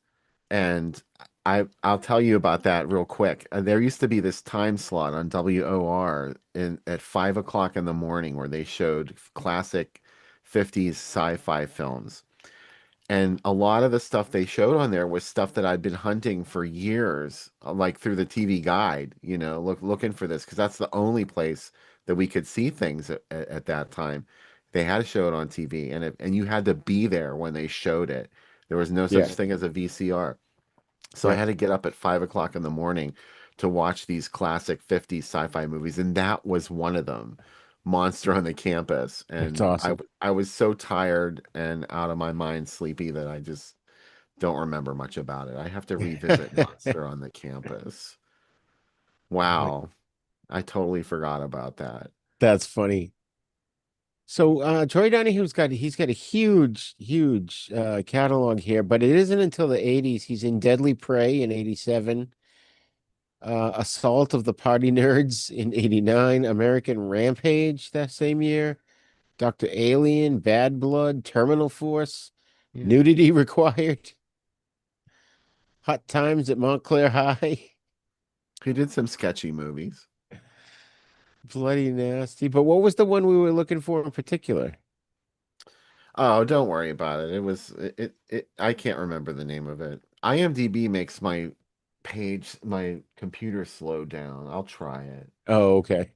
and I'll tell you about that real quick. There used to be this time slot on WOR at 5 o'clock in the morning where they showed classic 50s sci-fi films. And a lot of the stuff they showed on there was stuff that I'd been hunting for years, like through the TV guide, looking for this because that's the only place that we could see things at that time. They had to show it on TV, and you had to be there when they showed it. There was no such Yeah. thing as a VCR. So I Yeah. had to get up at 5 o'clock in the morning to watch these classic 50s sci-fi movies, and that was one of them. monster on the campus, That's and awesome. I was so tired and out of my mind sleepy that I just don't remember much about it. I have to revisit Monster on the Campus. Wow, I totally forgot about that. That's funny. So Troy Donahue's got a huge catalog here, but it isn't until the 80s. He's in Deadly Prey in 87, Assault of the Party Nerds in 89, American Rampage that same year, Dr. Alien, Bad Blood, Terminal Force, Yeah, Nudity Required, Hot Times at Montclair High, he did some sketchy movies. Bloody Nasty. But what was the one we were looking for in particular? Oh, don't worry about it. It was I can't remember the name of it. IMDb makes my computer slow down. I'll try it. Oh, okay.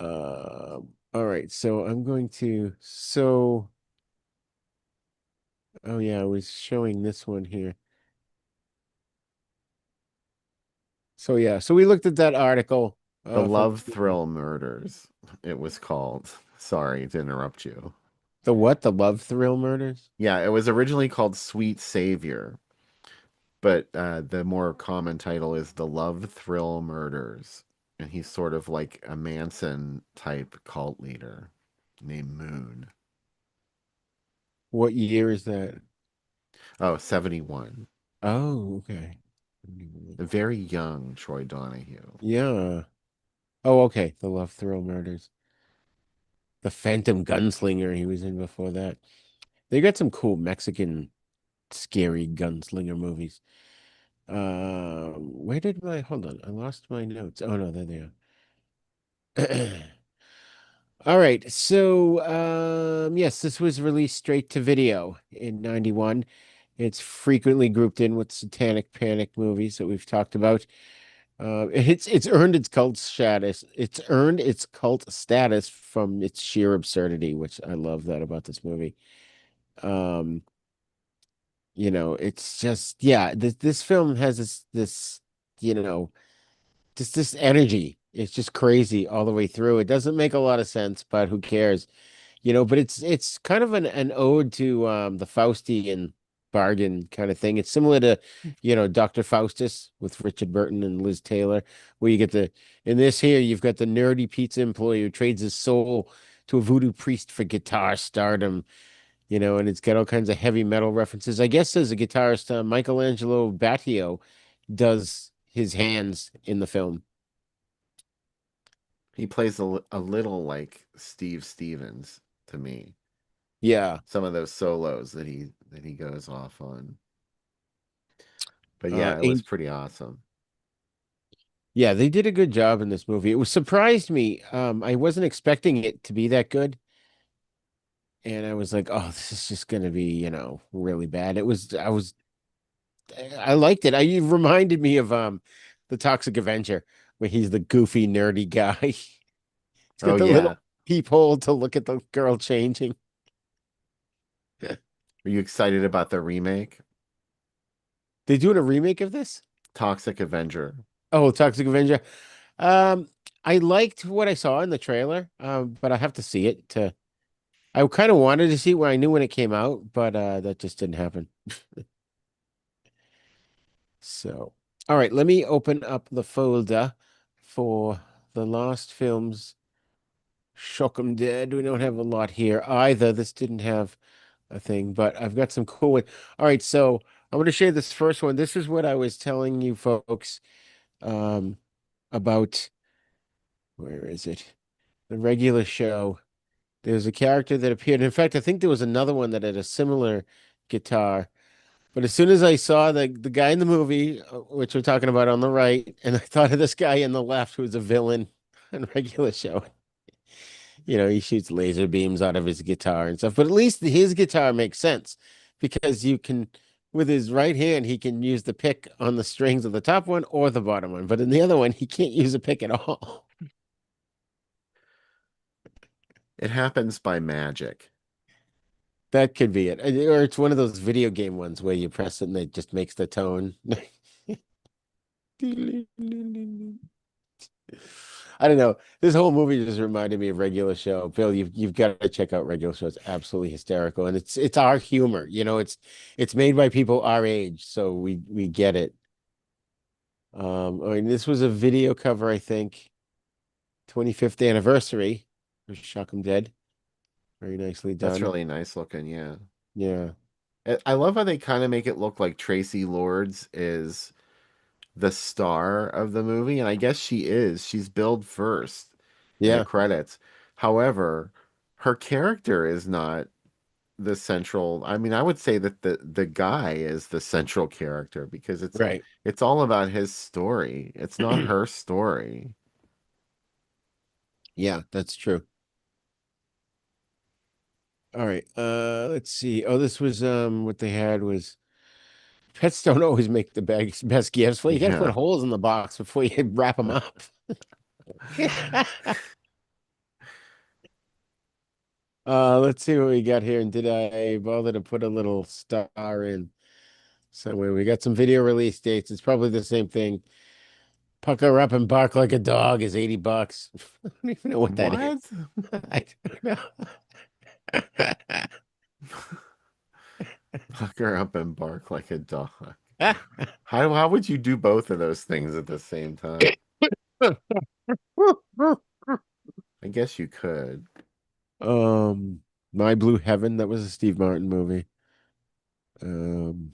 All right. So I'm going to, oh yeah, I was showing this one here. So yeah, so we looked at that article The from Love Thrill Murders, it was called. Sorry to interrupt you. the what? The Love Thrill Murders? Yeah, it was originally called Sweet Savior, but the more common title is The Love Thrill Murders. And he's sort of like a Manson type cult leader named Moon. What year is that? Oh, 71. Oh, okay. A very young Troy Donahue. Yeah. Oh, okay. The Love Thrill Murders. The Phantom Gunslinger he was in before that. They got some cool Mexican scary gunslinger movies. Where did my hold on? I lost my notes. Oh no, there they are. All right. So, yes, this was released straight to video in 91. It's frequently grouped in with Satanic Panic movies that we've talked about. It's earned its cult status. It's earned its cult status from its sheer absurdity, which I love that about this movie. Um, it's just yeah, this film has this, you know, just this energy. It's just crazy all the way through. It doesn't make a lot of sense, but who cares? But it's kind of an ode to the Faustian bargain kind of thing. It's similar to, Dr. Faustus with Richard Burton and Liz Taylor, where you get in this here, you've got the nerdy pizza employee who trades his soul to a voodoo priest for guitar stardom, and it's got all kinds of heavy metal references. I guess as a guitarist, Michelangelo Battio does his hands in the film. He plays a little like Steve Stevens to me. Yeah. Some of those solos that he goes off on. But Uh, yeah, it was An- pretty awesome. Yeah, they did a good job in this movie. It was surprised me. I wasn't expecting it to be that good. And I was like, oh, this is just gonna be, really bad. I liked it. It reminded me of the Toxic Avenger, where he's the goofy, nerdy guy. He's Oh got the yeah. little peephole to look at the girl changing. Are you excited about the remake? They doing a remake of this? Toxic Avenger. Oh, Toxic Avenger. Um, I liked what I saw in the trailer, but I have to see it to. I kind of wanted to see it when I knew when it came out, but that just didn't happen. So, all right, let me open up the folder for the last films. Shock 'em dead. We don't have a lot here either. This didn't have a thing, but I've got some cool one. All right, so I'm going to share this first one. This is what I was telling you folks um, about. Where is it? The regular show. There's a character that appeared. In fact, I think there was another one that had a similar guitar. But as soon as I saw the guy in the movie, which we're talking about on the right, and I thought of this guy on the left who's a villain on regular show. He shoots laser beams out of his guitar and stuff. But at least his guitar makes sense because with his right hand, he can use the pick on the strings of the top one or the bottom one. But in the other one, he can't use a pick at all. It happens by magic. That could be it. Or it's one of those video game ones where you press it and it just makes the tone. I I don't know. This whole movie just reminded me of Regular Show. Bill, you've got to check out Regular Show. It's absolutely hysterical, and it's our humor. It's made by people our age, so we get it. I mean, this was a video cover, I think, 25th anniversary for Shock 'em Dead. Very nicely That's done. really nice looking. Yeah. Yeah, I love how they kind of make it look like Tracy Lords is the star of the movie, and I guess she is. She's billed first in the yeah, credits. However, her character is not the central. I mean, I would say that the guy is the central character because right. it's all about his story. It's not her story. Yeah, that's true. All right. Let's see. Oh, this was what they had was pets don't always make the best gifts. Well, you got to put Yeah. holes in the box before you wrap them up. Let's see what we got here. And did I bother to put a little star in somewhere? We got some video release dates. It's probably the same thing. Pucker up and bark like a dog is $80. I don't even know what that is. What? I don't know. Puck her up and bark like a dog. How would you do both of those things at the same time? I guess you could. Um, My Blue Heaven, that was a Steve Martin movie. Um,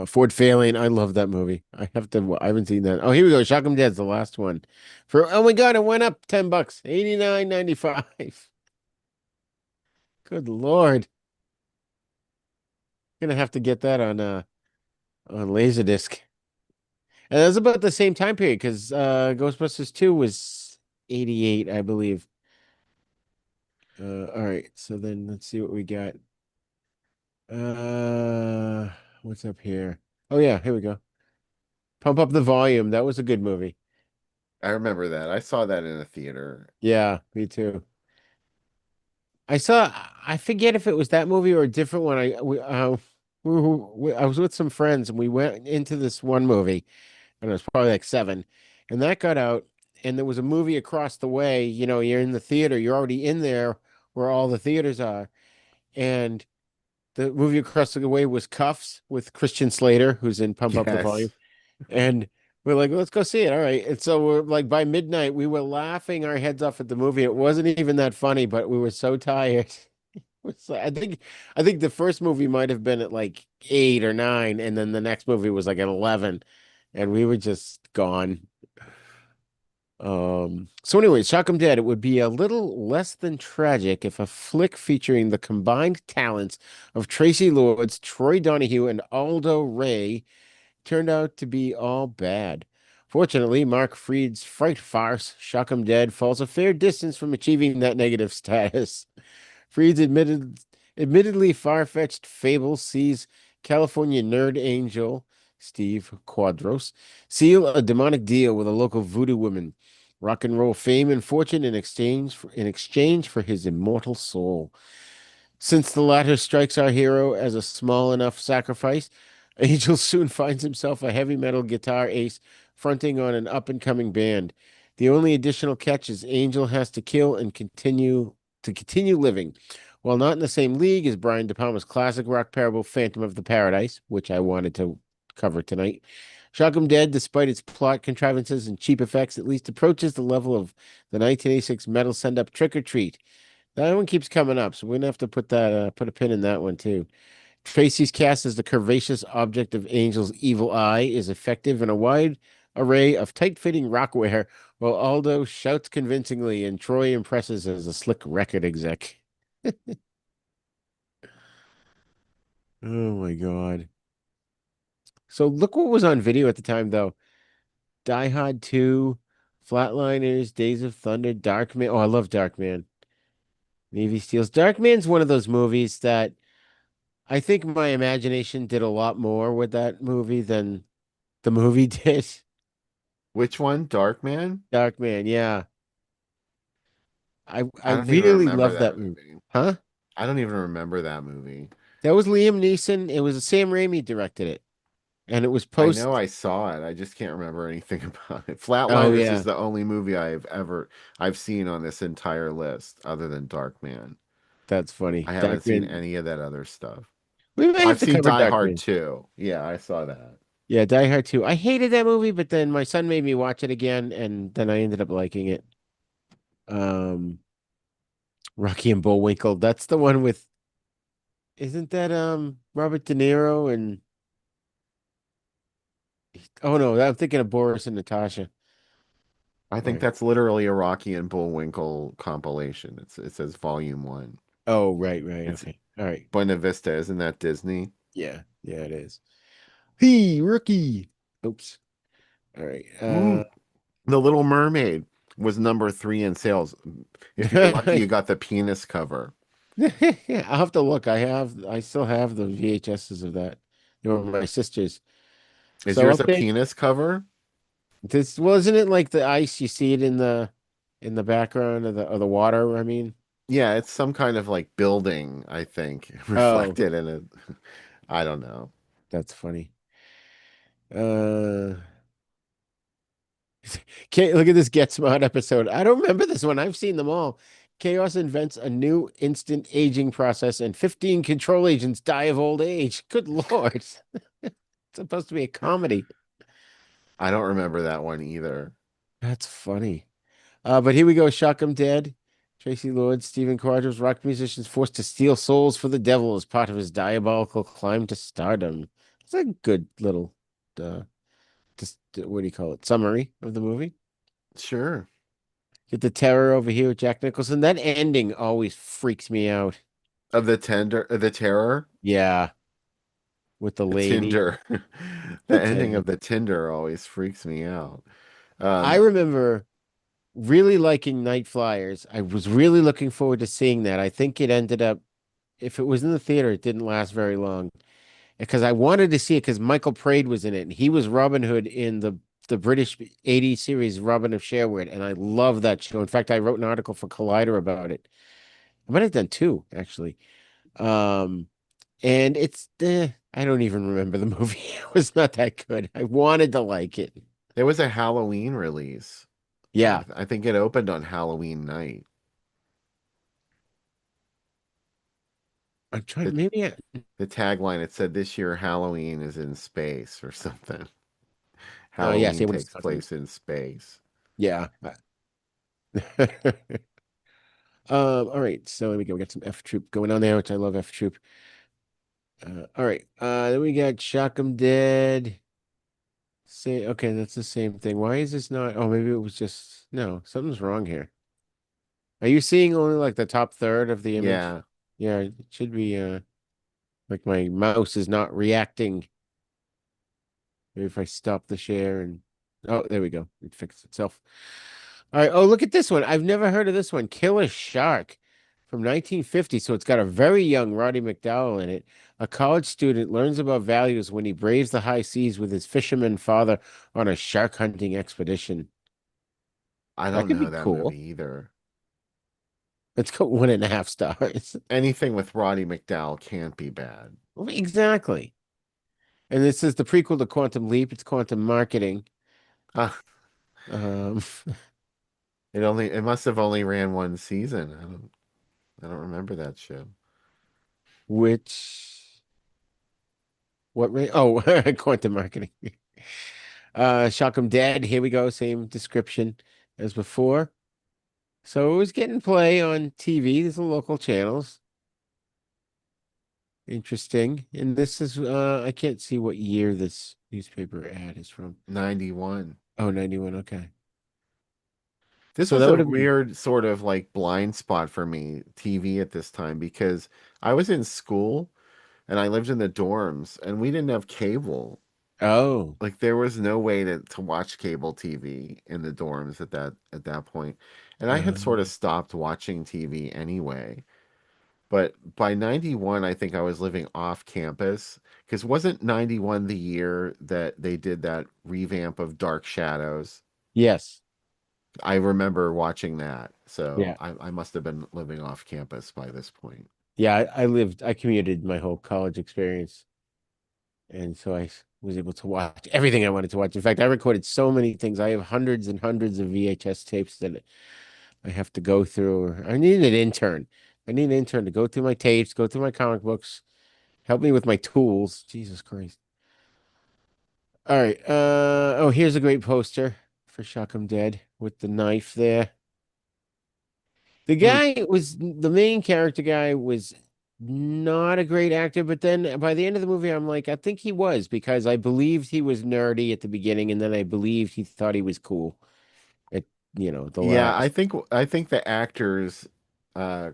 Ford Fairlane, I love that movie. I haven't seen that. Oh, here we go. Shock 'em Dead's the last one. Oh my God, it went up $10. 89.95. Good Lord. Gonna have to get that on Laserdisc. And that was about the same time period because Ghostbusters 2 was 88, I believe. All right, so then let's see what we got. Uh, what's up here? Oh yeah, here we go. Pump Up the Volume. That was a good movie. I remember that. I saw that in a theater. Yeah, me too. I forget if it was that movie or a different one. I was with some friends and we went into this one movie and it was probably like seven, and that got out and there was a movie across the way. You're in the theater, you're already in there where all the theaters are, and the movie across the way was Cuffs with Christian Slater, who's in Pump Up the Yes. Volume. And we're like, let's go see it. All right. And so we're like, by midnight, we were laughing our heads off at the movie. It wasn't even that funny, but we were so tired. I think the first movie might have been at like 8 or 9, and then the next movie was like at 11, and we were just gone. So anyway, Shock 'em Dead, it would be a little less than tragic if a flick featuring the combined talents of Tracy Lords, Troy Donahue, and Aldo Ray turned out to be all bad. Fortunately, Mark Freed's Fright farce, Shock 'em Dead, falls a fair distance from achieving that negative status. Freed's admittedly far-fetched fable sees California nerd angel Steve Quadros seal a demonic deal with a local voodoo woman, rock and roll fame and fortune in exchange for his immortal soul. Since the latter strikes our hero as a small enough sacrifice, Angel soon finds himself a heavy metal guitar ace fronting on an up-and-coming band. The only additional catch is Angel has to kill and continue living. While not in the same league as Brian De Palma's classic rock parable Phantom of the Paradise, which I wanted to cover tonight, Shock 'em Dead, despite its plot contrivances and cheap effects, at least approaches the level of the 1986 metal send-up Trick or Treat. That one keeps coming up, so we're gonna have to put a pin in that one too. Tracy's cast as the curvaceous object of Angel's evil eye is effective in a wide array of tight-fitting rockwear, while Aldo shouts convincingly and Troy impresses as a slick record exec. Oh my God. So look what was on video at the time though. Die Hard 2, Flatliners, Days of Thunder, Darkman. Oh, I love Darkman. Navy Steals. Darkman's one of those movies that I think my imagination did a lot more with that movie than the movie did. Which one? Dark Man? Darkman, yeah. I I don't even really remember love that that movie. movie. Huh? I don't even remember that movie. That was Liam Neeson. It was Sam Raimi directed it. and it was I know post. I saw it. I just can't remember anything about it. Oh Flatliners is yeah, the only movie I've seen on this entire list, other than Darkman. that's funny. I haven't seen Darkman. any of that other stuff. We may have I've to seen cover Die Hard Darkman. 2. Yeah, I saw that. Yeah, Die Hard 2. I hated that movie, but then my son made me watch it again, and then I ended up liking it. Um, Rocky and Bullwinkle. That's the one with, isn't that Robert De Niro and oh no, I'm thinking of Boris and Natasha. I think Right. that's literally a Rocky and Bullwinkle compilation. It says Volume 1. Oh, right. It's Okay. All right. Buena Vista, isn't that Disney? Yeah. Yeah, it is. Hey, rookie. Oops. All right. Ooh, The Little Mermaid was number 3 in sales. If you're lucky, you got the penis cover. Yeah, I'll have to look. I still have the VHSs of that. They were my sister's. Is So yours a update penis cover? this. Well, isn't it like the ice? You see it in the background of the water, I mean. Yeah, it's some kind of like building, I think, Oh, reflected in it. I don't know. that's funny. Uh look at this Get Smart episode. I don't remember this one. I've seen them all. Chaos invents a new instant aging process, and 15 control agents die of old age. Good Lord. It's supposed to be a comedy. I don't remember that one either. That's funny. But here we go. Shock 'em dead. Tracy Lord, Stephen Quadros, rock musicians forced to steal souls for the devil as part of his diabolical climb to stardom. It's a good little, uh, just what do you call it? Summary of the movie. Sure. Get the terror over here with Jack Nicholson. That ending always freaks me out. The terror, Yeah, with the the lady. Tinder. The The ending Tinder. of the Tinder always freaks me out. I Um, remember really liking Night Flyers. I was really looking forward to seeing that. I think it ended up, if it was in the theater, it didn't last very long because I wanted to see it because Michael Praed was in it and he was Robin Hood in the British 80s series Robin of Sherwood, and I love that show. In fact, I wrote an article for Collider about it. I might have done two actually. Um, and I don't even remember the movie. It was not that good. I wanted to like it. there was a Halloween release. Yeah, I think it opened on Halloween night. I'm trying. The Maybe the tagline, it said this year Halloween is in space or something. yeah, see Halloween what it's takes talking. place in space. Yeah. All right. So there we go. We got some F Troop going on there, which I love F Troop. All right. Then we got Shock 'em Dead. Say, okay, that's the same thing. Why is this not? Oh, maybe it was just no. Something's wrong here. Are you seeing only like the top third of the image? Yeah. Yeah, it should be. Like my mouse is not reacting. Maybe if I stop the share and oh, there we go. It fixed itself. All right. Oh, look at this one. I've never heard of this one. Killer Shark from 1950. So it's got a very young Roddy McDowall in it. A college student learns about values when he braves the high seas with his fisherman father on a shark hunting expedition. I That don't could know be that movie cool. either. Let's go 1.5 stars. Anything with Roddy McDowall can't be bad. Well, exactly. And this is the prequel to Quantum Leap. It's quantum marketing. Ah, Um, it must have only ran one season. I don't remember that show. which Oh, quantum marketing. Shock 'em Dead. Here we go. Same description as before. So it was getting play on TV. There's the local channels. Interesting. And this is I can't see what year this newspaper ad is from. 91. Oh, 91. Okay. This So was that a would have been weird sort of like blind spot for me, TV at this time, because I was in school and I lived in the dorms and we didn't have cable. oh. Like there was no way to watch cable TV in the dorms at that point. And I had sort of stopped watching TV anyway. But by 91, I think I was living off campus because wasn't 91 the year that they did that revamp of Dark Shadows? Yes. I remember watching that. So Yeah. I must have been living off campus by this point. Yeah, I commuted my whole college experience. And so was able to watch everything I wanted to watch. In fact, I recorded so many things. I have hundreds and hundreds of VHS tapes that I have to go through. I need an intern. I need an intern to go through my tapes, go through my comic books, help me with my tools. Jesus Christ. All right. Oh, here's a great poster for Shock 'em Dead with the knife there. The Hmm. guy was the main character guy was not a great actor, but then by the end of the movie, I'm like, I think he was because I believed he was nerdy at the beginning, and then I believed he thought he was cool at the Yeah, I last. think I think the actor's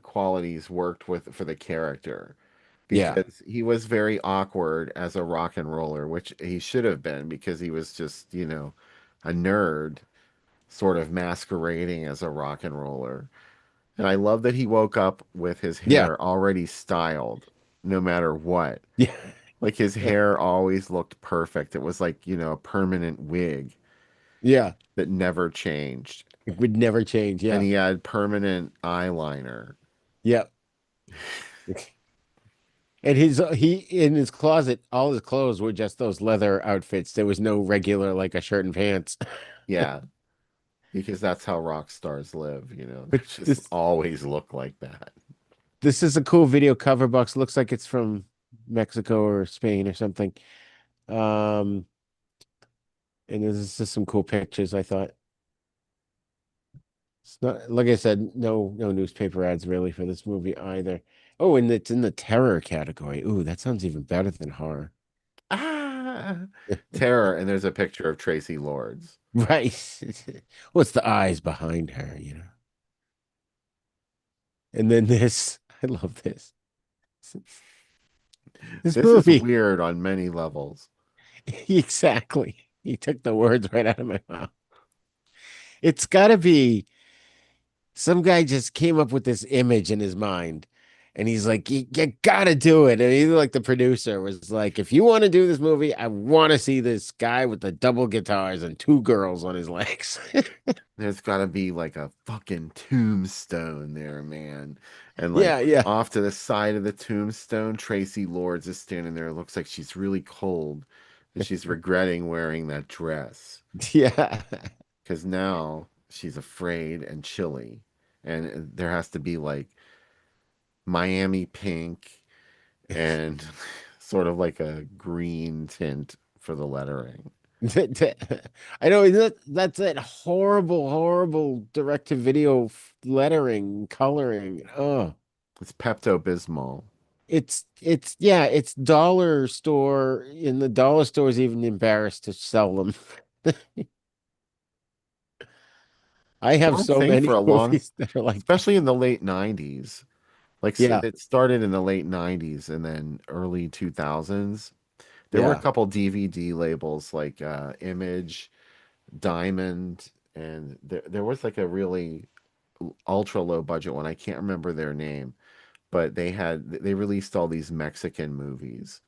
qualities worked with for the character Yeah, because he was very awkward as a rock and roller, which he should have been because he was just, a nerd sort of masquerading as a rock and roller. And I love that he woke up with his yeah, hair already styled, no matter what. yeah, Like his yeah, hair always looked perfect. It was like, a permanent wig yeah. that never changed. It would never change. And Yeah, he had permanent eyeliner. yeah. And he in his closet, all his clothes were just those leather outfits. There was no regular like a shirt and pants. Yeah, because that's how rock stars live, They But just this always look like that. this is a cool video cover box. Looks like it's from Mexico or Spain or something. Um, and there's just some cool pictures, I thought. It's not like I said, no newspaper ads really for this movie either. Oh, and it's in the terror category. Ooh, that sounds even better than horror. Ah, terror. And there's a picture of Tracy Lords. Right. What's the eyes behind her? And then this, I love this. This This is movie. weird on many levels. Exactly. He took the words right out of my mouth. It's got to be some guy just came up with this image in his mind. And he's like, you gotta do it. And he, like the producer was like, if you want to do this movie, I want to see this guy with the double guitars and two girls on his legs. There's got to be like a fucking tombstone there, man. And like Yeah, yeah. off to the side of the tombstone, Tracy Lords is standing there. It looks like she's really cold and she's regretting wearing that dress Yeah. because now she's afraid and chilly. And there has to be like Miami pink and sort of like a green tint for the lettering. I know that's that horrible, horrible direct-to-video lettering, coloring. Oh, It's Pepto-Bismol. it's yeah, it's dollar store, and the dollar store is even embarrassed to sell them. I have One so thing for many a long, movies that are like that. especially in the late 90s. Like Yeah, it started in the late 90s and then early 2000s. There were a yeah. couple DVD labels like Image, Diamond, and there was like a really ultra low budget one. I can't remember their name, but they released all these Mexican movies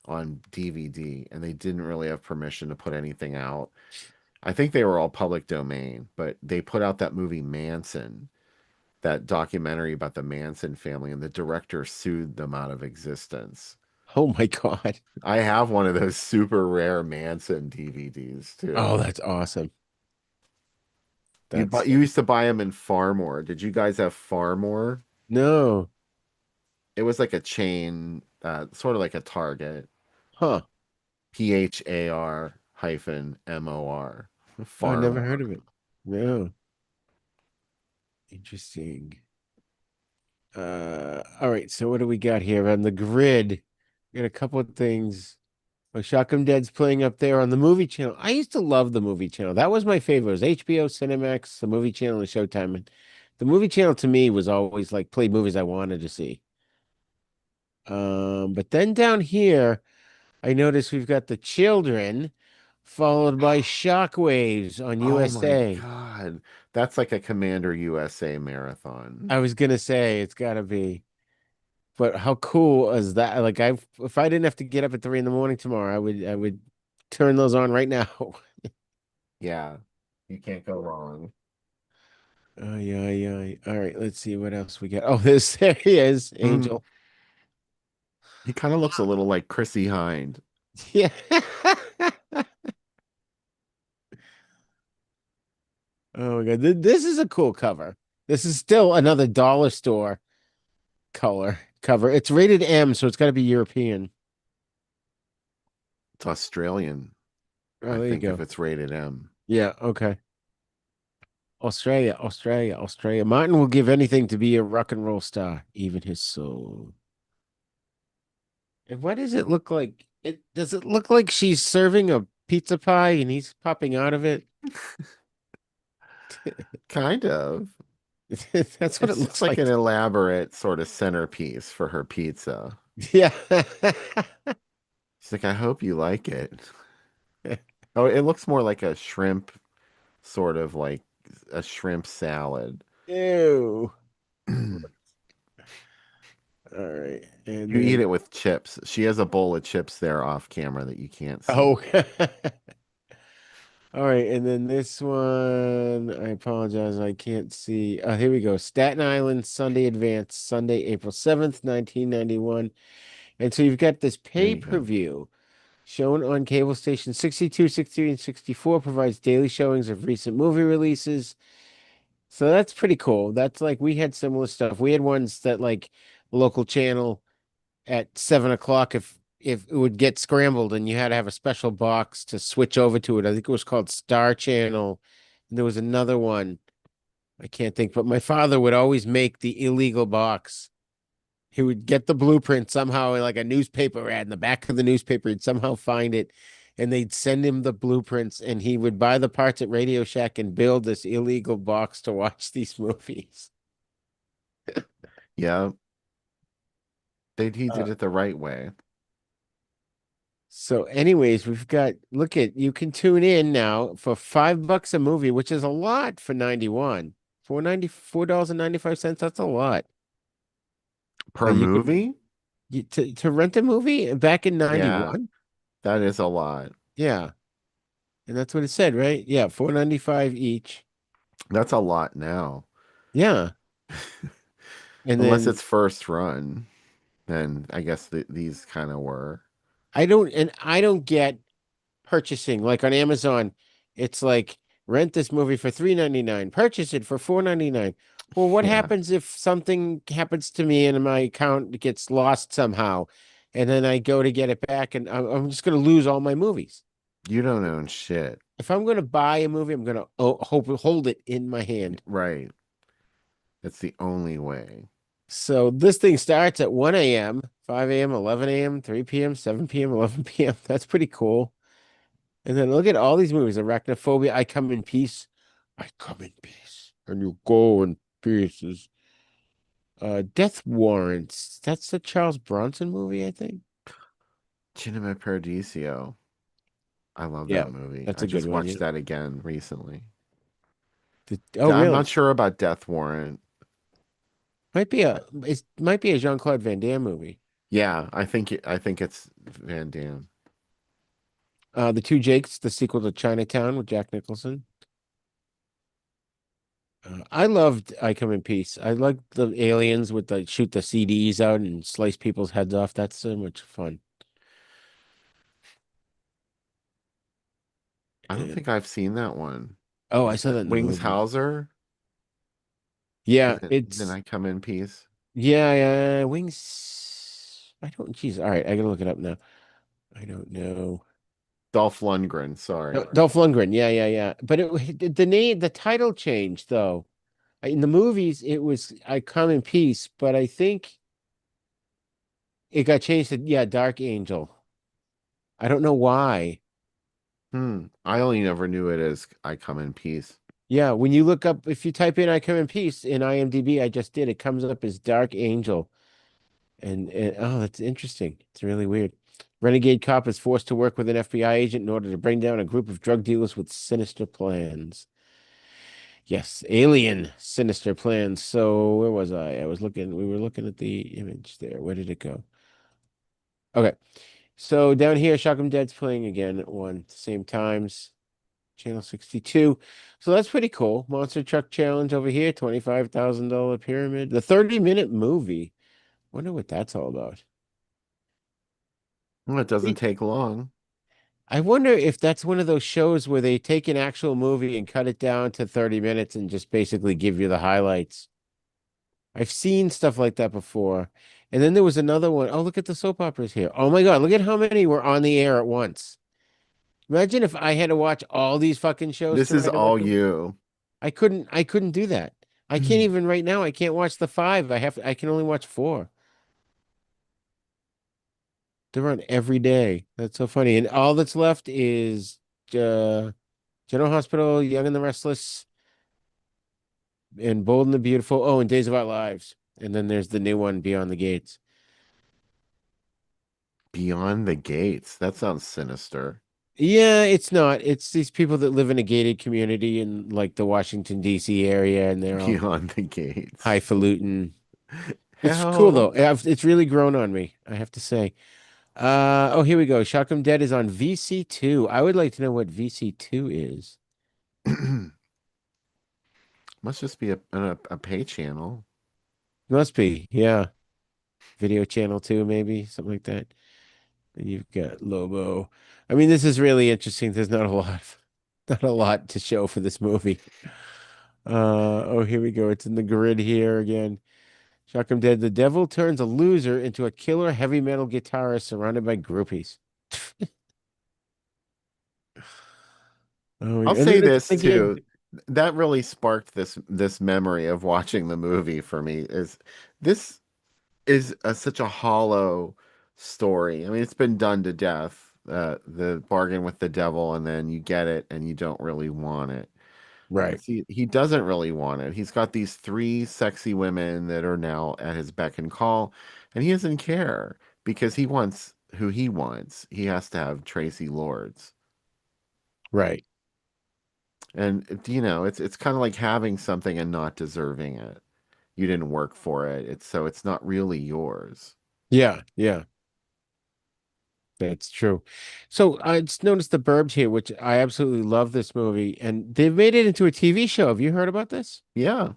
on DVD and they didn't really have permission to put anything out. I think they were all public domain, but they put out that movie Manson, that documentary about the Manson family, and the director sued them out of existence. Oh my God. I have one of those super rare Manson DVDs Oh, too. that's awesome. You used to buy them in Farmore. Did you guys have Farmore? No. It was like a chain, sort of like a Target. Huh. PHAR-MOR. Oh, never Farmore. heard of it. No. Interesting. All right, so what do we got here on the grid? We got a couple of things. Oh, Shock 'em Dead's playing up there on the movie channel. I used to love the movie channel. That was my favorite. It was HBO, Cinemax, the movie channel, and Showtime. And the movie channel to me was always like played movies I wanted to see. But then down here, I noticed we've got the children, followed by Shockwaves on Oh my USA. God. That's like a Commander USA marathon. I was gonna say it's gotta be. But how cool is that? Like if I didn't have to get up at 3 in the morning tomorrow, I would turn those on right now. Yeah. You can't go wrong. Oh yeah, yeah. All right, let's see what else we got. Oh, there he is, Mhm. Angel. He kind of looks a little like Chrissy Hind. Yeah. Oh my God. This is a cool cover. This is still another dollar store color cover. It's rated M, so it's got to be European. It's Australian, Oh, I there you think, if go. it's rated M. Yeah, okay. Australia, Australia, Australia. Martin will give anything to be a rock and roll star, even his soul. And what does it look like? Does it look like she's serving a pizza pie and he's popping out of it? Kind of. That's what it It's just looks like an like. elaborate sort of centerpiece for her pizza. Yeah. She's like, I hope you like it. Oh, it looks more like a shrimp, sort of like a shrimp salad. Ew. You All right. And eat then, it with chips. She has a bowl of chips there off camera that you can't see. oh. All right. And then this one, I apologize. I can't see. Here we go. Staten Island Sunday Advance, Sunday, April 7th, 1991. And so you've got this There you go. pay-per-view shown on cable station 62, 63, and 64, provides daily showings of recent movie releases. So that's pretty cool. That's like we had similar stuff. We had ones that like local channel at 7 o'clock if it would get scrambled and you had to have a special box to switch over to it. I think it was called Star Channel. And there was another one. I can't think, but my father would always make the illegal box. He would get the blueprint somehow, like a newspaper ad in the back of the newspaper. He'd somehow find it, and they'd send him the blueprints, and he would buy the parts at Radio Shack and build this illegal box to watch these movies. Yeah, he Uh, did it the right way. so, anyways, we've got look at you can tune in now for $5 a movie, which is a lot for 91. $4.95. That's a lot. Per You could movie? to rent a movie back in Yeah, 91. that is a lot. Yeah. And that's what it said, right? Yeah, 4.95 each. That's a lot now. Yeah. And Unless then it's first run, then I guess these kind of were. I don't get purchasing like on Amazon. It's like rent this movie for 3.99, purchase it for 4.99. Well, what Yeah, happens if something happens to me and my account gets lost somehow, and then I go to get it back, and I'm just going to lose all my movies. you don't own shit. If I'm going to buy a movie, I'm going to hold it in my hand. Right. It's the only way. So this thing starts at 1 a.m., 5 a.m., 11 a.m., 3 p.m., 7 p.m., 11 p.m. That's pretty cool. And then look at all these movies. Arachnophobia, I Come in Peace. I Come in Peace. And you go in pieces. Death Warrants. That's the Charles Bronson movie, I think. Cinema Paradiso. I love Yeah, that movie. that's I a good just one. Yeah. watched that again recently. Oh, I'm not really? sure about Death Warrant. It might be a Jean-Claude Van Damme movie. Yeah, I think it's Van Damme. The Two Jakes, the sequel to Chinatown with Jack Nicholson. I loved I Come in Peace. I liked the aliens with the shoot the CDs out and slice people's heads off. That's so much fun. I don't And think I've seen that one. oh, I Is saw that that in the Wings movie. Hauser? Yeah, Then it's I come in peace. yeah, yeah, Wings. I don't. Jeez. All right, I gotta look it up now. I don't know. Dolph Lundgren, sorry. Dolph Lundgren. Yeah, yeah, yeah. But the title changed though. In the movies, it was I Come in Peace, but I think it got changed to yeah, Dark Angel. I don't know why. I only never knew it as I come in peace. Yeah, when you look up, if you type in I Come in Peace in IMDb, I just did, it comes up as Dark Angel. And oh, that's interesting. It's really weird. Renegade cop is forced to work with an FBI agent in order to bring down a group of drug dealers with sinister plans. Yes, alien sinister plans. So where was I? We were looking at the image there. Where did it go? Okay. So down here, Shock 'em Dead's playing again at one, same times. Channel 62. So that's pretty cool. Monster Truck Challenge over here, $25,000 pyramid. The 30-minute movie. Wonder what that's all about. Well, it doesn't take long. I wonder if that's one of those shows where they take an actual movie and cut it down to 30 minutes and just basically give you the highlights. I've seen stuff like that before. And then there was another one. Oh, look at the soap operas here. Oh my God, look at how many were on the air at once. Imagine if I had to watch all these fucking shows This to is write a all recommendation. you. I couldn't do that. I can't even right now. I can't watch the five. I can only watch four. They're on every day. That's so funny. And all that's left is uh General Hospital, Young and the Restless, and Bold and the Beautiful. Oh, and Days of Our Lives. And then there's the new one, Beyond the Gates. Beyond the gates. That sounds sinister. Yeah, it's not. It's these people that live in a gated community in like the Washington, D.C. area, and they're all Beyond the gates. highfalutin. It's cool though. Hell. It's really grown on me, I have to say. Oh, here we go. Shotgun Dead is on VC2. I would like to know what VC2 is. Must just be a pay channel. Must be, yeah. Video channel 2, maybe, something like that. And you've got Lobo. I mean, this is really interesting. There's not a lot, not a lot to show for this movie. Oh, here we go. It's in the grid here again. Shotgun Dead. The devil turns a loser into a killer heavy metal guitarist surrounded by groupies. Oh, I'll and say then it's this again. too. That really sparked this memory of watching the movie for me. Is this is such a hollow story. I mean, it's been done to death. The bargain with the devil, and then you get it, and you don't really want it. Right, See, he doesn't really want it. He's got these three sexy women that are now at his beck and call, and he doesn't care because he wants who he wants. He has to have Tracy Lords. right. And it's kind of like having something and not deserving it. You didn't work for it. It's not really yours. Yeah, yeah. That's true. So I just noticed the Burbs here, which I absolutely love this movie, and they've made it into a TV show. Have you heard about this? Yeah.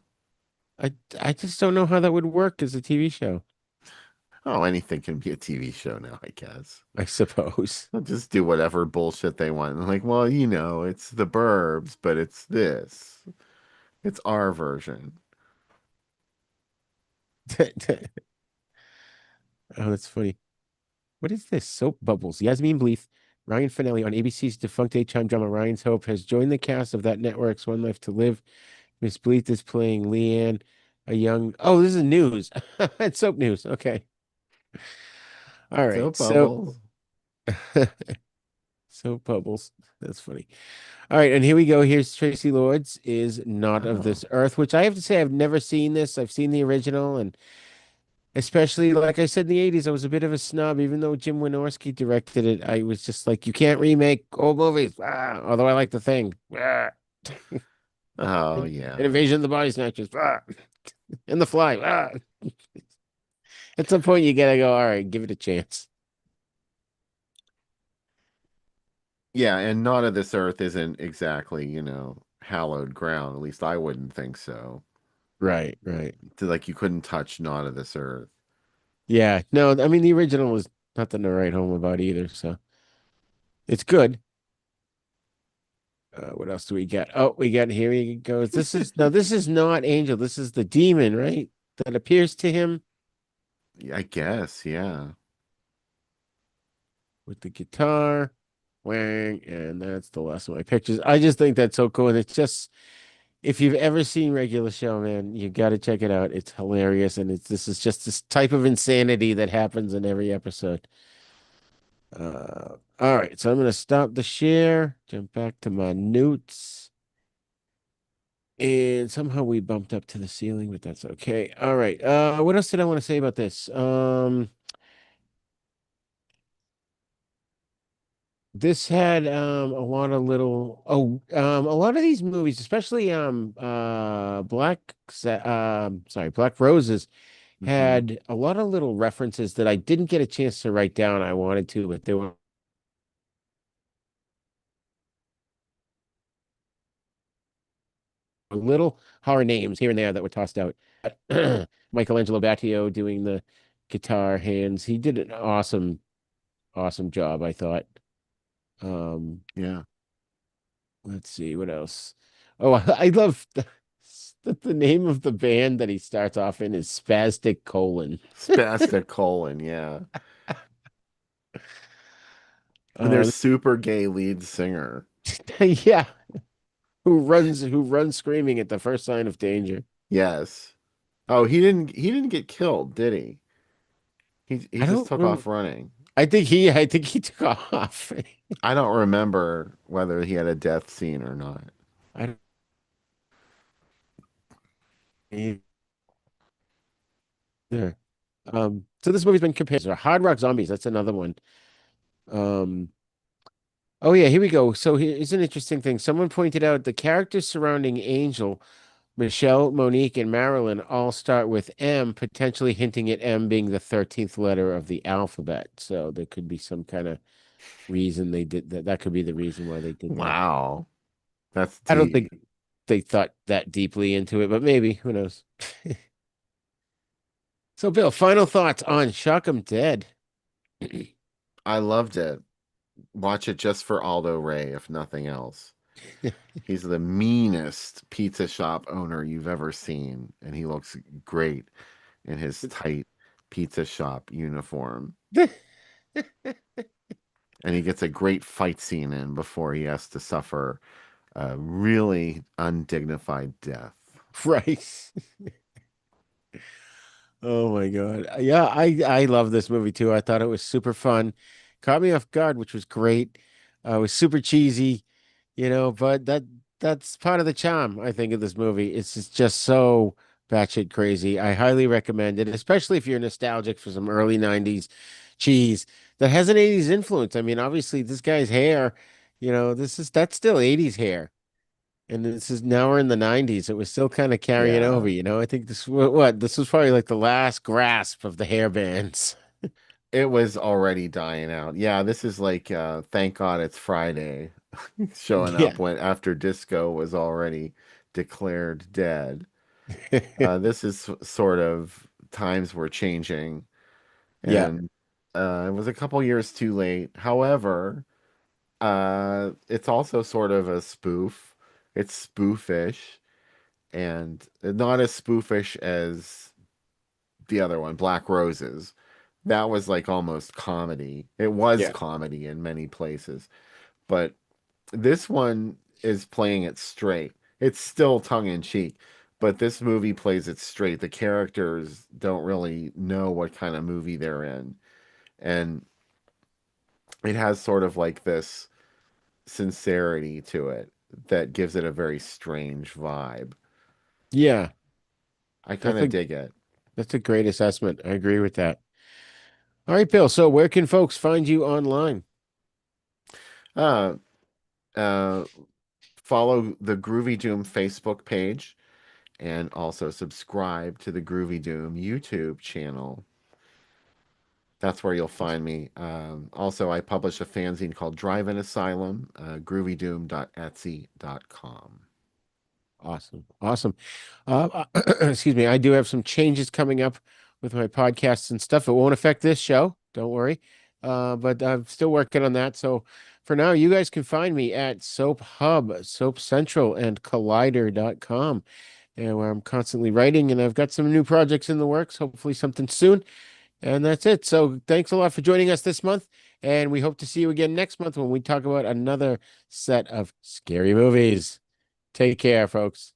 I just don't know how that would work as a TV show, Oh, anything can be a TV show now, I guess. I suppose. They'll just do whatever bullshit they want. And like, well, it's the Burbs, but it's this. It's our version. Oh, that's funny. What is this? Soap Bubbles. Yasmin Bleeth, Ryan Finelli on ABC's defunct daytime drama Ryan's Hope has joined the cast of that network's One Life to Live. Miss Bleeth is playing Leanne, a young. Oh, this is news. It's soap news. Okay. All So right. So, Bubbles. soap bubbles. That's funny. All right, and here we go. Here's Tracy Lords is Not of Oh, This Earth, which I have to say I've never seen this. I've seen the original, and especially like I said in the 80s, I was a bit of a snob, even though Jim Wynorski directed it. I was just like, you can't remake old movies. Ah, although I like The Thing. Ah. oh An yeah. Invasion of the Body Snatchers. Ah. And The Fly. Ah. At some point, you gotta go, all right, give it a chance. Yeah, and Not of This Earth isn't exactly, hallowed ground. At least I wouldn't think so. Right, right. Like you couldn't touch Not of This Earth. Yeah, no, I mean, the original was nothing to write home about either, so it's good. What else do we got? Oh, we got here he goes. This is not Angel. This is the demon, right? That appears to him I guess, yeah. with the guitar. Wang, and that's the last of my pictures. I just think that's so cool. And it's just if you've ever seen regular show, man, you gotta check it out. It's hilarious. And this is just this type of insanity that happens in every episode. All right, so I'm gonna stop the share, jump back to my notes. And somehow we bumped up to the ceiling, but that's okay. All right. What else did I want to say about this? This had a lot of little a lot of these movies, especially Black Roses Hmm. had a lot of little references that I didn't get a chance to write down. I wanted to, but there were little horror names here and there that were tossed out. Michelangelo Battio doing the guitar hands. He did an awesome Awesome job, I thought. Um, Yeah. let's see what else. Oh, I love the name of the band that he starts off in is Spastic Colon. Spastic colon, yeah. And their Uh, super gay lead singer. yeah, who runs screaming at the first sign of danger. Yes. Oh, he didn't get killed, did he? He I just don't took rem off running. I think he took off. I don't remember whether he had a death scene or not. I don't either. So this movie's been compared to Hard Rock Zombies. That's another one. Um, oh yeah, here we go. So here's an interesting thing. Someone pointed out the characters surrounding Angel, Michelle, Monique, and Marilyn all start with M, potentially hinting at M being the 13th letter of the alphabet. So there could be some kind of reason they did that. That could be the reason why they did that. Wow. That's I don't deep. think they thought that deeply into it, but maybe, who knows? So, Bill, final thoughts on Shock 'em Dead. I loved it. Watch it just for Aldo Ray, if nothing else. He's the meanest pizza shop owner you've ever seen, and he looks great in his tight pizza shop uniform. And he gets a great fight scene in before he has to suffer a really undignified death. Right. Oh my God. Yeah, I love this movie too. I thought it was super fun. Caught me off guard, which was great. It was super cheesy, but that's part of the charm, I think, of this movie. It's just so batshit crazy. I highly recommend it, especially if you're nostalgic for some early 90s cheese that has an 80s influence. I mean, obviously this guy's hair, that's still 80s hair. And this is now we're in the 90s. It was still kind of carrying over, Yeah, I think this was probably like the last grasp of the hair bands. it was already dying out. Yeah, this is like thank God it's Friday showing Yeah. up when after disco was already declared dead. This is sort of times were changing Yeah. and it was a couple years too late. However, it's also sort of a spoof. It's spoofish and not as spoofish as the other one, Black Roses. That was like almost comedy. It was Yeah. comedy in many places, but this one is playing it straight. It's still tongue in cheek, but this movie plays it straight. The characters don't really know what kind of movie they're in, and it has sort of like this sincerity to it that gives it a very strange vibe. Yeah. I kind That's of a dig it. that's a great assessment. I agree with that. All right, Bill. So where can folks find you online? Uh, uh, Follow the Groovy Doom Facebook page and also subscribe to the Groovy Doom YouTube channel. That's where you'll find me. Also, I publish a fanzine called Drive-In Asylum, groovydoom.etsy.com. Awesome. Awesome. Excuse me. I do have some changes coming up with my podcasts and stuff. It won't affect this show. Don't worry. But I'm still working on that. So for now, you guys can find me at Soap Hub, Soap Central, and Collider.com, and where I'm constantly writing. And I've got some new projects in the works, hopefully something soon. And that's it. So thanks a lot for joining us this month. And we hope to see you again next month when we talk about another set of scary movies. Take care, folks.